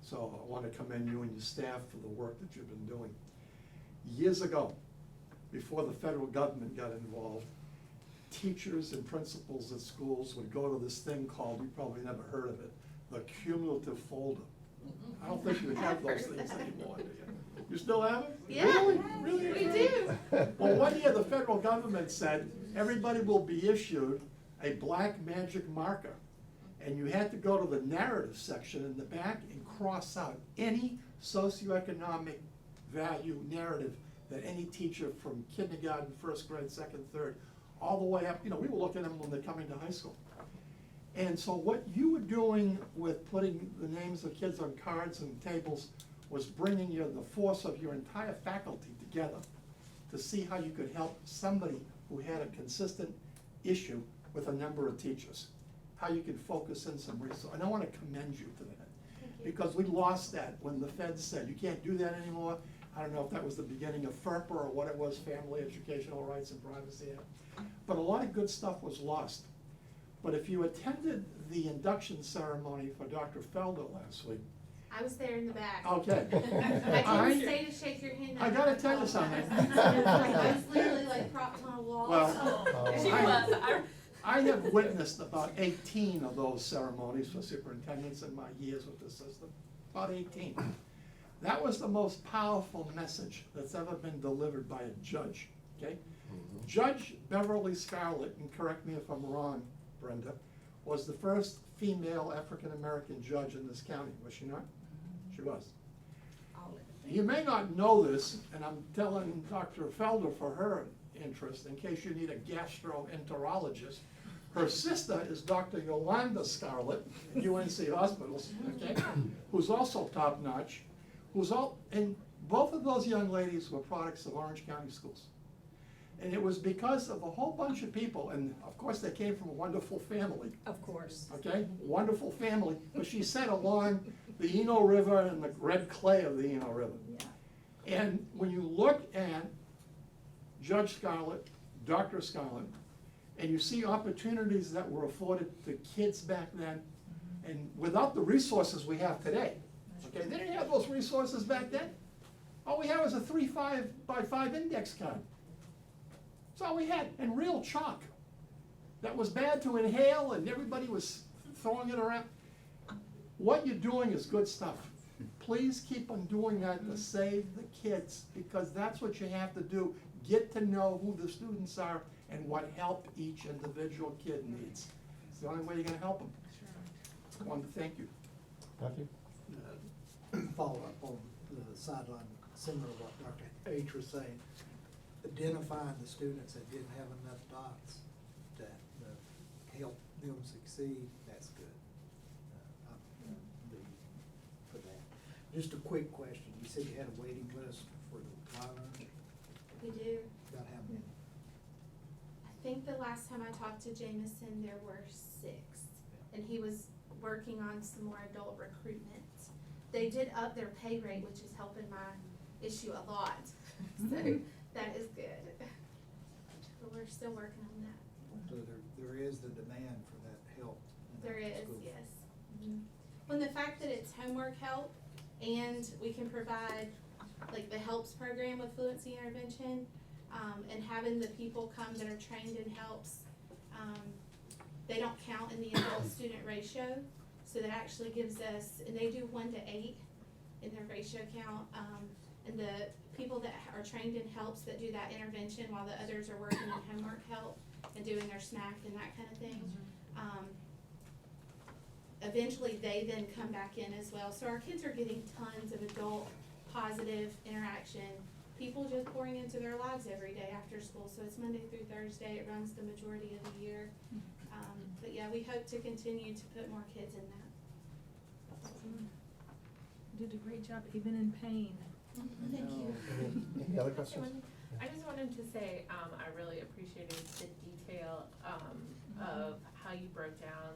So I want to commend you and your staff for the work that you've been doing. Years ago, before the federal government got involved, teachers and principals at schools would go to this thing called, you probably never heard of it, the cumulative folder. I don't think you have those things anymore, do you? You still have it? Yeah, Really? we do. Well, one year the federal government said, everybody will be issued a black magic marker. And you had to go to the narrative section in the back and cross out any socioeconomic value narrative that any teacher from kindergarten, first grade, second, third, all the way up, we were looking at them when they're coming to high school. And so what you were doing with putting the names of kids on cards and tables was bringing the force of your entire faculty together to see how you could help somebody who had a consistent issue with a number of teachers, how you could focus in some resources. And I want to commend you for that. Because we lost that when the feds said, you can't do that anymore. I don't know if that was the beginning of FERPA or what it was, Family Educational Rights and Privacy Act. But a lot of good stuff was lost. But if you attended the induction ceremony for Dr. Felder last week. I was there in the back. Okay. I didn't stay to shake your hand. I gotta tell you something. I was literally like propped on a wall. Well, She was. I have witnessed about 18 of those ceremonies for superintendents in my years with the system, about 18. That was the most powerful message that's ever been delivered by a judge, okay? Judge Beverly Scarlett, and correct me if I'm wrong, Brenda, was the first female African-American judge in this county, was she not? She was. You may not know this, and I'm telling Dr. Felder for her interest, in case you need a gastroenterologist. Her sister is Dr. Yolanda Scarlett at UNC Hospitals, okay, who's also top-notch, and both of those young ladies were products of Orange County schools. And it was because of a whole bunch of people, and of course they came from a wonderful family. Of course. Okay, wonderful family, but she sat along the Eno River and the red clay of the Eno River. Yeah. And when you look at Judge Scarlett, Dr. Scarlett, and you see opportunities that were afforded to kids back then, and without the resources we have today, okay, they didn't have those resources back then. All we had was a 3.5x5 index card. That's all we had, and real chalk. That was bad to inhale, and everybody was throwing it around. What you're doing is good stuff. Please keep on doing that to save the kids, because that's what you have to do. Get to know who the students are and what help each individual kid needs. It's the only way you're gonna help them. I wanted to thank you. Matthew? Follow up on the sideline, similar to what Dr. H was saying. Identifying the students that didn't have enough dots to help them succeed, that's good. I'm for that. Just a quick question, you said you had a waiting list for the library? We do. About how many? I think the last time I talked to Jameson, there were 6, and he was working on some more adult recruitment. They did up their pay rate, which is helping my issue a lot, so that is good. But we're still working on that. So there is the demand for that help. in There our is, schools. yes. When the fact that it's homework help, and we can provide like the HELPS program with fluency intervention, and having the people come that are trained in HELPS, they don't count in the adult student ratio, so that actually gives us, and they do 1 to 8 in their ratio count, and the people that are trained in HELPS that do that intervention while the others are working in homework help and doing their snack and that kind of thing, eventually they then come back in as well. So our kids are getting tons of adult positive interaction people just pouring into their lives every day after school. So it's Monday through Thursday. It runs the majority of the year. But yeah, we hope to continue to put more kids in that. Did a great job, even in pain. Thank you. Any other questions? I just wanted to say, I really appreciated the detail, of how you broke down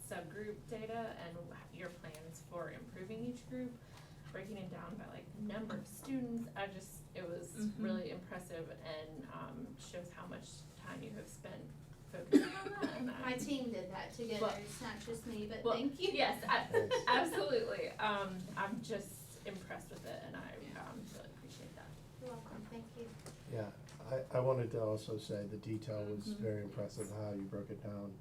subgroup data and your plans for improving each group, breaking it down by like number of students. It was really impressive and, shows how much time you have spent focusing on that. And My team did that together. Well- It's not just me, but well, thank you. Yes, Thanks. absolutely. I'm just impressed with it and I, really appreciate that. You're welcome. Thank you. Yeah, I wanted to also say the detail was very impressive, how you broke it down.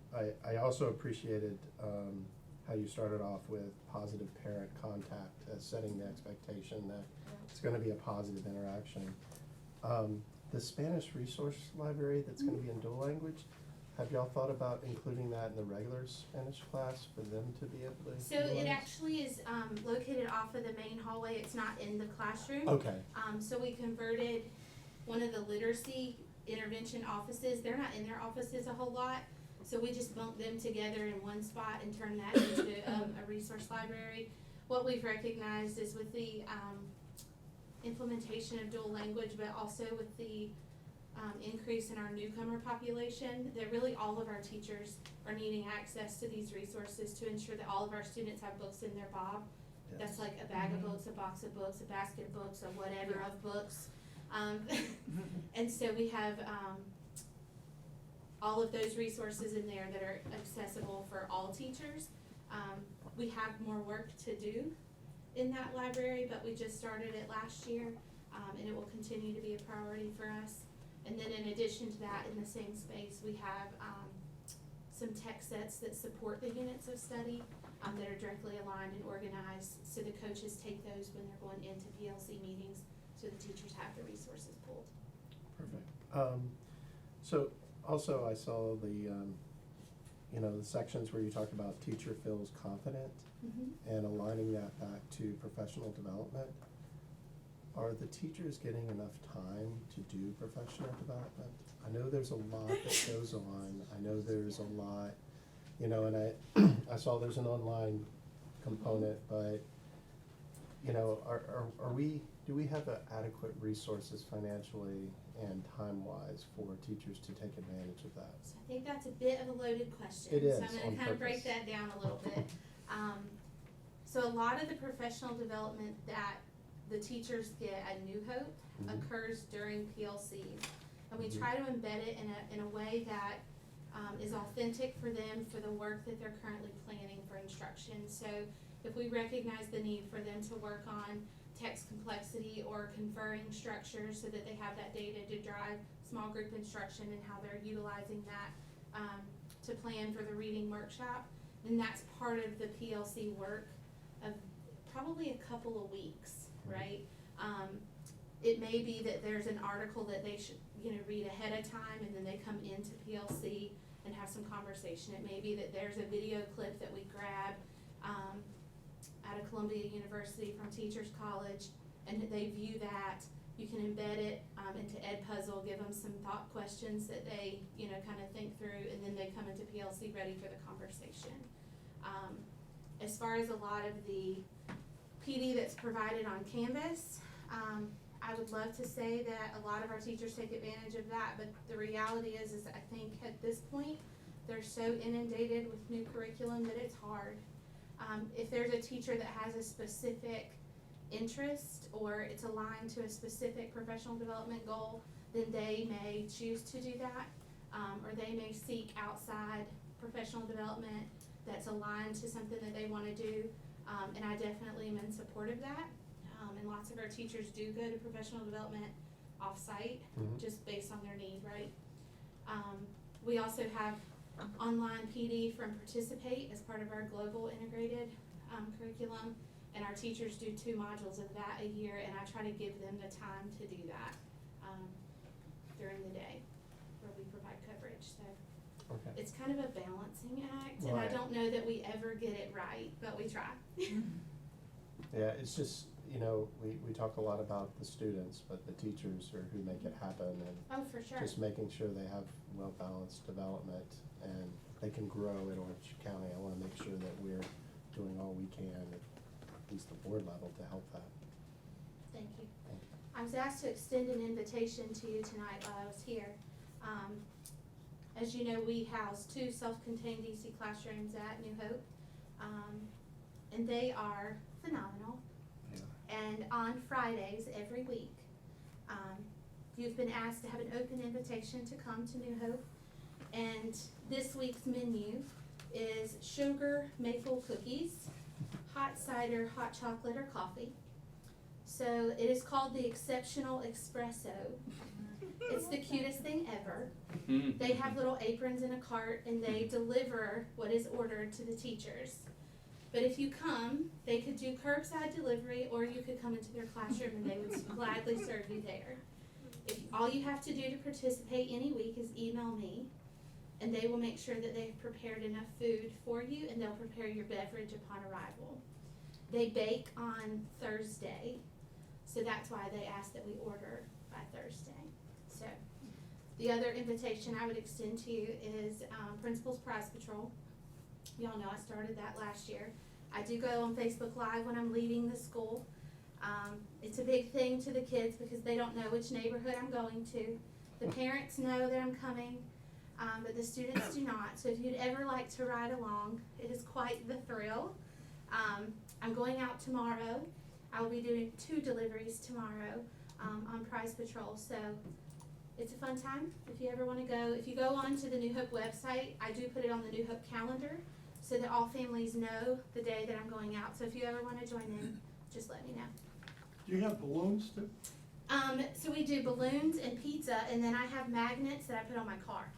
I also appreciated, how you started off with positive parent contact as setting the expectation that it's gonna be a positive interaction. The Spanish resource library that's gonna be in dual language, have y'all thought about including that in the regular Spanish class for them to be able to So it utilize? actually is located off of the main hallway. It's not in the classroom. Okay, So we converted one of the literacy intervention offices. They're not in their offices a whole lot. So we just bumped them together in one spot and turned that into a resource library. What we've recognized is with the implementation of dual language, but also with the increase in our newcomer population, that really all of our teachers are needing access to these resources to ensure that all of our students have books in their BOB. That's like a bag of books, a box of books, a basket of books, a whatever of books. And so we have all of those resources in there that are accessible for all teachers. We have more work to do in that library, but we just started it last year, and it will continue to be a priority for us. And then in addition to that, in the same space, we have some tech sets that support the units of study that are directly aligned and organized, so the coaches take those when they're going into PLC meetings, so the teachers have the resources pulled. perfect. So also I saw the, the sections where you talk about teacher feels confident and aligning that back to professional development. Are the teachers getting enough time to do professional development? I know there's a lot that goes on. I know there's a lot, and I saw there's an online component, but, do we have adequate resources financially and time-wise for teachers to take advantage of that? So I think that's a bit of a loaded question. It is, So I'm gonna on kind of break purpose. that down a little bit. So a lot of the professional development that the teachers get at New Hope occurs during PLCs. And we try to embed it in a way that is authentic for them, for the work that they're currently planning for instruction. So if we recognize the need for them to work on text complexity or conferring structures so that they have that data to drive small group instruction and how they're utilizing that to plan for the reading workshop, then that's part of the PLC work of probably a couple of weeks, right? It may be that there's an article that they should, read ahead of time and then they come into PLC and have some conversation. It may be that there's a video clip that we grab out of Columbia University from Teachers College and they view that. You can embed it into Edpuzzle, give them some thought questions that they, kind of think through, and then they come into PLC ready for the conversation. As far as a lot of the PD that's provided on Canvas, I would love to say that a lot of our teachers take advantage of that, but the reality is I think at this point, they're so inundated with new curriculum that it's hard. If there's a teacher that has a specific interest or it's aligned to a specific professional development goal, then they may choose to do that, or they may seek outside professional development that's aligned to something that they want to do, and I definitely am in support of that. And lots of our teachers do go to professional development off-site, just based on their need, right? We also have online PD from Participate as part of our global integrated curriculum, and our teachers do 2 modules of that a year, and I try to give them the time to do that during the day where we provide coverage. So Okay. it's kind of a balancing act, and I Right. don't know that we ever get it right, but we try. Yeah, it's just, we talk a lot about the students, but the teachers are who make it happen, and Oh, for sure. just making sure they have well-balanced development and they can grow in Orange County. I wanna make sure that we're doing all we can, at least the board level, to help that. Thank you. Thank you. I was asked to extend an invitation to you tonight while I was here. As you know, we house 2 self-contained DC classrooms at New Hope, and they are phenomenal. And on Fridays every week, you've been asked to have an open invitation to come to New Hope. And this week's menu is sugar maple cookies, hot cider, hot chocolate, or coffee. So it is called the Exceptional Espresso. It's the cutest thing ever. They have little aprons in a cart, and they deliver what is ordered to the teachers. But if you come, they could do curbside delivery, or you could come into their classroom and they would gladly serve you there. All you have to do to participate any week is email me, and they will make sure that they've prepared enough food for you, and they'll prepare your beverage upon arrival. They bake on Thursday, so that's why they ask that we order by Thursday. So the other invitation I would extend to you is Principal's Prize Patrol. Y'all know I started that last year. I do go on Facebook Live when I'm leaving the school. It's a big thing to the kids because they don't know which neighborhood I'm going to. The parents know that I'm coming, but the students do not. So if you'd ever like to ride along, it is quite the thrill. I'm going out tomorrow. I will be doing 2 deliveries tomorrow on Prize Patrol. So it's a fun time if you ever want to go. If you go on to the New Hope website, I do put it on the New Hope calendar so that all families know the day that I'm going out. So if you ever want to join in, just let me know. Do you have balloons too? So we do balloons and pizza, and then I have magnets that I put on my car.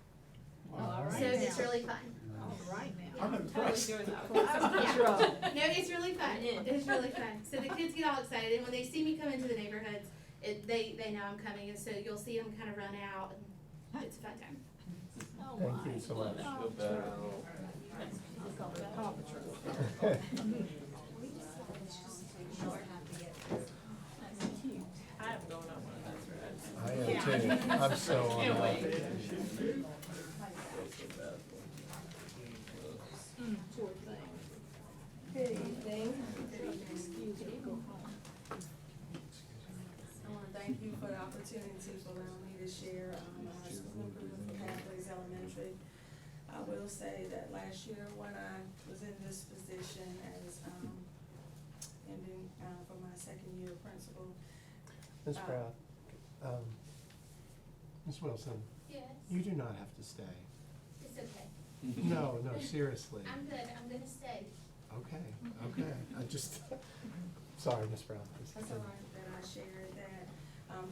All right. So it's really fun. All right now. I'm impressed. Yeah. No, it's really fun. It's really fun. So the kids get all excited, and when they see me come into the neighborhoods, they know I'm coming, and so you'll see them kind of run out, and it's a fun time. Thank you so much. I am going on one of those rides. I am too. I'm so on Can't that. wait. Poor thing. Good evening. Excuse me, go home. I want to thank you for the opportunity to allow me to share our school improvement for Pathways Elementary. I will say that last year when I was in this position as ending for my 2nd year principal. Ms. Brown, Ms. Wilson, Yes, you do not have to stay. it's okay. No, seriously. I'm good. I'm gonna stay. Okay, I just, sorry, Ms. Brown. please That's continue. all right that I shared that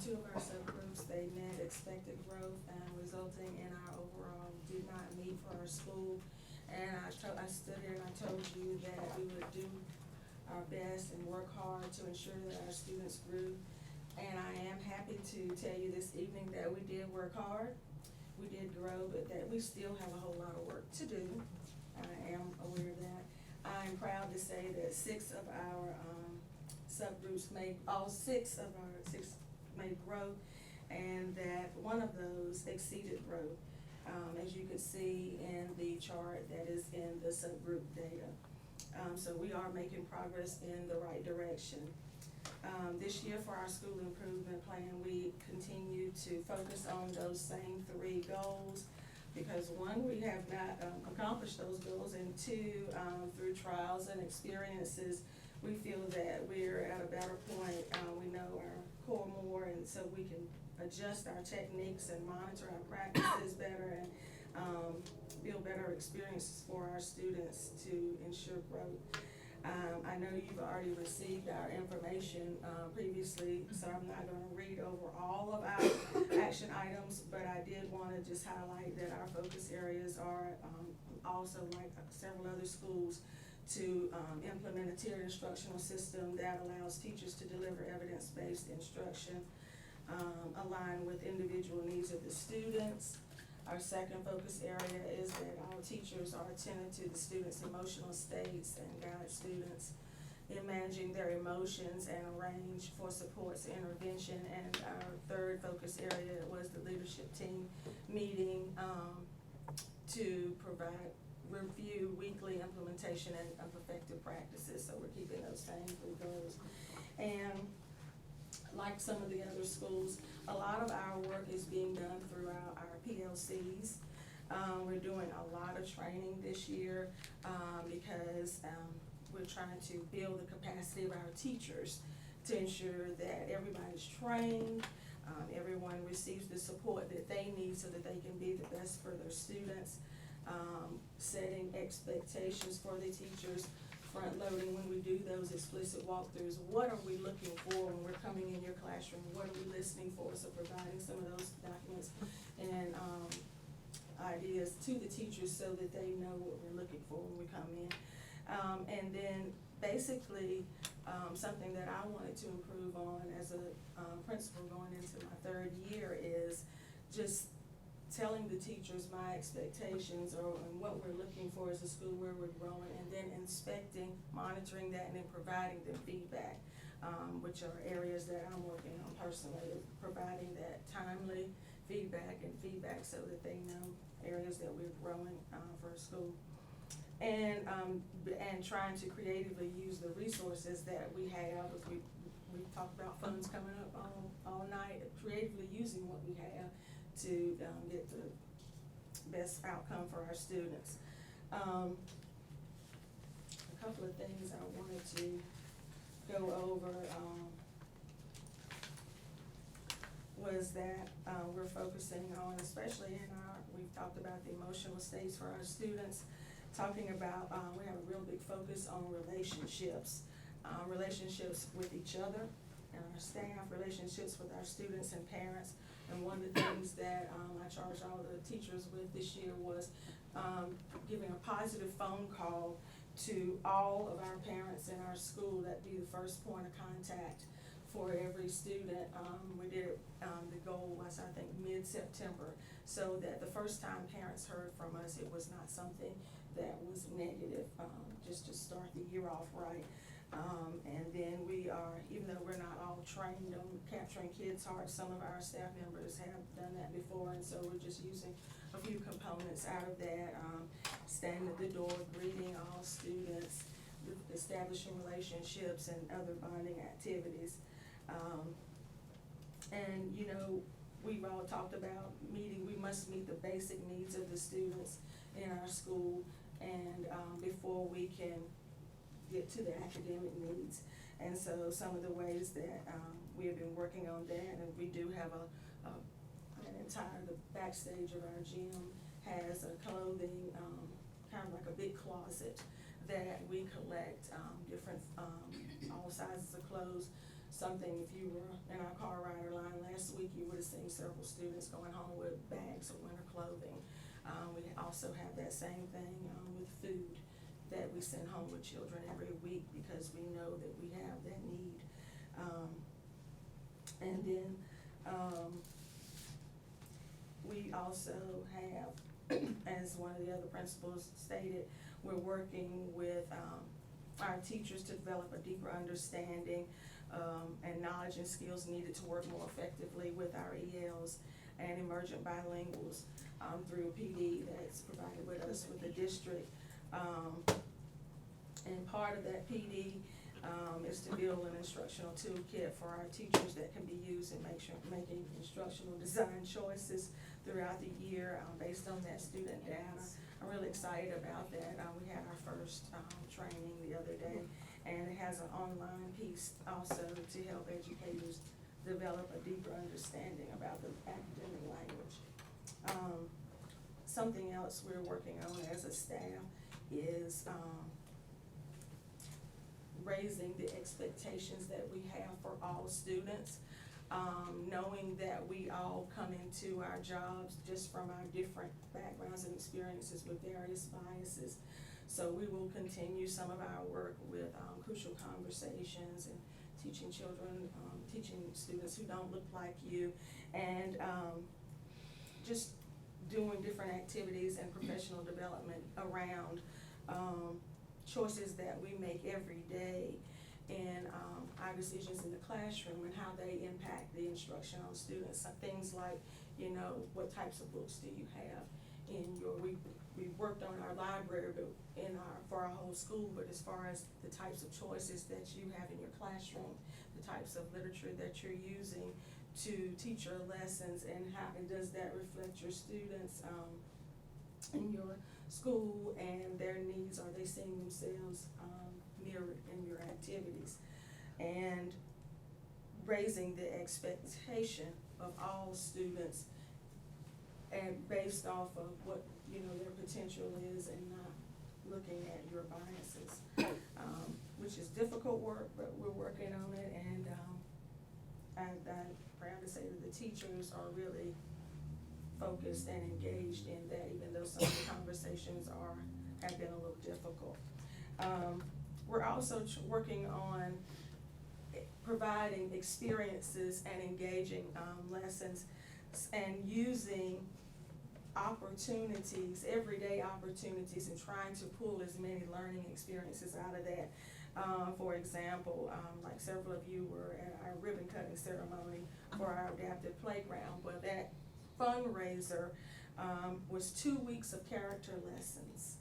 2 of our subgroups, they met expected growth resulting in our overall did not meet for our school. And I stood here and I told you that we would do our best and work hard to ensure that our students grew. And I am happy to tell you this evening that we did work hard, we did grow, but that we still have a whole lot of work to do. I am aware of that. I am proud to say that 6 of our subgroups all 6 of our 6 made growth, and that one of those exceeded growth, as you can see in the chart that is in the subgroup data. So we are making progress in the right direction. This year for our school improvement plan, we continue to focus on those same 3 goals, because 1, we have not accomplished those goals, and 2, through trials and experiences, we feel that we're at a better point. We know our core more, and so we can adjust our techniques and monitor our practices better and build better experiences for our students to ensure growth. I know you've already received our information previously, so I'm not going to read over all of our action items, but I did want to just highlight that our focus areas are also, like several other schools, to implement a tiered instructional system that allows teachers to deliver evidence-based instruction, align with individual needs of the students. Our second focus area is that all teachers are attentive to the students' emotional states and guide students in managing their emotions and arrange for supports intervention. And our third focus area was the leadership team meeting to provide review weekly implementation and of effective practices. So we're keeping those same three goals. And like some of the other schools, a lot of our work is being done throughout our PLCs. We're doing a lot of training this year because we're trying to build the capacity of our teachers to ensure that everybody's trained, everyone receives the support that they need so that they can be the best for their students, setting expectations for the teachers, front loading when we do those explicit walkthroughs. What are we looking for when we're coming in your classroom? What are we listening for? So providing some of those documents and ideas to the teachers so that they know what we're looking for when we come in. And then basically, something that I wanted to improve on as a principal going into my third year is just telling the teachers my expectations and what we're looking for as a school, where we're growing, and then inspecting, monitoring that, and then providing them feedback, which are areas that I'm working on personally, providing that timely feedback so that they know areas that we're growing for a school. And trying to creatively use the resources that we have. We talked about funds coming up all night, creatively using what we have to get the best outcome for our students. A couple of things I wanted to go over was that we're focusing on, especially in we've talked about the emotional states for our students, talking about, we have a real big focus on relationships, relationships with each other and our staff, relationships with our students and parents. And one of the things that I charged all the teachers with this year was giving a positive phone call to all of our parents in our school. That'd be the first point of contact for every student. We did it, the goal was, I think, mid-September, so that the first time parents heard from us, it was not something that was negative, just to start the year off right. And then we are, even though we're not all trained on capturing kids' hearts, some of our staff members have done that before, and so we're just using a few components out of that, standing at the door, greeting all students, establishing relationships and other bonding activities. And you know, we've all talked about we must meet the basic needs of the students in our school, and before we can get to the academic needs. And so some of the ways that we have been working on that, and we do have the backstage of our gym has a clothing, kind of like a big closet that we collect different, all sizes of clothes. Something, if you were in our car rider line last week, you would have seen several students going home with bags of winter clothing. We also have that same thing with food that we send home with children every week because we know that we have that need. And then we also have, as one of the other principals stated, we're working with our teachers to develop a deeper understanding and knowledge and skills needed to work more effectively with our ELs and emergent bilinguals through a PD that's provided with us with the district. And part of that PD is to build an instructional toolkit for our teachers that can be used in making instructional design choices throughout the year based on that student data. I'm really excited about that. We had our first training the other day, and it has an online piece also to help educators develop a deeper understanding about the academic language. Something else we're working on as a staff is raising the expectations that we have for all students, knowing that we all come into our jobs just from our different backgrounds and experiences with various biases. So we will continue some of our work with crucial conversations and teaching children, teaching students who don't look like you, and just doing different activities and professional development around choices that we make every day in, our decisions in the classroom and how they impact the instruction on students. So things like, you know, what types of books do you have in your, we worked on our library, but for our whole school, but as far as the types of choices that you have in your classroom, the types of literature that you're using to teach your lessons, and how, and does that reflect your students, in your school and their needs? Are they seeing themselves, mirrored in your activities? And raising the expectation of all students and based off of what, you know, their potential is, and not looking at your biases, which is difficult work, but we're working on it. And I'm proud to say that the teachers are really focused and engaged in that, even though some of the conversations have been a little difficult. We're also working on providing experiences and engaging lessons, and using opportunities, everyday opportunities, and trying to pull as many learning experiences out of that. For example, like several of you were at our ribbon cutting ceremony for our adaptive playground, but that fundraiser was 2 weeks of character lessons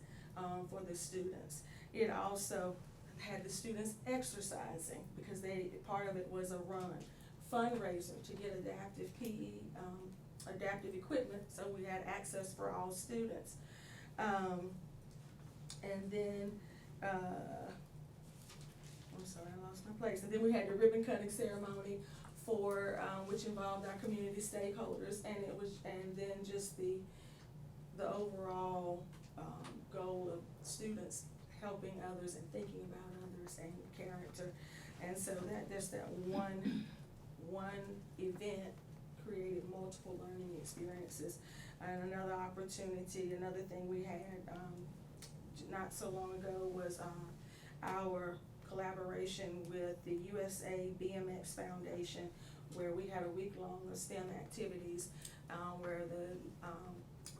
for the students. It also had the students exercising, because part of it was a run. Fundraiser to get adaptive PE, adaptive equipment, so we had access for all students. And then, I'm sorry, I lost my place. And then we had the ribbon cutting ceremony for, which involved our community stakeholders, and then just the overall goal of students helping others and thinking about others and character. And so there's that one event created multiple learning experiences. And another opportunity, another thing we had not so long ago was our collaboration with the USA BMX Foundation, where we had a week-long of STEM activities, where the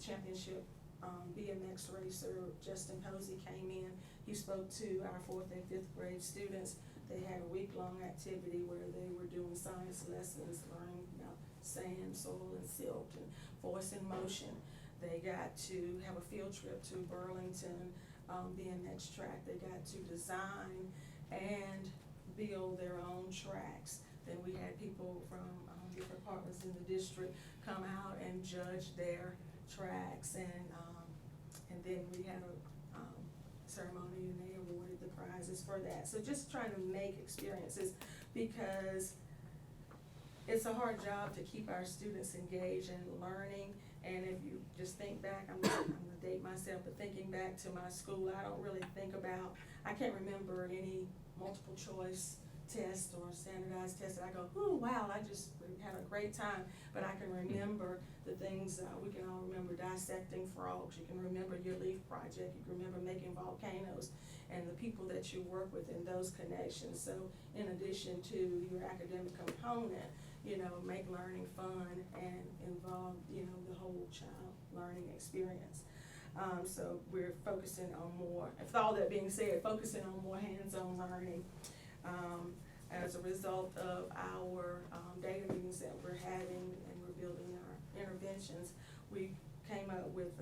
championship BMX racer Justin Posey came in. He spoke to our 4th and 5th grade students. They had a week-long activity where they were doing science lessons, learning about sand, soil, and silt, and force and motion. They got to have a field trip to Burlington BMX track. They got to design and build their own tracks. Then we had people from different departments in the district come out and judge their tracks, and then we had a ceremony, and they awarded the prizes for that. So just trying to make experiences, because it's a hard job to keep our students engaged and learning. And if you just think back, I'm gonna date myself, but thinking back to my school, I can't remember any multiple choice test or standardized test that I go, ooh, wow, I just had a great time. But I can remember the things, we can all remember dissecting frogs, you can remember your leaf project, you can remember making volcanoes, and the people that you work with in those connections. So in addition to your academic component, you know, make learning fun and involve, you know, the whole child learning experience. So we're focusing on more, with all that being said, focusing on more hands-on learning. As a result of our data meetings that we're having, and we're building our interventions, we came up with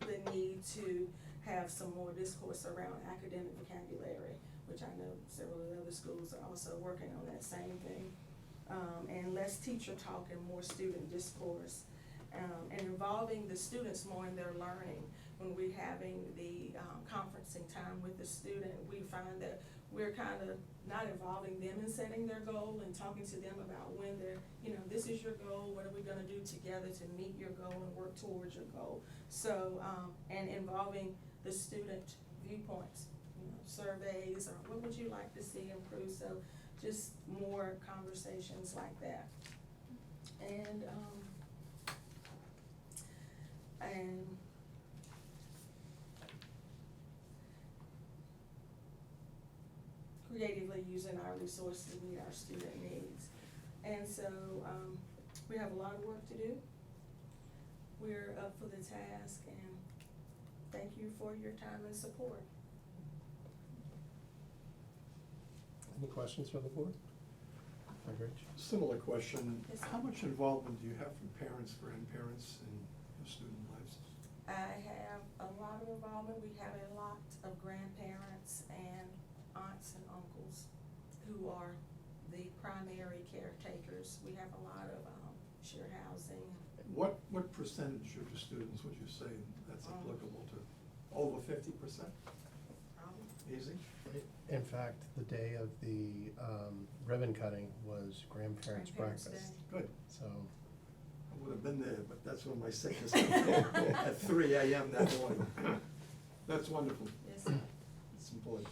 the need to have some more discourse around academic vocabulary, which I know several of the other schools are also working on that same thing. And less teacher talk and more student discourse, and involving the students more in their learning. When we're having the conferencing time with the student, we find that we're kind of not involving them in setting their goal and talking to them about when they're, you know, this is your goal, what are we gonna do together to meet your goal and work towards your goal. So, and involving the student viewpoints, you know, surveys, or what would you like to see improve? So just more conversations like that. And creatively using our resources to meet our student needs. And so we have a lot of work to do. We're up for the task, and thank you for your time and support. Any questions from the board? Rich? Similar question, how much involvement do you have from parents, grandparents in your student lives? I have a lot of involvement. We have a lot of grandparents and aunts and uncles who are the primary caretakers. We have a lot of shared housing. What percentage of your students would you say that's applicable to? Over 50%? Easy? In fact, the day of the ribbon cutting was grandparents' Grandparents' breakfast. Day. Good. So, I would have been there, but that's when my sickness came at 3 a.m. that morning. That's wonderful. Yes, sir. It's important.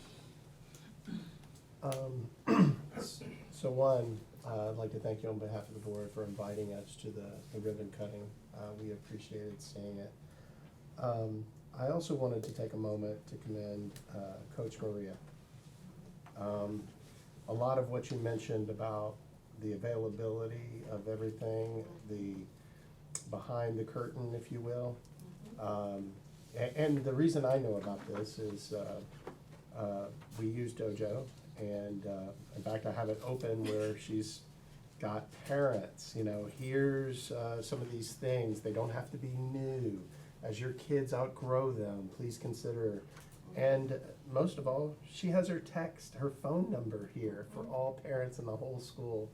So one, I'd like to thank you on behalf of the board for inviting us to the ribbon cutting. We appreciated seeing it. I also wanted to take a moment to commend Coach Maria. A lot of what you mentioned about the availability of everything, the behind the curtain, if you will. And the reason I know about this is we use Dojo, and in fact, I have it open where she's got parents, you know, here's some of these things. They don't have to be new. As your kids outgrow them, please consider. And most of all, she has her phone number here for all parents in the whole school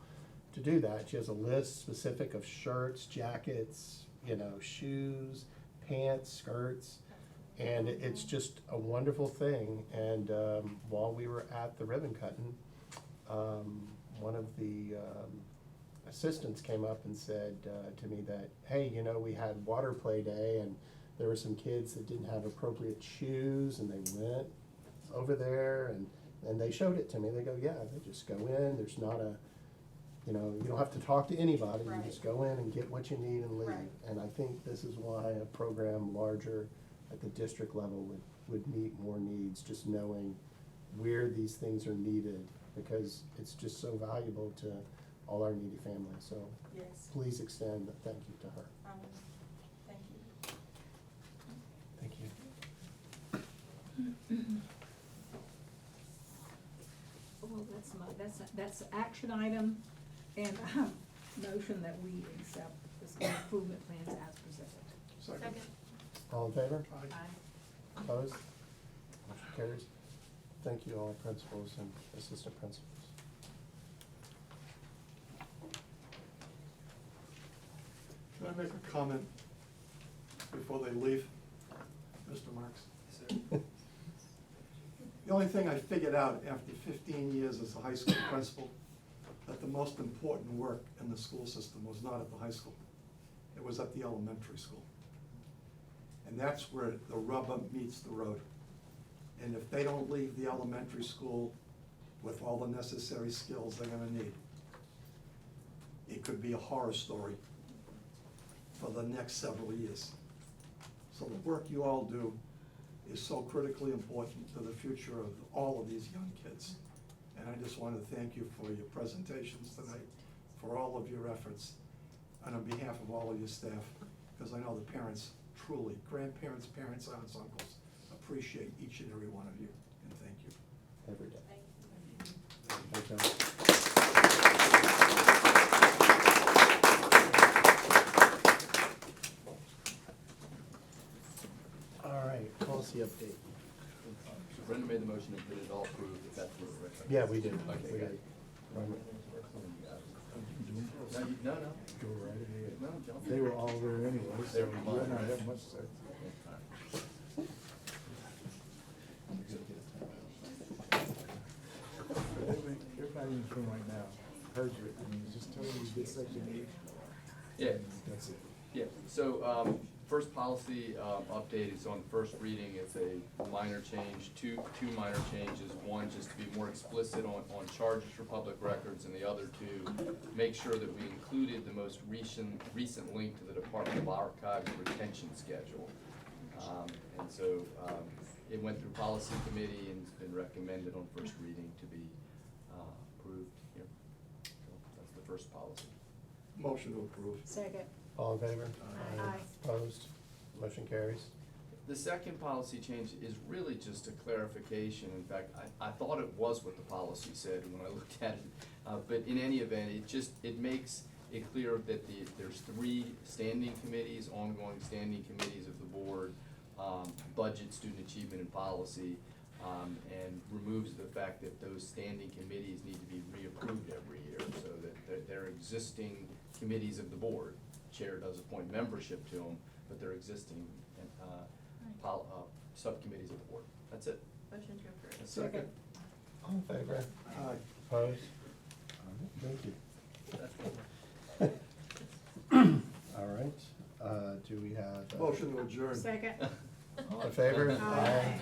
to do that. She has a list specific of shirts, jackets, you know, shoes, pants, skirts, and it's just a wonderful thing. And while we were at the ribbon cutting, one of the assistants came up and said to me that, hey, you know, we had water play day, and there were some kids that didn't have appropriate shoes, and they went over there and they showed it to me. They go, yeah, they just go in. There's not a, you know, you don't have to talk to anybody. Right. You just go in and get what you need and leave. Right. And I think this is why a program larger at the district level would meet more needs, just knowing where these things are needed, because it's just so valuable to all our needy families. So Yes. please extend a thank you to her. Thank you. Thank you. Well, that's an action item, and motion that we accept the school improvement plans as presented. Second. All in favor? Aye. Opposed? Motion carries. Thank you, all principals and assistant principals. Can I make a comment before they leave, Mr. Marks? Sir. The only thing I figured out after 15 years as a high school principal, that the most important work in the school system was not at the high school. It was at the elementary school. And that's where the rubber meets the road. And if they don't leave the elementary school with all the necessary skills they're gonna need, it could be a horror story for the next several years. So the work you all do is so critically important to the future of all of these young kids. And I just want to thank you for your presentations tonight, for all of your efforts, and on behalf of all of your staff, because I know the parents truly, grandparents, parents, aunts, uncles, appreciate each and every one of you, and thank you. Every day. Thank you. Thank you. All right, policy update. Brenda made the motion and did it all approved, if that's what we're. Yeah, we did. Okay, We good. did. No, Go right ahead. no, jump. They were all there anyway, so They you were might not mine. have much to say. Everybody in this room right now heard you, I mean, just tell them you get section 8. Yeah. That's it. Yeah, so, first policy, update is on the first reading, it's a minor change, two minor changes. One, just to be more explicit on charges for public records, and the other two, make sure that we included the most recent link to the Department of Archives retention schedule. And so, it went through policy committee and has been recommended on first reading to be, approved here. So that's the first policy. Motion to approve. Second. All in favor? Aye. Opposed? Motion carries. The second policy change is really just a clarification. In fact, I thought it was what the policy said when I looked at it. But in any event, it makes it clear that there's 3 standing committees, ongoing standing committees of the board, budget, student achievement, and policy, and removes the fact that those standing committees need to be reapproved every year, so that they're existing committees of the board. Chair does appoint membership to them, but they're existing subcommittees of the board. That's it. Motion to approve. A second. All in favor? Aye. Opposed? All right, thank you. All right, do we have? Motion to adjourn. Second. All in favor? Aye.